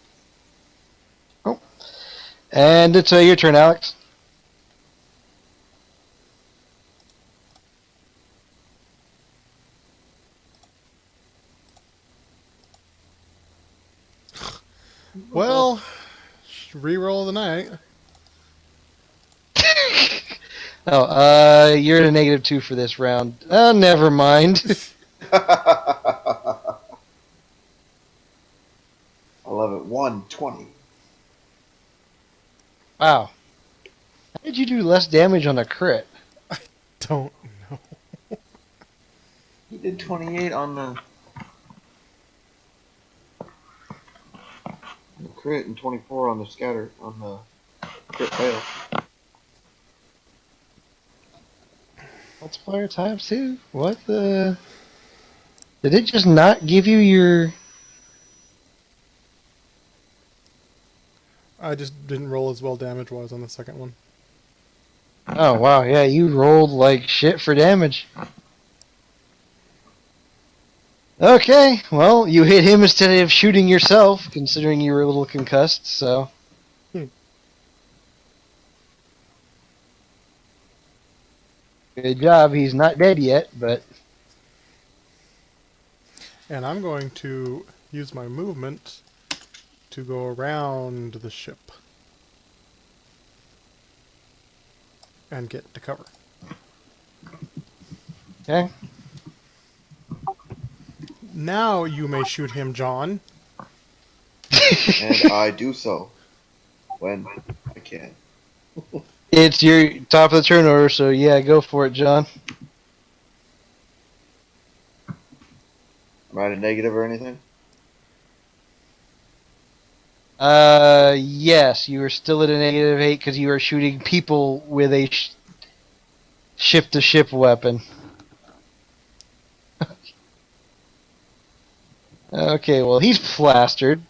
And it's your turn, Alex. Well, reroll the night. Oh, you're at a -2 for this round. Oh, never mind. 11, 120. Wow. How did you do less damage on a crit? Don't know. He did 28 on the crit and 24 on the scatter on the crit fail. Multiplier times 2? What the? Did it just not give you your? I just didn't roll as well damage-wise on the second one. Oh wow, yeah, you rolled like shit for damage. Okay, well, you hit him instead of shooting yourself, considering you were a little concussed, so. Good job, he's not dead yet, but. And I'm going to use my movement to go around the ship. And get to cover. Okay. Now you may shoot him, John. And I do so when I can. It's your top of the turn order, so yeah, go for it, John. I a negative or anything? Yes, you are still at a -8 because you are shooting people with a ship-to-ship weapon. Okay, well, he's plastered.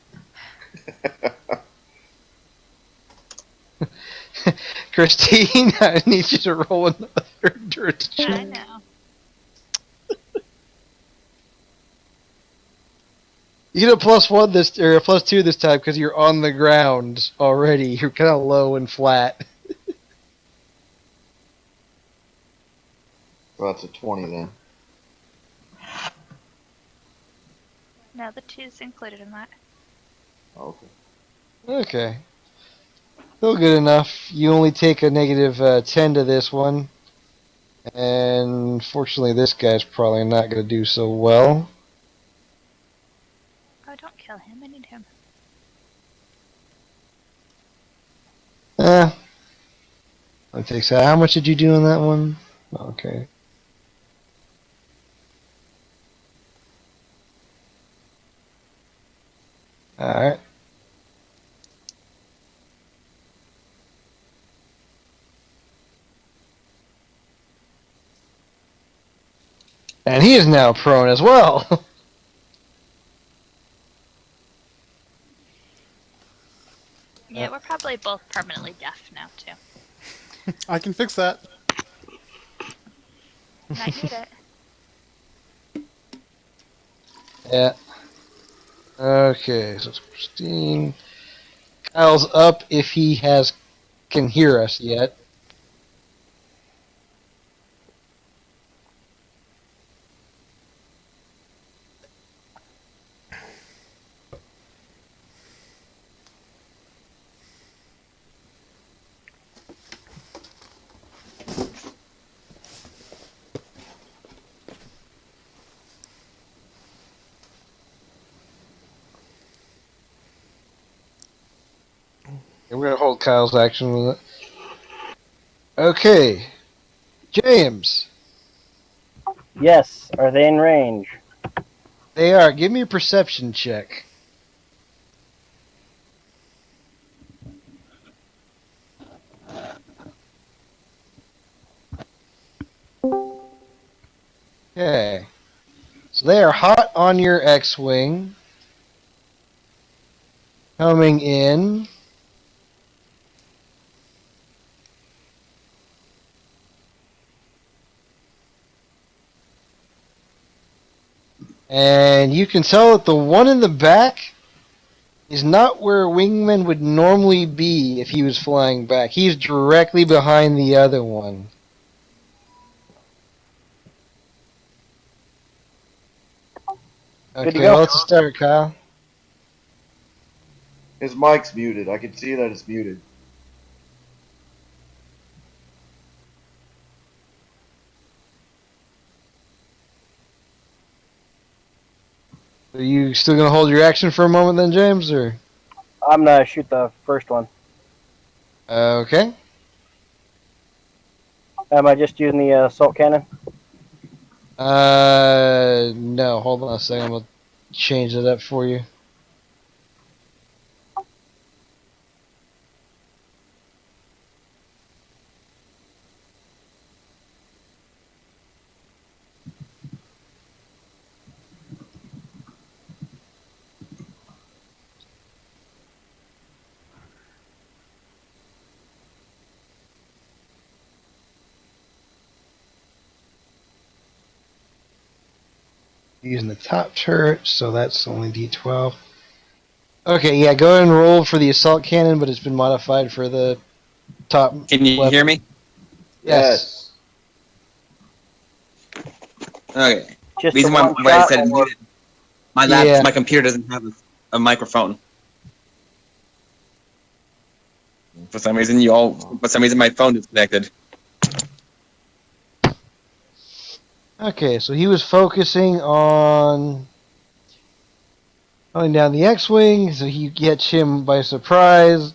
Kristine, I need you to roll another endurance check. I know. You get a +1 this, or a +2 this time because you're on the ground already. You're kind of low and flat. Well, that's a 20 then. No, the 2's included in that. Okay. Okay. Still good enough. You only take a -10 to this one. And fortunately, this guy's probably not going to do so well. Oh, don't kill him. I need him. It takes that. How much did you do on that one? Okay. Alright. And he is now prone as well. Yeah, we're probably both permanently deaf now, too. I can fix that. Might need it. Yeah. Okay, so it's Kristine. Kyle's up if he can hear us yet. And we're gonna hold Kyle's action with it. Okay, James. Yes. Are they in range? They are. Give me a perception check. Okay. So they are hot on your X-Wing. Coming in. And you can tell that the one in the back is not where a wingman would normally be if he was flying back. He's directly behind the other one. Good to Okay, go. well, let's start, Kyle. His mic's muted. I can see that it's muted. Are you still gonna hold your action for a moment then, James, or? I'm gonna shoot the first one. Okay. Am I just using the assault cannon? No, hold on a second. I'm gonna change it up for you. Using the top turret, so that's only D12. Okay, yeah, go ahead and roll for the assault cannon, but it's been modified for the top. Can you weapon. hear me? Yes. Okay. Just Reason the why one I shot, said or- muted. Yeah. My computer doesn't have a microphone. For some reason, my phone is connected. Okay, so he was focusing on going down the X-wing, so he gets him by surprise,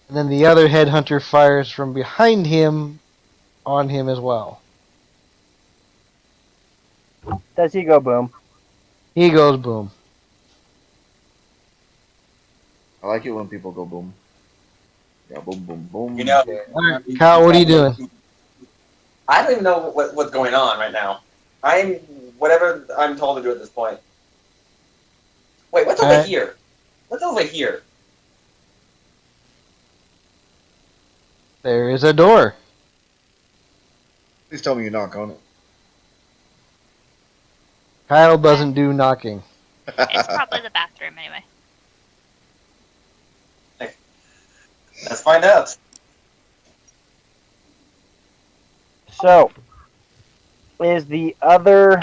and then the other headhunter fires from behind him on him as well. Does he go boom? He goes boom. I like it when people go boom. Yeah, boom, boom, boom. You know, Alright, Kyle, what are you doing? I don't even know what's going on right now. I'm whatever I'm told to do at this point. Wait, what's over Alright. here? What's over here? There is a door. Please tell me you knock on Kyle doesn't do knocking. It's it. probably the bathroom anyway. Let's find out. So, is the other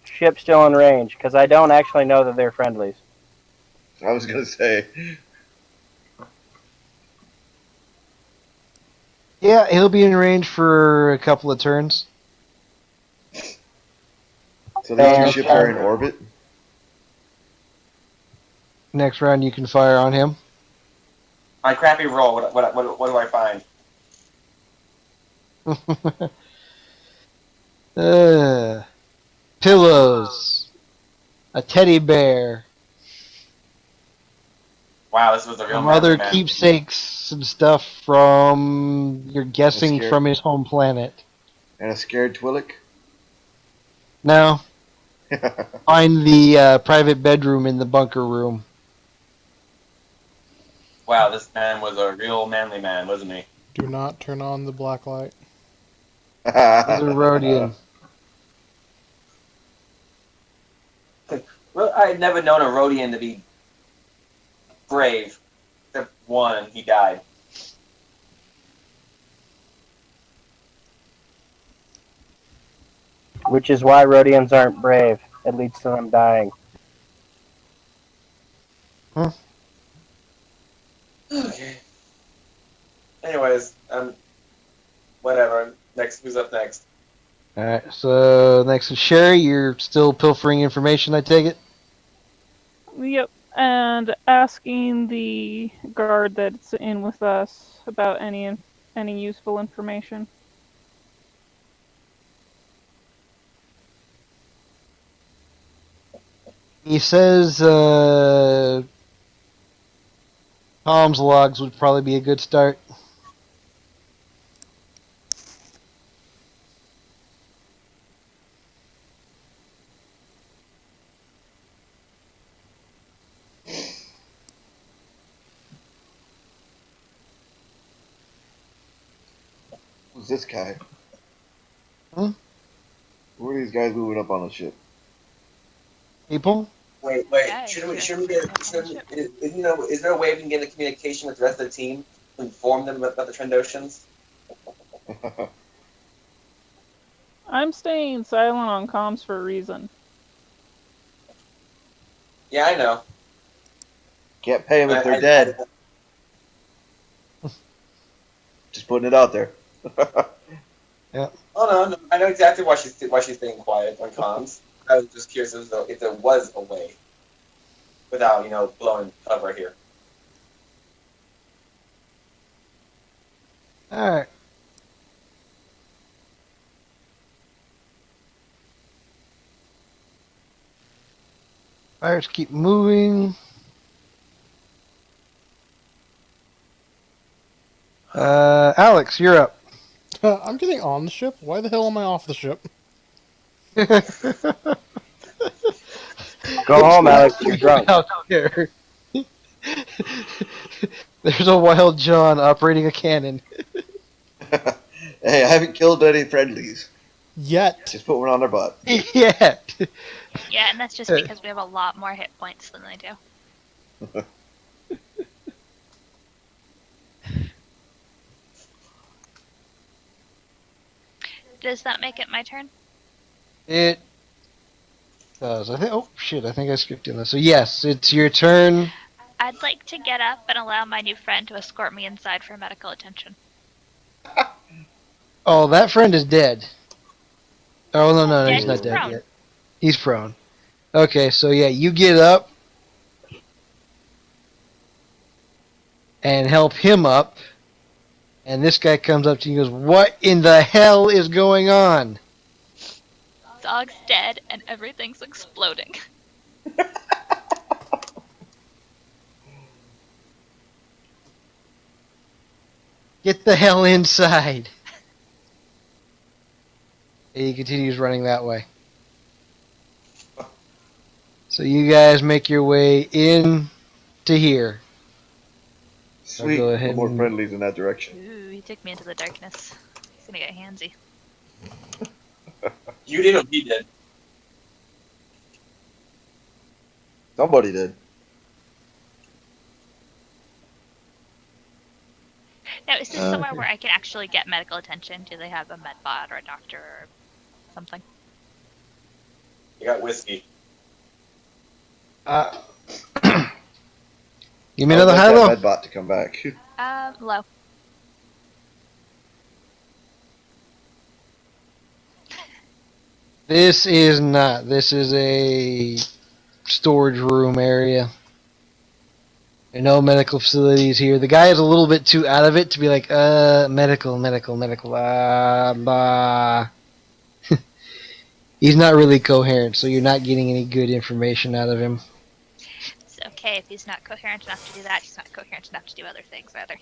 ship still in range? Because I don't actually know that they're friendlies. I was gonna say. Yeah, he'll be in range for a couple of turns. So these two ships are in orbit. Next round, you can fire on him. My crappy roll. What do I find? Pillows. A teddy bear. Wow, this was a real Some manly other man. keepsakes, some stuff from, you're guessing, Scared. from his home planet. And a scared Twillick. Now, find the private bedroom in the bunker room. Wow, this man was a real manly man, wasn't he? Do not turn on the black light. He's a Rhodian. Well, I had never known a Rhodian to be brave. Except one, he died. Which is why Rhodians aren't brave. It leads to them dying. Okay. Anyways, whatever. Next, who's up next? Alright, so next is Sheri. You're still pilfering information, I take it? Yep. And asking the guard that's in with us about any useful information. He says comms logs would probably be a good start. Who's this guy? Hmm? Who are these guys moving up on the ship? People? Wait. Yeah, Shouldn't we? it's Shouldn't we good. get? Shouldn't, is there a way we can get into communication with the rest of the team to inform them about the Trandoshans? I'm staying silent on comms for a reason. Yeah, I know. Can't pay them if they're I- dead. Just putting it out there. Oh no, I know exactly why she's staying quiet on comms. I was just curious as though if there was a way without blowing cover here. Alright. Fires keep moving. Alex, you're up. I'm getting on the ship? Why the hell am I off the ship? Go home, Alex. You're drunk. Out there. There's a wild John operating a cannon. Hey, I haven't killed any friendlies. Yet. Just put one on their butt. Yeah. Yeah, and that's just because we have a lot more hit points than they do. Does that make it my turn? It does. I think. Oh shit! I think I skipped in this. So yes, it's your turn. I'd like to get up and allow my new friend to escort me inside for medical attention. Oh, that friend is dead. Oh no, Yeah, he's not he's dead prone. yet. He's prone. Okay, so yeah, you get up and help him up, and this guy comes up to you and goes, "What in the hell is going on?" dog's dead and everything's exploding. Get the hell inside. And he continues running that way. So you guys make your way in to here. Sweet. go ahead More and- friendlies in that direction. Ooh, he took me into the darkness. He's gonna get handsy. You did what he did. Somebody did. Now, is this somewhere Okay. where I can actually get medical attention? Do they have a med bot or a doctor or something? You got whiskey. Give me another I high would low. like that Medbot to come back. Low. This is not. This is a storage room area. There are no medical facilities here. The guy is a little bit too out of it to be like, medical, blah. He's not really coherent, so you're not getting any good information out of him. It's okay if he's not coherent enough to do that. He's not coherent enough to do other things either.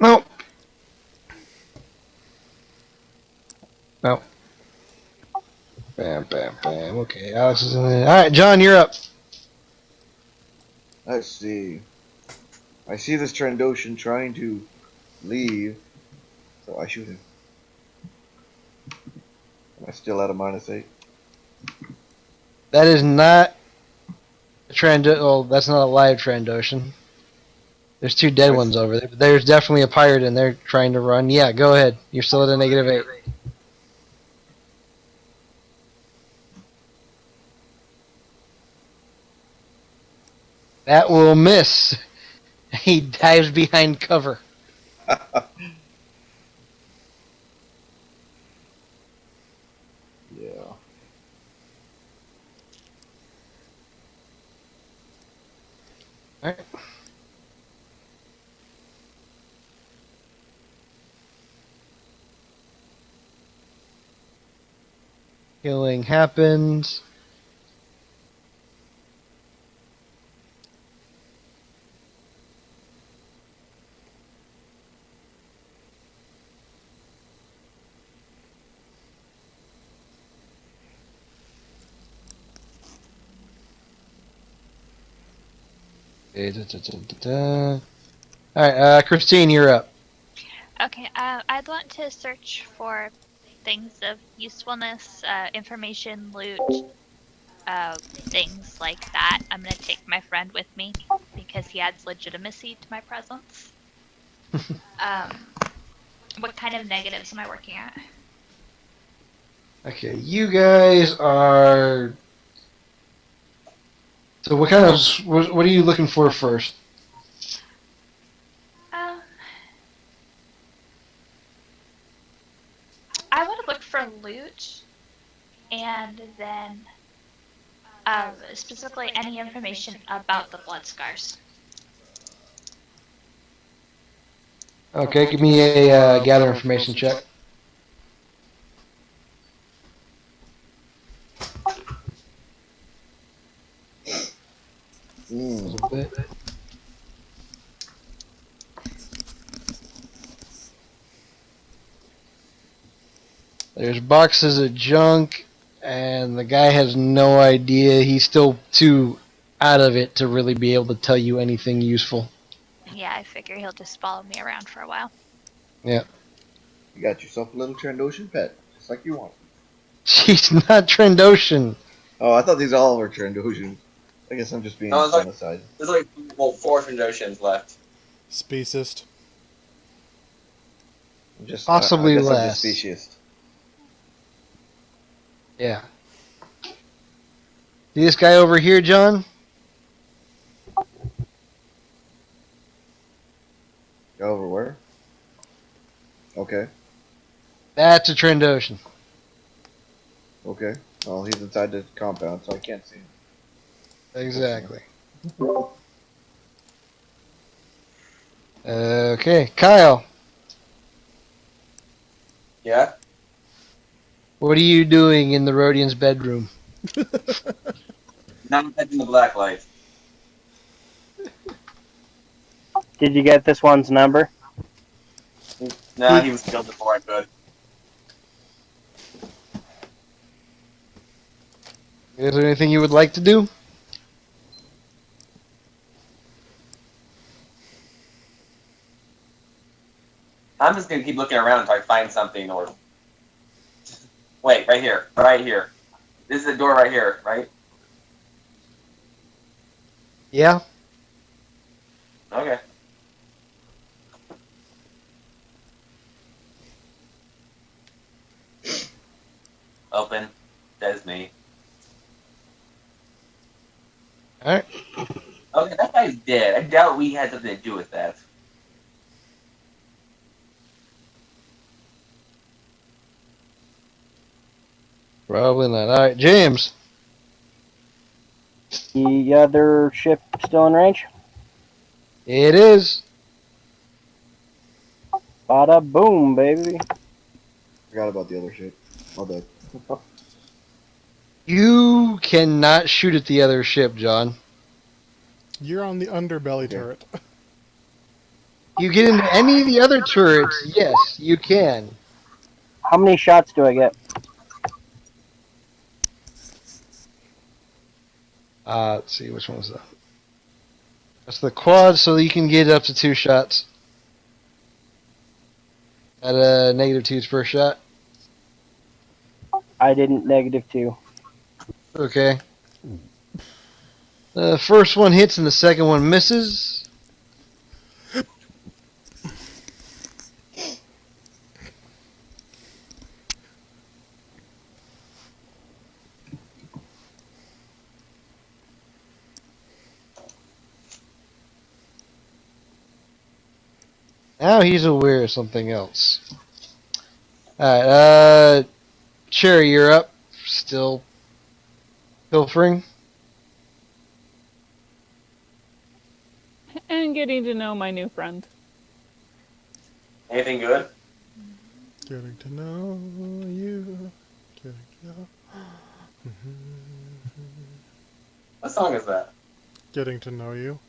No. No. Bam, bam, bam. Okay, Alex is in there. Alright, John, you're up. Let's see. I see this Trandoshan trying to leave, so I shoot him. Am I still at a -8? That is not a well, that's not a live Trandoshan. There's two dead ones over there. But there's definitely a pirate in there trying to run. Yeah, go ahead. You're still at a -8. That will miss. He dives behind cover. Yeah. Alright. Killing happens. Alright, Kristine, you're up. Okay, I'd want to search for things of usefulness, information, loot, things like that. I'm gonna take my friend with me because he adds legitimacy to my presence. What kind of negatives am I working at? Okay, you guys are. So, what kind of. What are you looking for first? I would look for loot, and then specifically any information about the blood scars. Okay, give me a gather information check. A little bit. There's boxes of junk, and the guy has no idea. He's still too out of it to really be able to tell you anything useful. Yeah, I figure he'll just follow me around for a while. Yeah. You got yourself a little Trandoshan pet, just like you want. She's not Trandoshan. Oh, I thought these all were Trandoshans. I guess I'm just being No, it's like- genocide. There's like, well, 4 Trandoshans left. Speciest. I'm just, Possibly I guess I'm less. just speciest. Yeah. See this guy over here, John? Go over where? Okay. That's a Trandoshan. Okay. Well, he's inside the compound, so I can't see him. Exactly. Okay, Kyle. What are you doing in the Rhodian's bedroom? Not touching the black light. Did you get this one's number? Nah, he was killed before I could. Is there anything you would like to do? I'm just gonna keep looking around until I find something or. Wait, right here. Right here. This is the door right here, right? Yeah. Okay. Open. That's me. All right. Okay, that guy's dead. I doubt we had something to do with that. Probably not. All right, James. The other ship still in range? It is. Bada boom, baby. Forgot about the other ship. All dead. You cannot shoot at the other ship, John. You're on the underbelly Okay. turret. You get into any of the other turrets, yes, you can. How many shots do I get? Let's see, which one was that? That's the quad, so you can get up to 2 shots. At a -2's per shot. I didn't -2. Okay. The first one hits and the second one misses. Now he's aware of something else. Alright, Sheri, you're up. Still pilfering. And getting to know my new friend. Anything good? Getting to know you. Getting to know. What song is that? Getting to know you.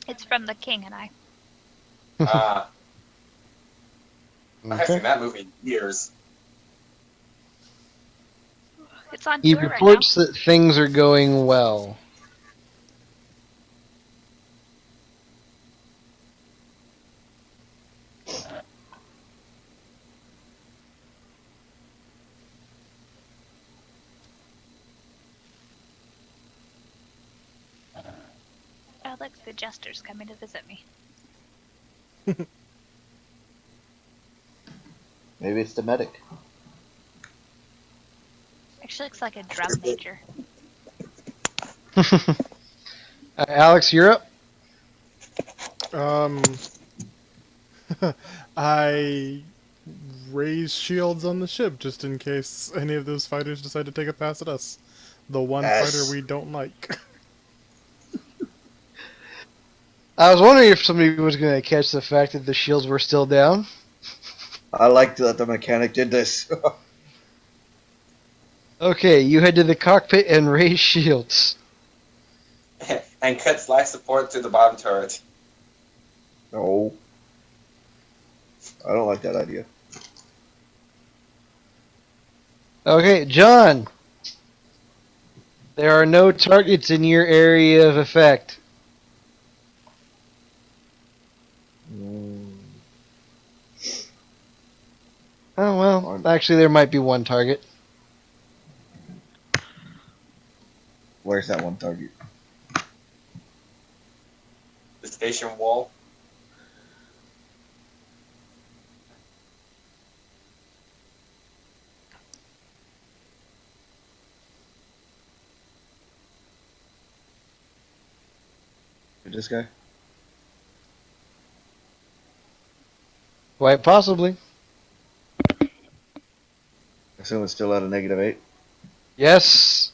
It's from The King and I. I haven't Okay. seen that movie in years. It's on He tour right now. reports that things are going well. Oh, look, the jester's coming to visit me. Maybe it's the medic. Actually looks like a drum major. Alex, you're up. I raise shields on the ship just in case any of those fighters decide to take a pass at us. The one Yes. fighter we don't like. I was wondering if somebody was going to catch the fact that the shields were still down. I liked that the mechanic did this. Okay, you head to the cockpit and raise shields. And cut life support to the bottom turret. No. I don't like that idea. Okay, John. There are no targets in your area of effect. Oh, well, actually, there might be one target. Where's that one target? The station wall. This guy? Quite possibly. I assume it's still at a -8. Yes.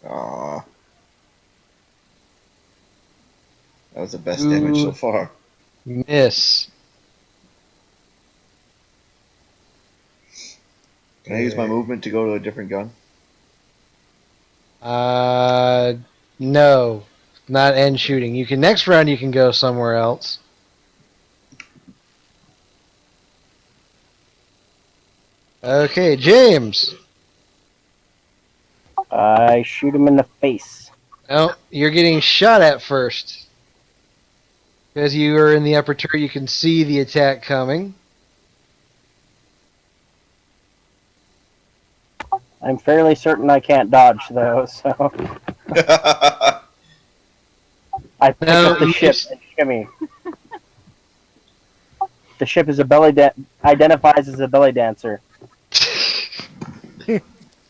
Aww. That was the best damage so far. Miss. Can I use my movement to go to a different gun? No, not end shooting. You can next round. You can go somewhere else. Okay, James. I shoot him in the face. Oh, you're getting shot at first. Because you are in the upper turret, you can see the attack coming. I'm fairly certain I can't dodge, though, so I pick No, up the you ship just and shimmy. The ship is identifies as a belly dancer.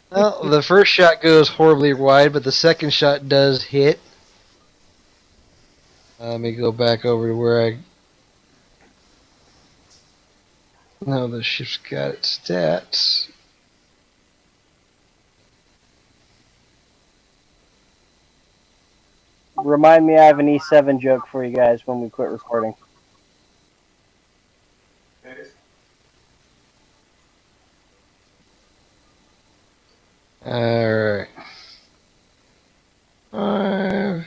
well, the first shot goes horribly wide, but the second shot does hit. Let me go back over to where I. No, the ship's got its stats. Remind me I have an E7 joke for you guys when we quit recording. Alright. 5.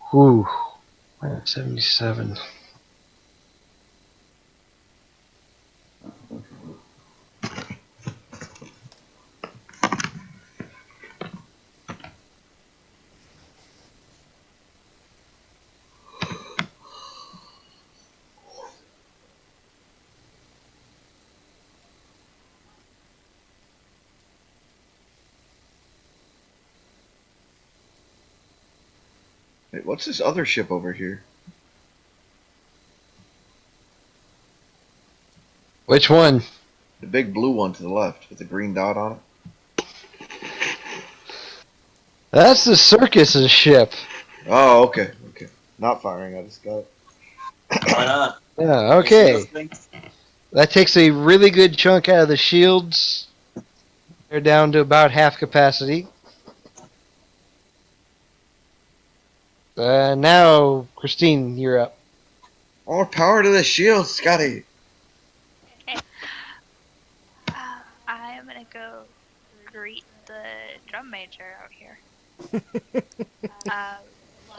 Whew. 77. Wait, what's this other ship over here? Which one? The big blue one to the left with the green dot on it. That's the circus's ship. Oh, okay. Okay. Not firing. I just got it. Why not? Yeah, okay. Things? That takes a really good chunk out of the shields. They're down to about half capacity. Now, Kristine, you're up. More power to the shield, Scotty. I am gonna go greet the drum major out here.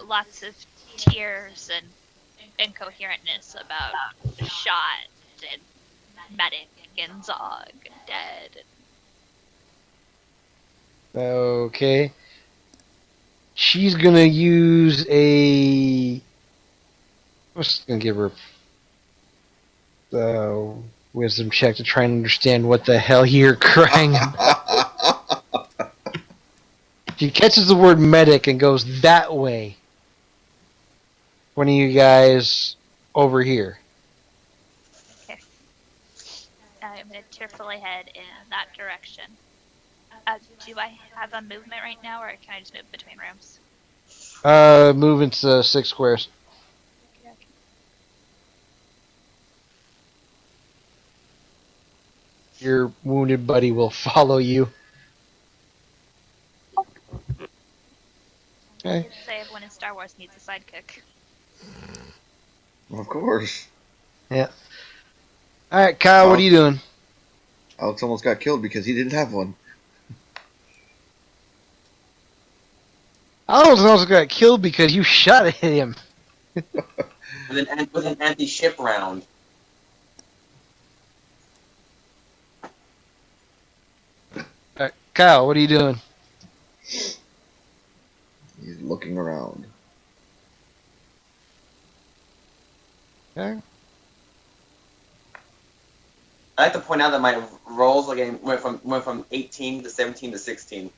Lots of tears and incoherentness about shot and medic and Zog dead. Okay. She's gonna use a. I'm just gonna give her a wisdom check to try and understand what the hell you're crying about. She catches the word medic and goes that way. One of you guys over here. Okay. I'm gonna tearfully head in that direction. Do I have a movement right now, or can I just move between rooms? Move into 6 squares. Okay. Your wounded buddy will follow you. Okay. Say everyone in Star Wars needs a sidekick. Of course. Yeah. Alright, Kyle, what are you doing? Alex almost got killed because he didn't have one. I almost got killed because you shot at him. With an anti-ship round. Alright, Kyle, what are you doing? He's looking around. Okay. I like to point out that my rolls again went from 18 to 17 to 16.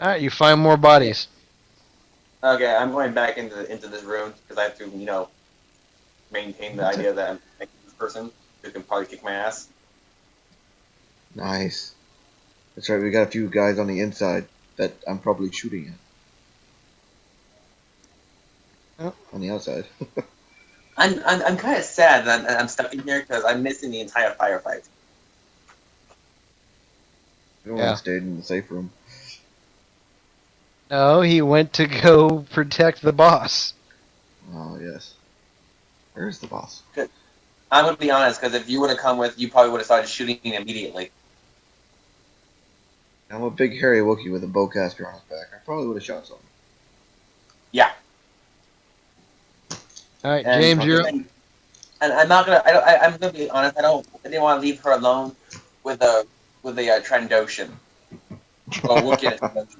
Alright, you find more bodies. Okay, I'm going back into this room because I have to, maintain the idea that I'm making this person who can probably kick my ass. Nice. That's right, we got a few guys on the inside that I'm probably shooting at. Oh. On the outside. I'm kind of sad that I'm stuck in here because I'm missing the entire firefight. The one Yeah. that stayed in the safe room. No, he went to go protect the boss. Oh, yes. Where's the boss? I'm gonna be honest, because if you would have come with, you probably would have started shooting immediately. I'm a big hairy Wookiee with a bowcaster on his back. I probably would have shot something. Yeah. All right, And James, you're up. and I'm not gonna. I'm gonna be honest. I didn't want to leave her alone with a Trandoshan. Well, Wookiee and a Trandoshan.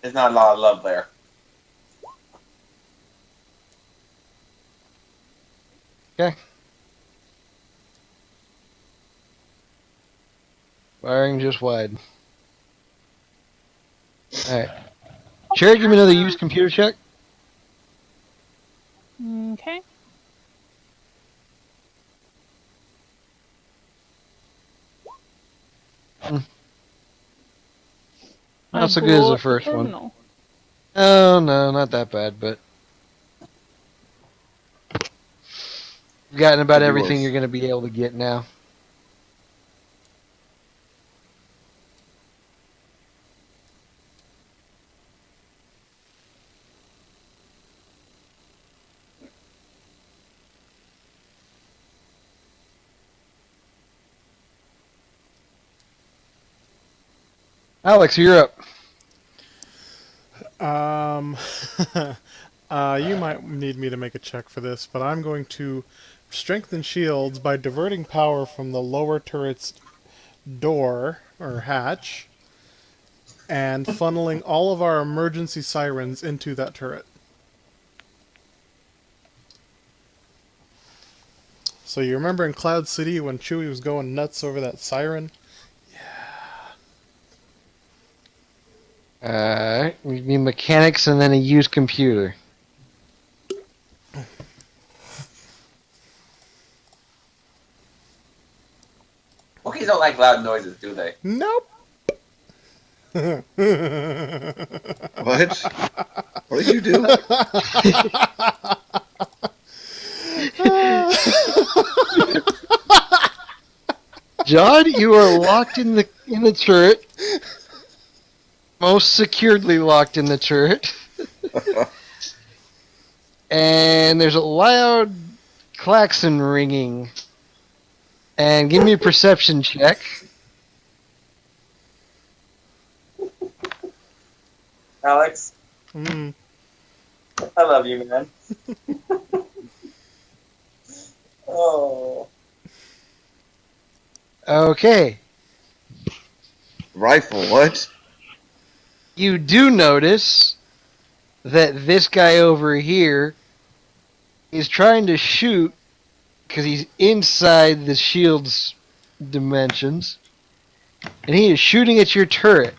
There's not a lot of love there. Okay. Firing just wide. Alright. Sheri, give me another used computer check. Okay. Not so I good as blew the up first one. terminal. Oh, no, not that bad, but... You've gotten about Could be everything worse. you're going to be able to get now. Alex, you're up. You might need me to make a check for this, but I'm going to strengthen shields by diverting power from the lower turret's door, or hatch, and funneling all of our emergency sirens into that turret. So you remember in Cloud City when Chewie was going nuts over that siren? Alright, we need mechanics and then a used computer. Wookiees don't like loud noises, do they? Nope. What? What did you do? John, you are locked in the turret. Most securely locked in the turret. And there's a loud klaxon ringing. And give me a perception check. Alex, Mm. I love you, man. Oh. Okay. Rifle, what? You do notice that this guy over here is trying to shoot because he's inside the shield's dimensions. And he is shooting at your turret.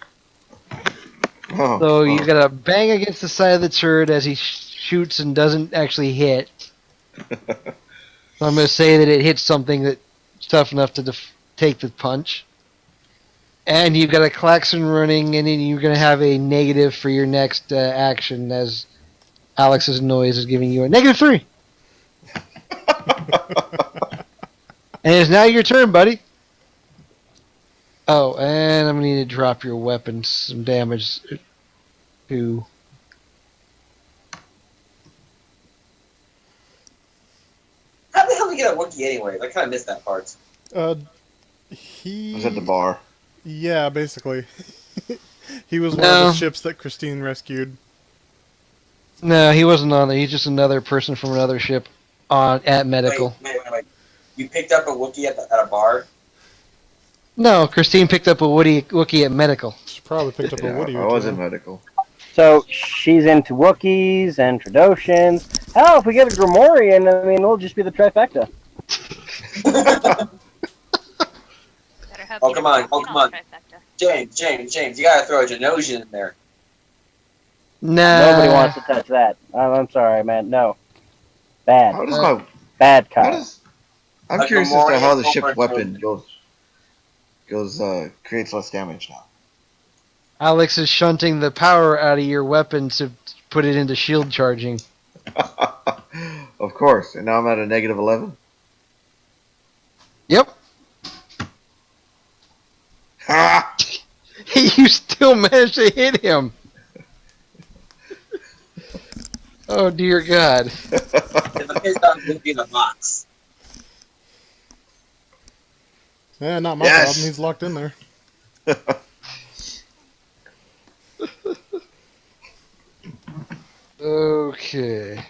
Oh, So oh. you gotta bang against the side of the turret as he shoots and doesn't actually hit. So I'm gonna say that it hits something that's tough enough to take the punch. And you've got a klaxon running, and then you're gonna have a negative for your next action as Alex's noise is giving you a -3. And it's now your turn, buddy. Oh, and I'm gonna need to drop your weapons some damage to. How the hell did we get a Wookiee anyway? I kind of missed that part. He I was at the bar. Yeah, basically. He was one No. of the ships that Kristine rescued. No, he wasn't on there. He's just another person from another ship at medical. Wait. You picked up a Wookiee at a bar? No, Kristine picked up a Wookiee at medical. She probably picked up a Yeah, Woody I or was two. in medical. So she's into Wookiees and Tradoshans. Hell, if we get a Grimorian, I mean, it'll just be the trifecta. Better hope Oh, you come don't on. get Oh, come on. trifecta. James, you gotta throw a Genosian in there. Nobody Nah. wants to touch that. I'm sorry, man. No. Bad. How does my Bad how Kyle. does I'm A curious as to Gamorrean how the over ship's a weapon Genosian. creates less damage now. Alex is shunting the power out of your weapon to put it into shield charging. Of course, and now I'm at a -11. Ha! You still managed to hit him. Oh dear God. If I'm pissed off, it's in a box. Yeah, not my problem. Yes. He's locked in there. Okay.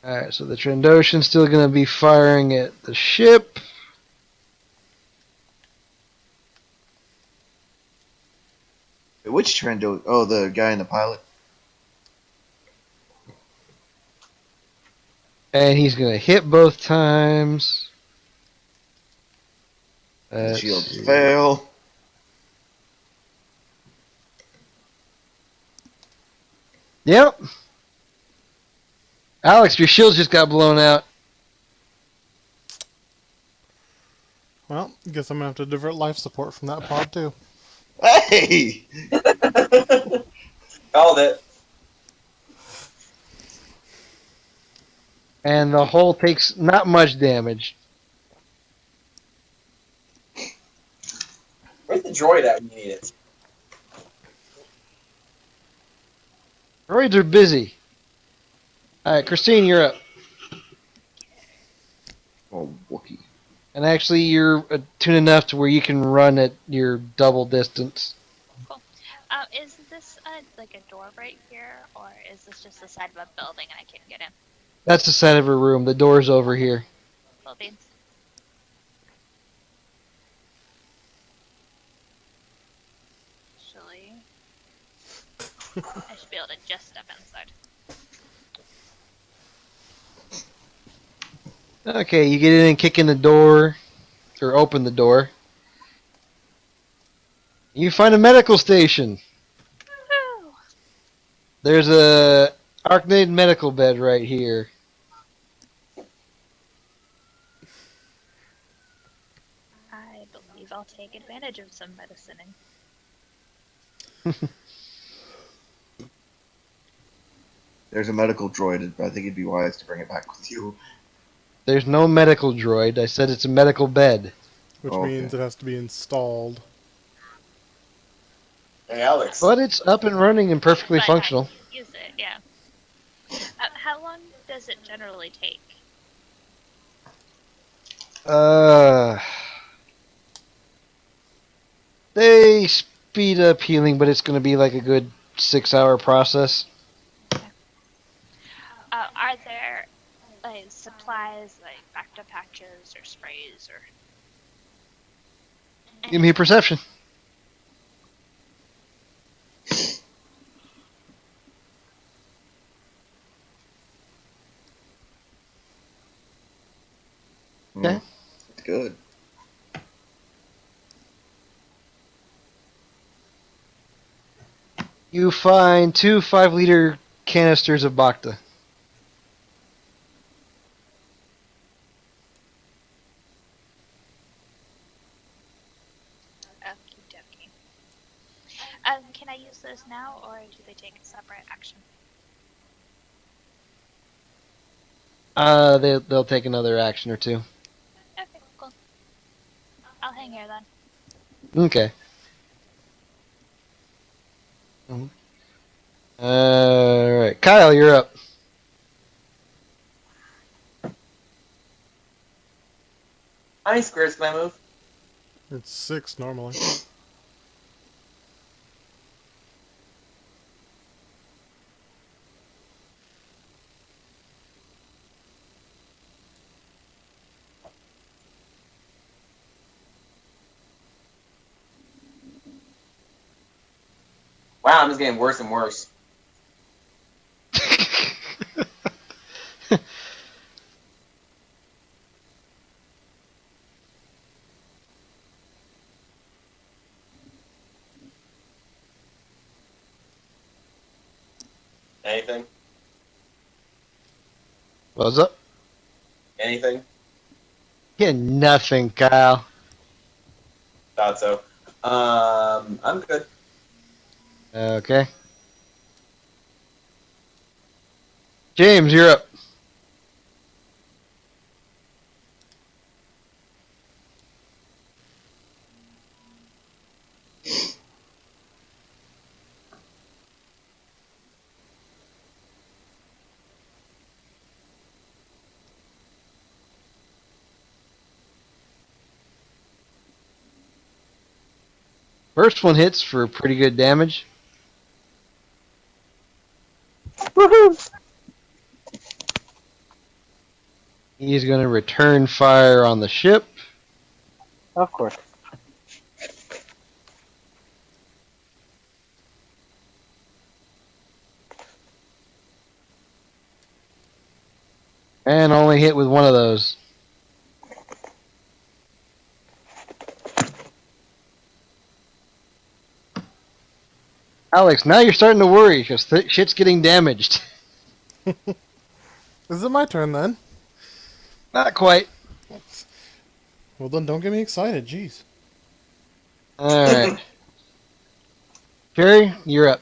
Alright, so the Trandoshan's still going to be firing at the ship. Which Trendo? Oh, the guy in the pilot. And he's going to hit both times. The Let's shields see. fail. Yep. Alex, your shields just got blown out. Well, guess I'm gonna have to divert life support from that pod too. Hey! Called it. And the hull takes not much damage. Where's the droid at when you need it? Droids are busy. Alright, Kristine, you're up. Oh, Wookie. And actually, you're attuned enough to where you can run at your double distance. Cool. Is this like a door right here, or is this just the side of a building and I can't get in? That's the side of her room. The door's over here. Cool beans. Actually, I should be able to just step inside. Okay, you get in and kick in the door, or open the door. You find a medical station. Woohoo! There's a Arcnade medical bed right here. I believe I'll take advantage of some medicining. There's a medical droid, but I think it'd be wise to bring it back with you. There's no medical droid. I said it's a medical bed. Which Okay. means it has to be installed. Hey, Alex. But it's up and running and perfectly But functional. I can use it, yeah. How long does it generally take? They speed up healing, but it's going to be like a good 6-hour process. Are there supplies like bacta patches or sprays or? Give me a perception. Okay. It's good. You find 2 5-liter canisters of Bacta. Okie dokie. Can I use those now, or do they take a separate action? They'll take another action or two. Okay, cool. I'll hang here then. Okay. Alright. Kyle, you're up. How many squares can I move? It's 6 normally. Wow, I'm just getting worse and worse. Anything? What's up? Anything? Yeah, nothing, Kyle. Thought so. I'm good. Okay. James, you're up. First one hits for pretty good damage. Woohoo! He's going to return fire on the ship. Of course. And only hit with one of those. Alex, now you're starting to worry because shit's getting damaged. Is it my turn then? Not quite. Well, then don't get me excited. Jeez. Alright. Sheri, you're up.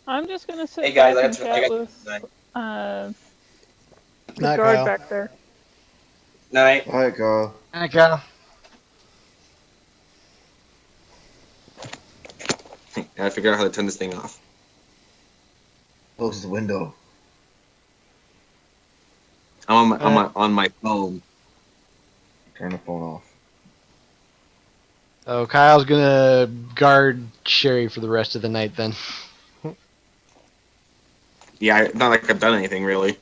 I'm just gonna sit Hey, guys, back I and got chat to- with the Night, guard Kyle. back there. Night. Alright, Kyle. Alright, Kyle. Gotta figure out how to turn this thing off. Close the window. I'm on my phone. Turn the phone off. So Kyle's gonna guard Sheri for the rest of the night then. Yeah, not like I've done anything really.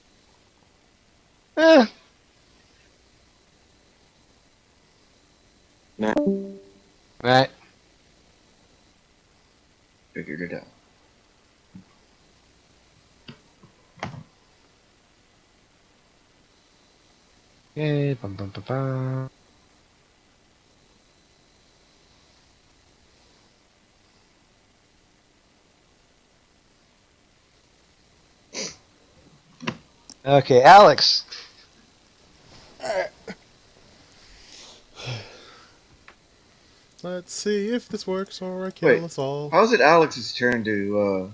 Eh. Nah. Right. Figured it out. Okay. Bum, bum, bum, bum. Okay, Alex. Let's see if this works or I kill Wait, us all. How's it Alex's turn to,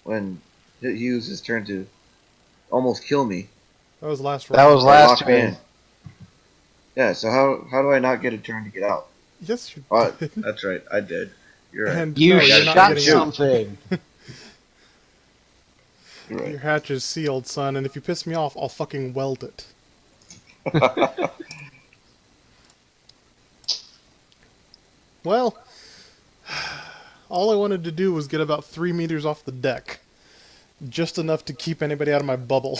when he used his turn to almost kill me? That was last That round. was Or last lock me turn. in? Yeah, so how do I not get a turn to get out? Yes, you Oh, did. that's right, I did. You're right. And You no, you're not shot getting out. something. You're right. Your hatch is sealed, son, and if you piss me off, I'll fucking weld it. Well, all I wanted to do was get about 3 meters off the deck. Just enough to keep anybody out of my bubble.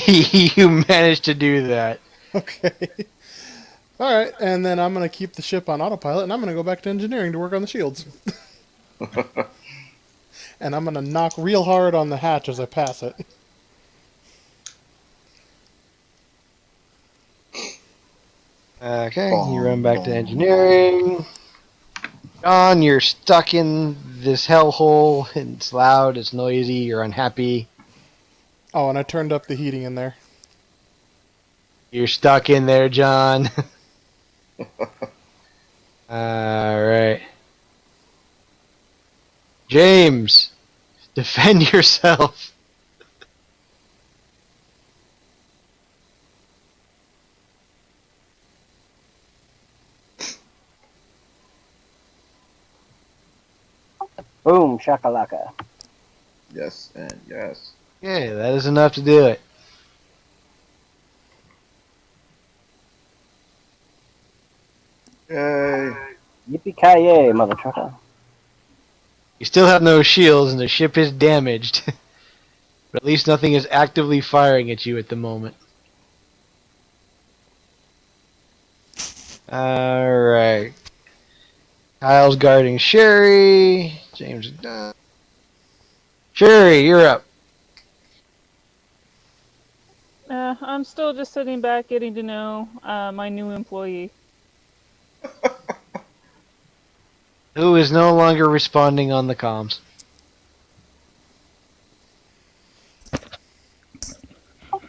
You managed to do that. Okay. Alright, and then I'm going to keep the ship on autopilot, and I'm going to go back to engineering to work on the shields. And I'm going to knock real hard on the hatch as I pass it. Okay, you run back to engineering. John, you're stuck in this hellhole. It's loud, it's noisy, you're unhappy. Oh, and I turned up the heating in there. You're stuck in there, John. Alright. James, defend yourself. Boom, shakalaka. Yes, and yes. Okay, that is enough to do it. Yay. Yippee-ki-yay, mother trucker. You still have no shields and the ship is damaged. But at least nothing is actively firing at you at the moment. Alright. Kyle's guarding Sheri. James is done. Sheri, you're up. I'm still just sitting back getting to know my new employee. Who is no longer responding on the comms.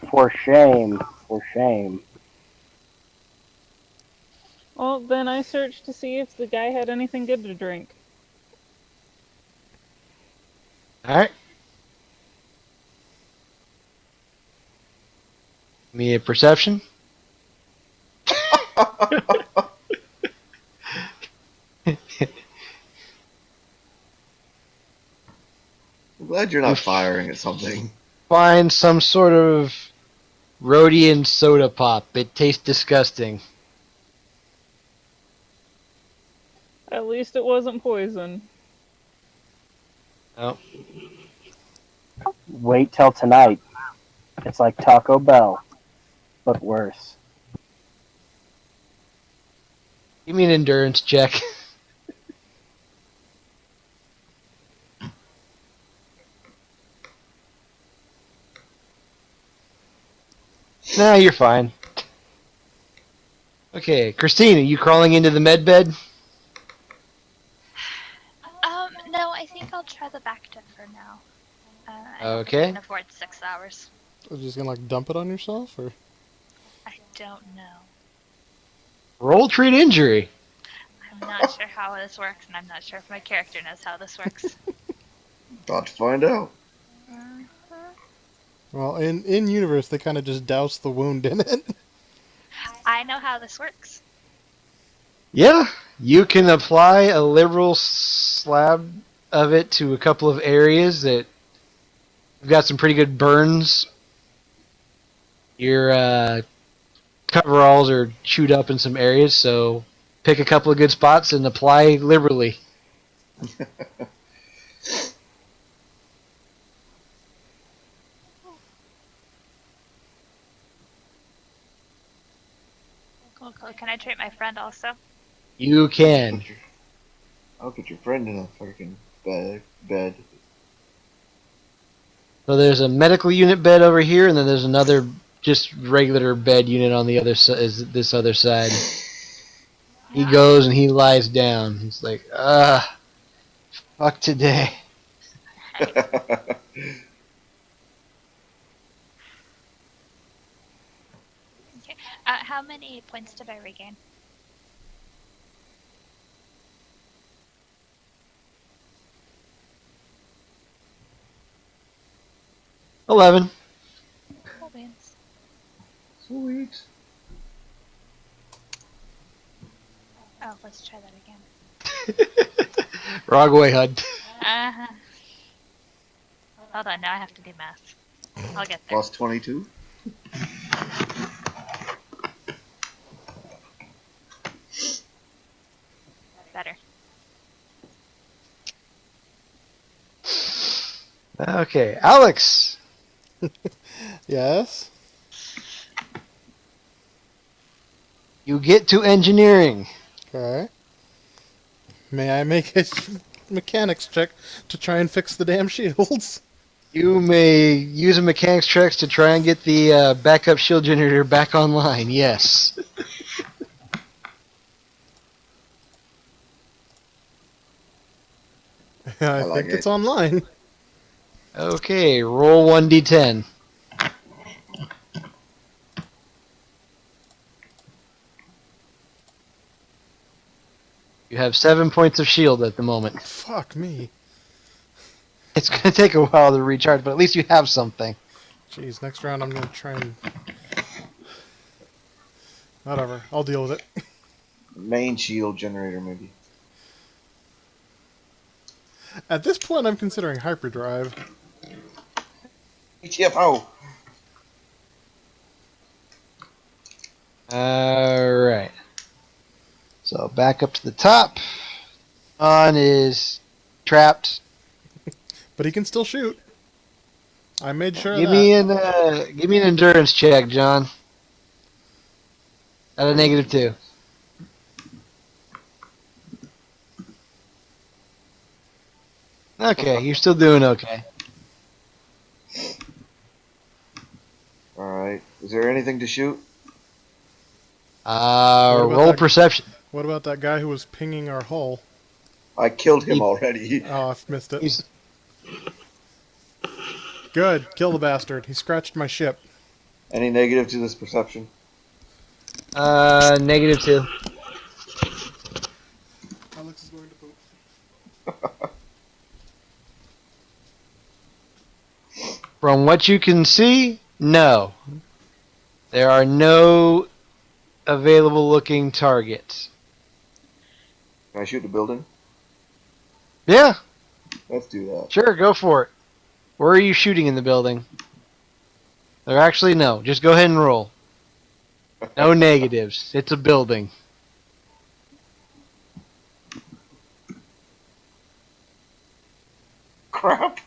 For shame. For shame. Well, then I searched to see if the guy had anything good to drink. Alright. Me a perception. I'm glad you're not firing at something. Find some sort of Rhodian soda pop. It tastes disgusting. At least it wasn't poison. Oh. Wait till tonight. It's like Taco Bell, but worse. Give me an endurance check. Nah, you're fine. Okay, Kristine, are you crawling into the med bed? No, I think I'll try the back deck for now. I don't think Okay. I can afford 6 hours. Are you just gonna like dump it on yourself, or I don't know. Roll treat injury. I'm not sure how this works, and I'm not sure if my character knows how this works. About to find out. well, in universe they kind of just douse the wound in it. I know how this works. Yeah, you can apply a liberal slab of it to a couple of areas that have got some pretty good burns. Your coveralls are chewed up in some areas, so pick a couple of good spots and apply liberally. Cool. Can I treat my friend also? You can. I'll put your friend in a freaking bed. So there's a medical unit bed over here, and then there's another just regular bed unit on the other side. Is this other side? He goes and he lies down. He's like, fuck today. Okay. How many points did I regain? $11. Cool beans. Sweet. Oh, let's try that again. Wrong way, Hud. Uh-huh. Hold on, now I have to do math. I'll get there. Plus 22. Better. Okay, Alex. Yes. You get to engineering. Okay. May I make a mechanics check to try and fix the damn shields? You may use a mechanics checks to try and get the backup shield generator back online. Yes. I like think it's it. online. Okay, roll 1d10. You have 7 points of shield at the moment. Fuck me. It's going to take a while to recharge, but at least you have something. Jeez, next round I'm gonna try and... Whatever, I'll deal with it. Main shield generator, maybe. At this point I'm considering hyperdrive. ETFO! Alright. So back up to the top. On is trapped. But he can still shoot. I made sure of Give that. me an endurance check, John. At a -2. Okay, you're still doing okay. Alright. Is there anything to shoot? about Roll that? perception. What about that guy who was pinging our hull? I killed him He- already. Oh, I've missed it. He's Good, kill the bastard. He scratched my ship. Any negative to this perception? -2. Alex is going to poop. From what you can see, no. There are no available looking targets. Can I shoot the building? Yeah, Let's do that. sure, go for it. Where are you shooting in the building? Or actually, no. Just go ahead and roll. No negatives. It's a building. Crap.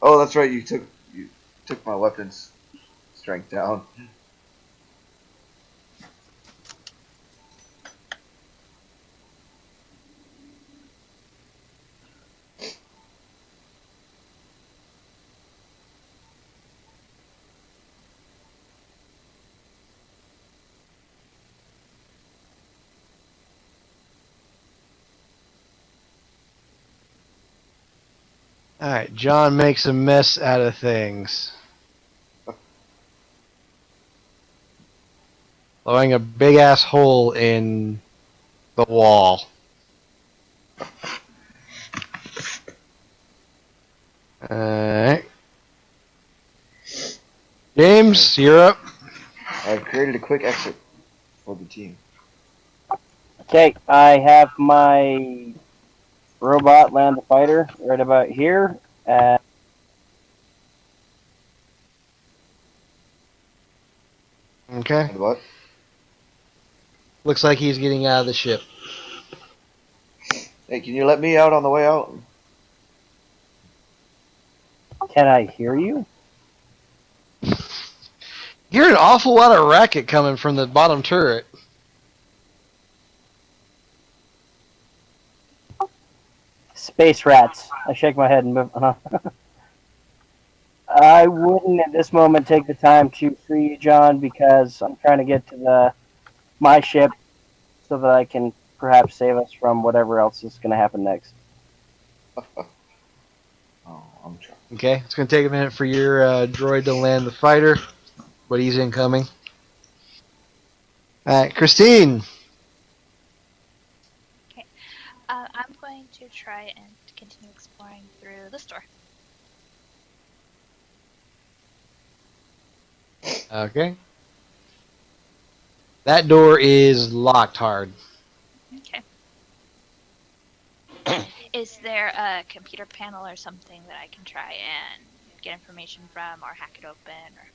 Oh, that's right. You took my weapons strength down. Alright, John makes a mess out of things. Blowing a big ass hole in the wall. Alright. James, you're up. I've created a quick exit for the team. Okay, I have my robot land the fighter right about here. Okay. And what? Looks like he's getting out of the ship. Hey, can you let me out on the way out? Can I hear you? You're an awful lot of racket coming from the bottom turret. Space rats. I shake my head and move. I wouldn't at this moment take the time to free you, John, because I'm trying to get to my ship so that I can perhaps save us from whatever else is going to happen next. Oh, I'm trying. Okay, it's going to take a minute for your droid to land the fighter, but he's incoming. Alright, Kristine. I'm going to try and continue exploring through this door. Okay. That door is locked hard. Okay. Is there a computer panel or something that I can try and get information from or hack it open? Or...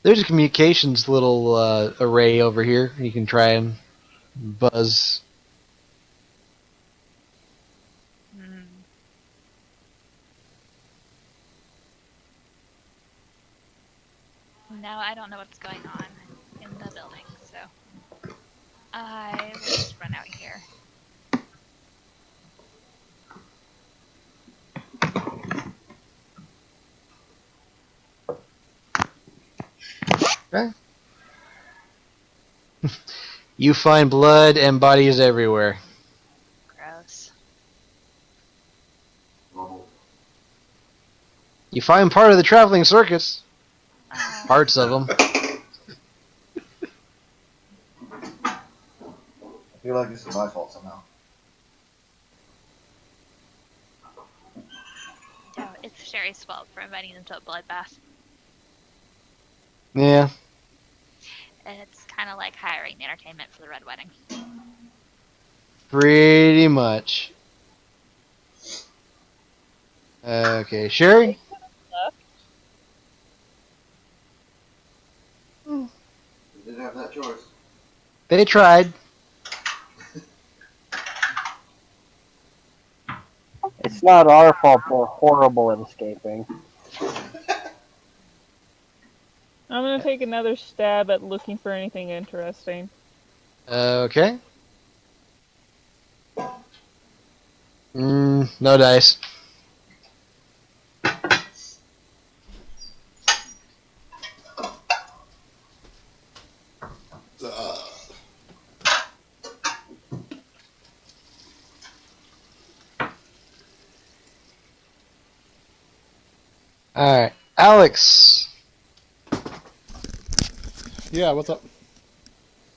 There's a communications little array over here. You can try and buzz. Now I don't know what's going on in the building, so I will just run out here. Okay. You find blood and bodies everywhere. Gross. You find part of the traveling circus. Parts of them. I feel like this is my fault somehow. No, it's Sheri's fault for inviting them to a bloodbath. Yeah. It's kind of like hiring the entertainment for the Red Wedding. Pretty much. Okay, Sheri? You didn't have that choice. They tried. It's not our fault they're horrible at escaping. I'm gonna take another stab at looking for anything interesting. Okay. No dice. Alright. Alex. Yeah, what's up?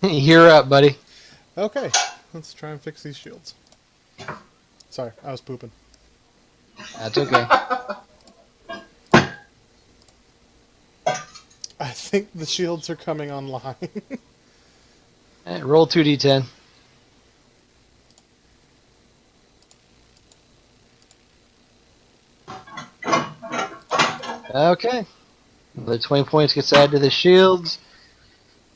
You're up, buddy. Okay, let's try and fix these shields. Sorry, I was pooping. That's okay. I think the shields are coming online. Alright, roll 2d10. Okay. The 20 points gets added to the shields.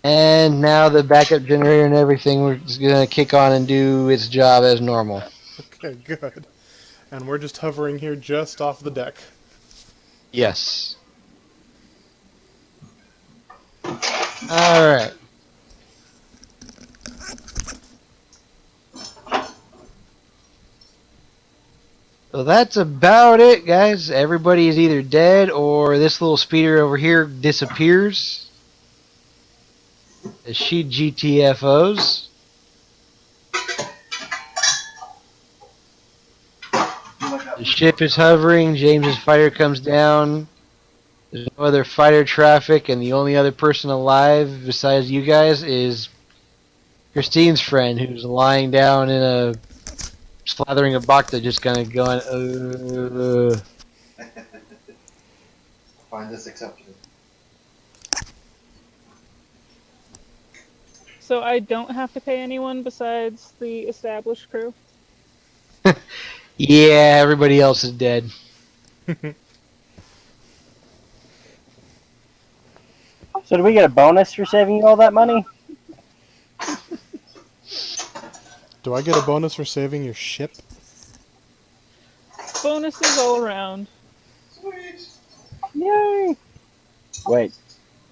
And now the backup generator and everything is going to kick on and do its job as normal. Okay, good. And we're just hovering here just off the deck. Yes. Alright. So that's about it, guys. Everybody is either dead or this little speeder over here disappears. As she GTFOs. The ship is hovering. James's fighter comes down. There's no other fighter traffic, and the only other person alive besides you guys is Kristine's friend, who's lying down in a slathering a bacta, just kind of going, Find this acceptable. So I don't have to pay anyone besides the established crew? Yeah, everybody else is dead. So do we get a bonus for saving you all that money? Do I get a bonus for saving your ship? Bonuses all around. Sweet. Yay! Wait,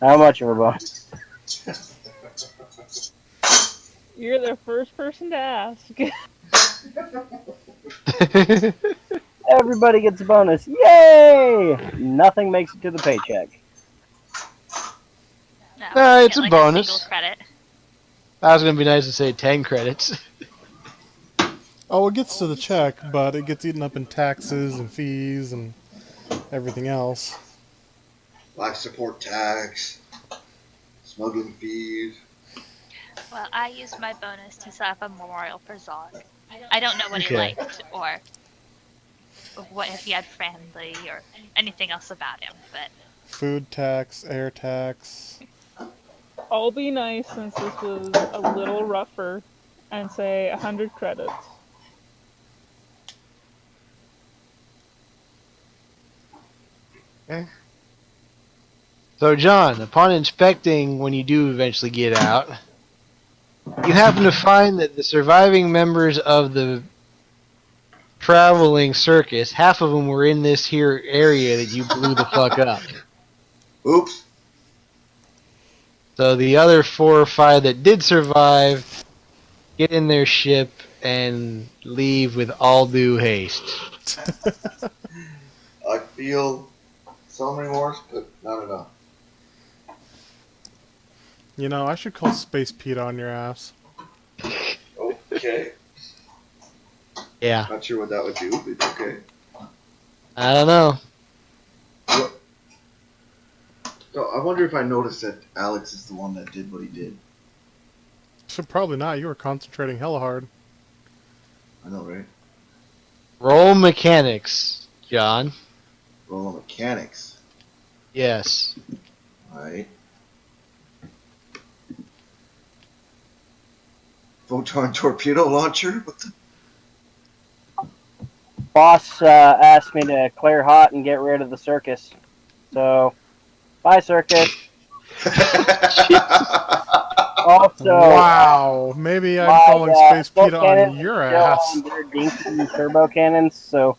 how much of a bonus? You're the first person to ask. Everybody gets a bonus. Yay! Nothing makes it to the paycheck. No, It's get a like bonus. A single credit. I was going to be nice to say 10 credits. Oh, it gets to the check, but it gets eaten up in taxes and fees and everything else. Life support tax, smuggling fees. Well, I used my bonus to set up a memorial for Zog. I don't know what he Okay. liked or what if he had family or anything else about him, but Food tax, air tax. I'll be nice since this was a little rougher and say 100 credits. So, John, upon inspecting when you do eventually get out, you happen to find that the surviving members of the traveling circus, half of them were in this here area that you blew the fuck up. Oops. So the other 4 or 5 that did survive get in their ship and leave with all due haste. I feel some remorse, but not enough. You know, I should call Space Pete on your ass. Okay. Yeah, Not sure what that would do, but okay. I don't know. So I wonder if I noticed that Alex is the one that did what he did. So probably not. You were concentrating hella hard. I know, right? Roll mechanics, John. Roll on mechanics. Yes. Alright. Photon torpedo launcher? What the? Boss asked me to clear hot and get rid of the circus. So, bye circus. Also, Wow. Maybe I'm my, calling Space smoke Pete cannons on your are still ass. on their dinky turbo cannons, so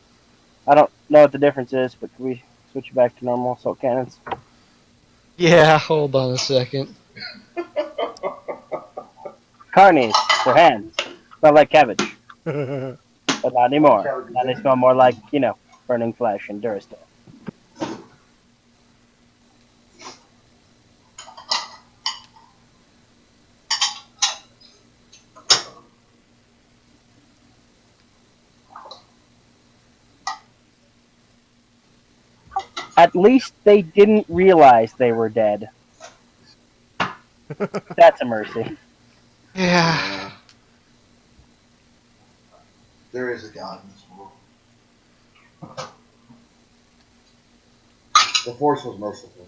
I don't know what the difference is, but can we switch it back to normal assault cannons? Yeah, hold on a second. Carnies for hands. Smell like cabbage, but not anymore. Now they smell more like, burning flesh and Durastar. At least they didn't realize they were dead. That's a mercy. Yeah. There is a God in this world. The Force was merciful.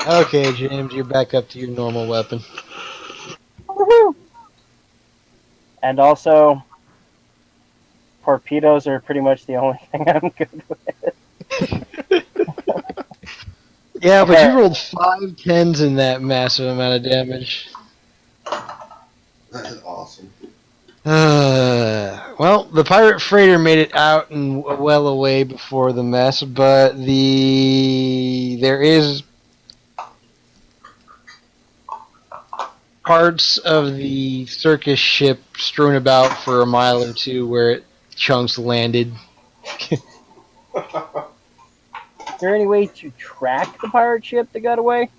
Okay, James, you're back up to your normal weapon. Woohoo! And also, torpedoes are pretty much the only thing I'm good with. Yeah, but you rolled 5 10s in that massive amount of damage. That is awesome. Well, the pirate freighter made it out and well away before the mess, but there is parts of the circus ship strewn about for a mile or two where chunks landed. Is there any way to track the pirate ship that got away?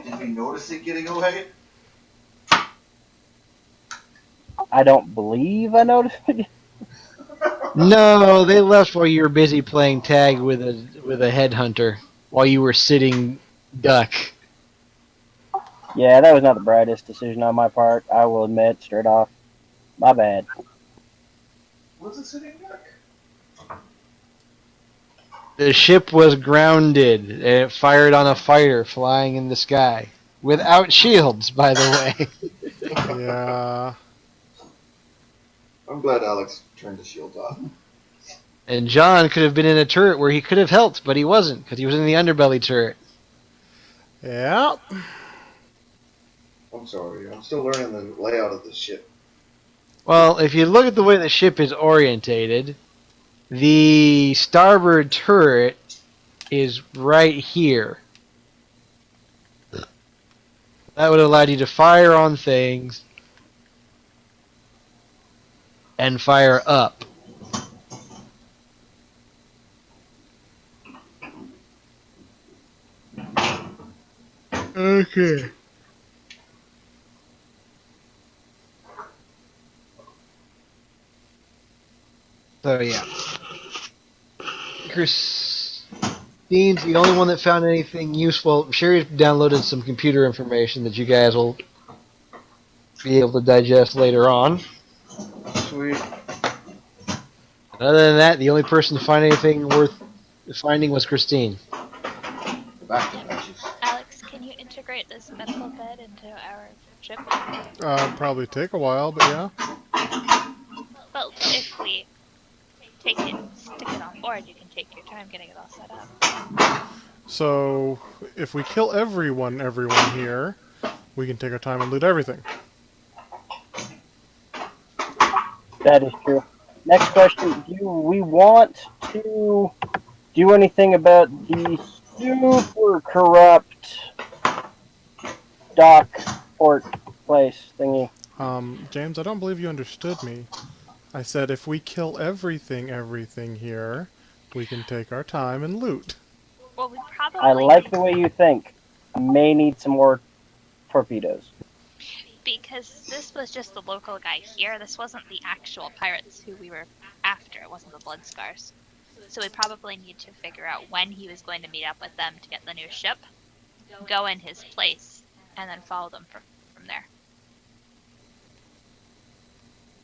Did we notice it getting away? I don't believe I noticed it. No, they left while you were busy playing tag with a headhunter while you were sitting duck. Yeah, that was not the brightest decision on my part. I will admit, straight off. My bad. Was it sitting duck? The ship was grounded and it fired on a fighter flying in the sky. Without shields, by the way. Yeah. I'm glad Alex turned the shield off. And John could have been in a turret where he could have helped, but he wasn't, because he was in the underbelly turret. Yeah. I'm sorry, I'm still learning the layout of the ship. Well, if you look at the way the ship is orientated, the starboard turret is right here. That would have allowed you to fire on things and fire up. Okay. So yeah. Kristine's the only one that found anything useful. Sheri's downloaded some computer information that you guys will be able to digest later on. Sweet. Other than that, the only person to find anything worth finding was Kristine. Back to patches. Alex, can you integrate this medical bed into our ship? Probably take a while, but yeah. Well, if we stick it on board, you can take your time getting it all set up. So if we kill everyone here, we can take our time and loot everything. That is true. Next question. Do we want to do anything about the super corrupt dock port place thingy? James, I don't believe you understood me. I said if we kill everything here, we can take our time and loot. Well, we probably. I like the way you think. I may need some more torpedoes. Because this was just the local guy here. This wasn't the actual pirates who we were after. It wasn't the Blood Scars. So we probably need to figure out when he was going to meet up with them to get the new ship, go in his place, and then follow them from there.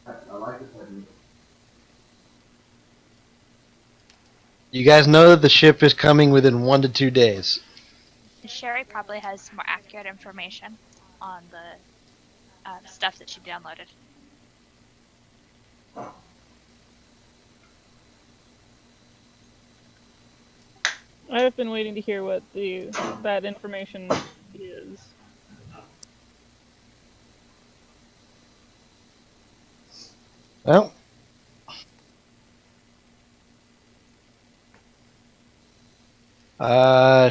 I like it. You guys know that the ship is coming within 1 to 2 days. Sheri probably has more accurate information on the stuff that she downloaded. I have been waiting to hear what that information is. Well,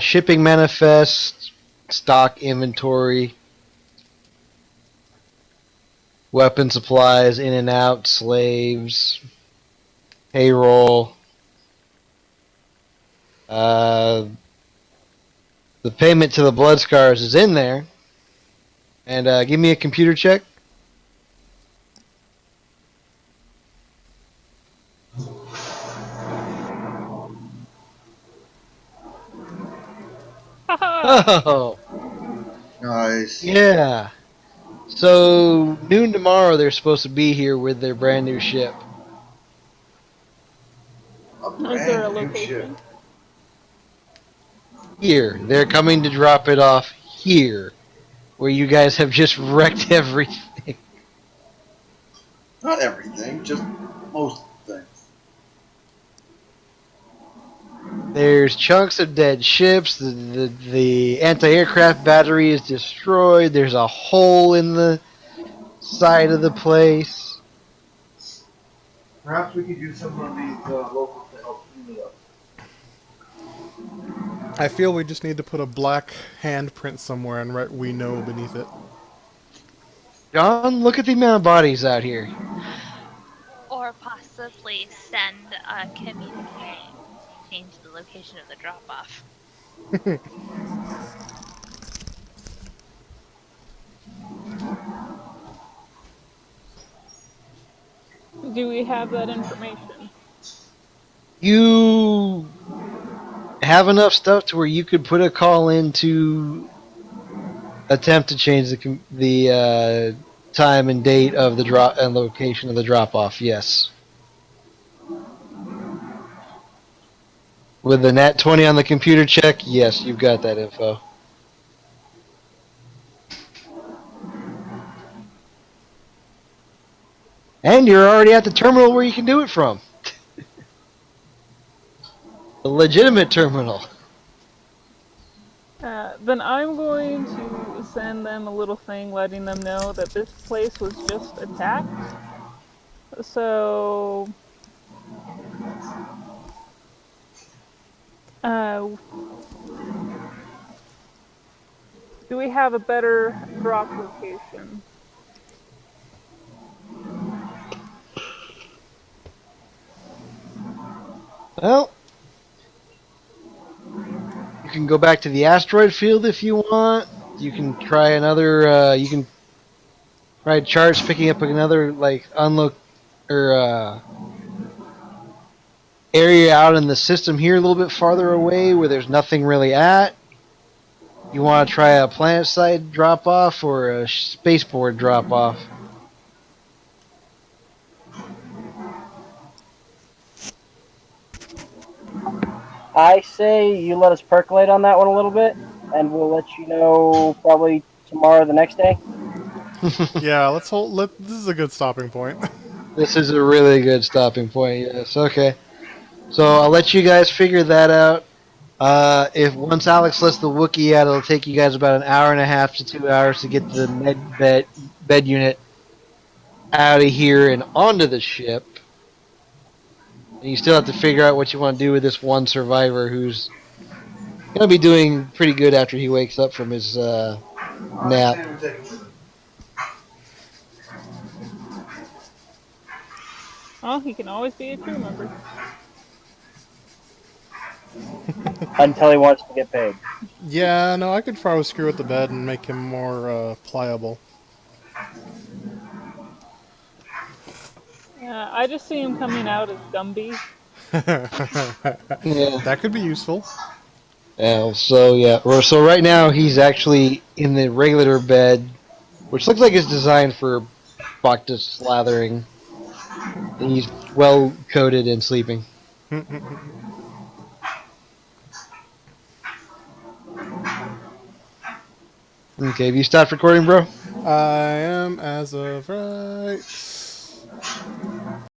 shipping manifest, stock inventory, weapon supplies in and out, slaves, payroll. The payment to the Blood Scars is in there. And give me a computer check. Oh, Nice. yeah. So, noon tomorrow they're supposed to be here with their brand new ship. A Is there a brand new location? ship. Here. They're coming to drop it off here. where you guys have just wrecked everything. Not everything, just most things. There's chunks of dead ships. The anti-aircraft battery is destroyed. There's a hole in the side of the place. Perhaps we could use some of these locals to help clean it up. I feel we just need to put a black handprint somewhere and write "We know" beneath it. John, look at the amount of bodies out here. Or possibly send a communique change the location of the drop off. Do we have that information? You have enough stuff to where you could put a call in to attempt to change the time and date of the drop and location of the drop off. Yes, with the nat 20 on the computer check. Yes, you've got that info. And you're already at the terminal where you can do it from. The legitimate terminal. Then I'm going to send them a little thing letting them know that this place was just attacked. So, do we have a better drop location? Well, you can go back to the asteroid field if you want. You can try another. You can try charts picking up another like unlock or area out in the system here a little bit farther away where there's nothing really at. You want to try a planet side drop off or a spaceport drop off? I say you let us percolate on that one a little bit, and we'll let you know probably tomorrow or the next day. Yeah, let's hold. This is a good stopping point. This is a really good stopping point. Yes. Okay. So I'll let you guys figure that out. If once Alex lets the Wookiee out, it'll take you guys about an hour and a half to 2 hours to get the bed unit out of here and onto the ship. And you still have to figure out what you want to do with this one survivor who's gonna be doing pretty good after he wakes up from his nap. Oh, he can always be a crew member. Until he wants to get paid. Yeah, no, I could probably screw with the bed and make him more pliable. I just see him coming out as Gumby. Yeah. That could be useful. Yeah. So yeah. So right now he's actually in the regular bed, which looks like it's designed for Bacta slathering. And he's well coated and sleeping. Okay, have you stopped recording, bro? I am as of right.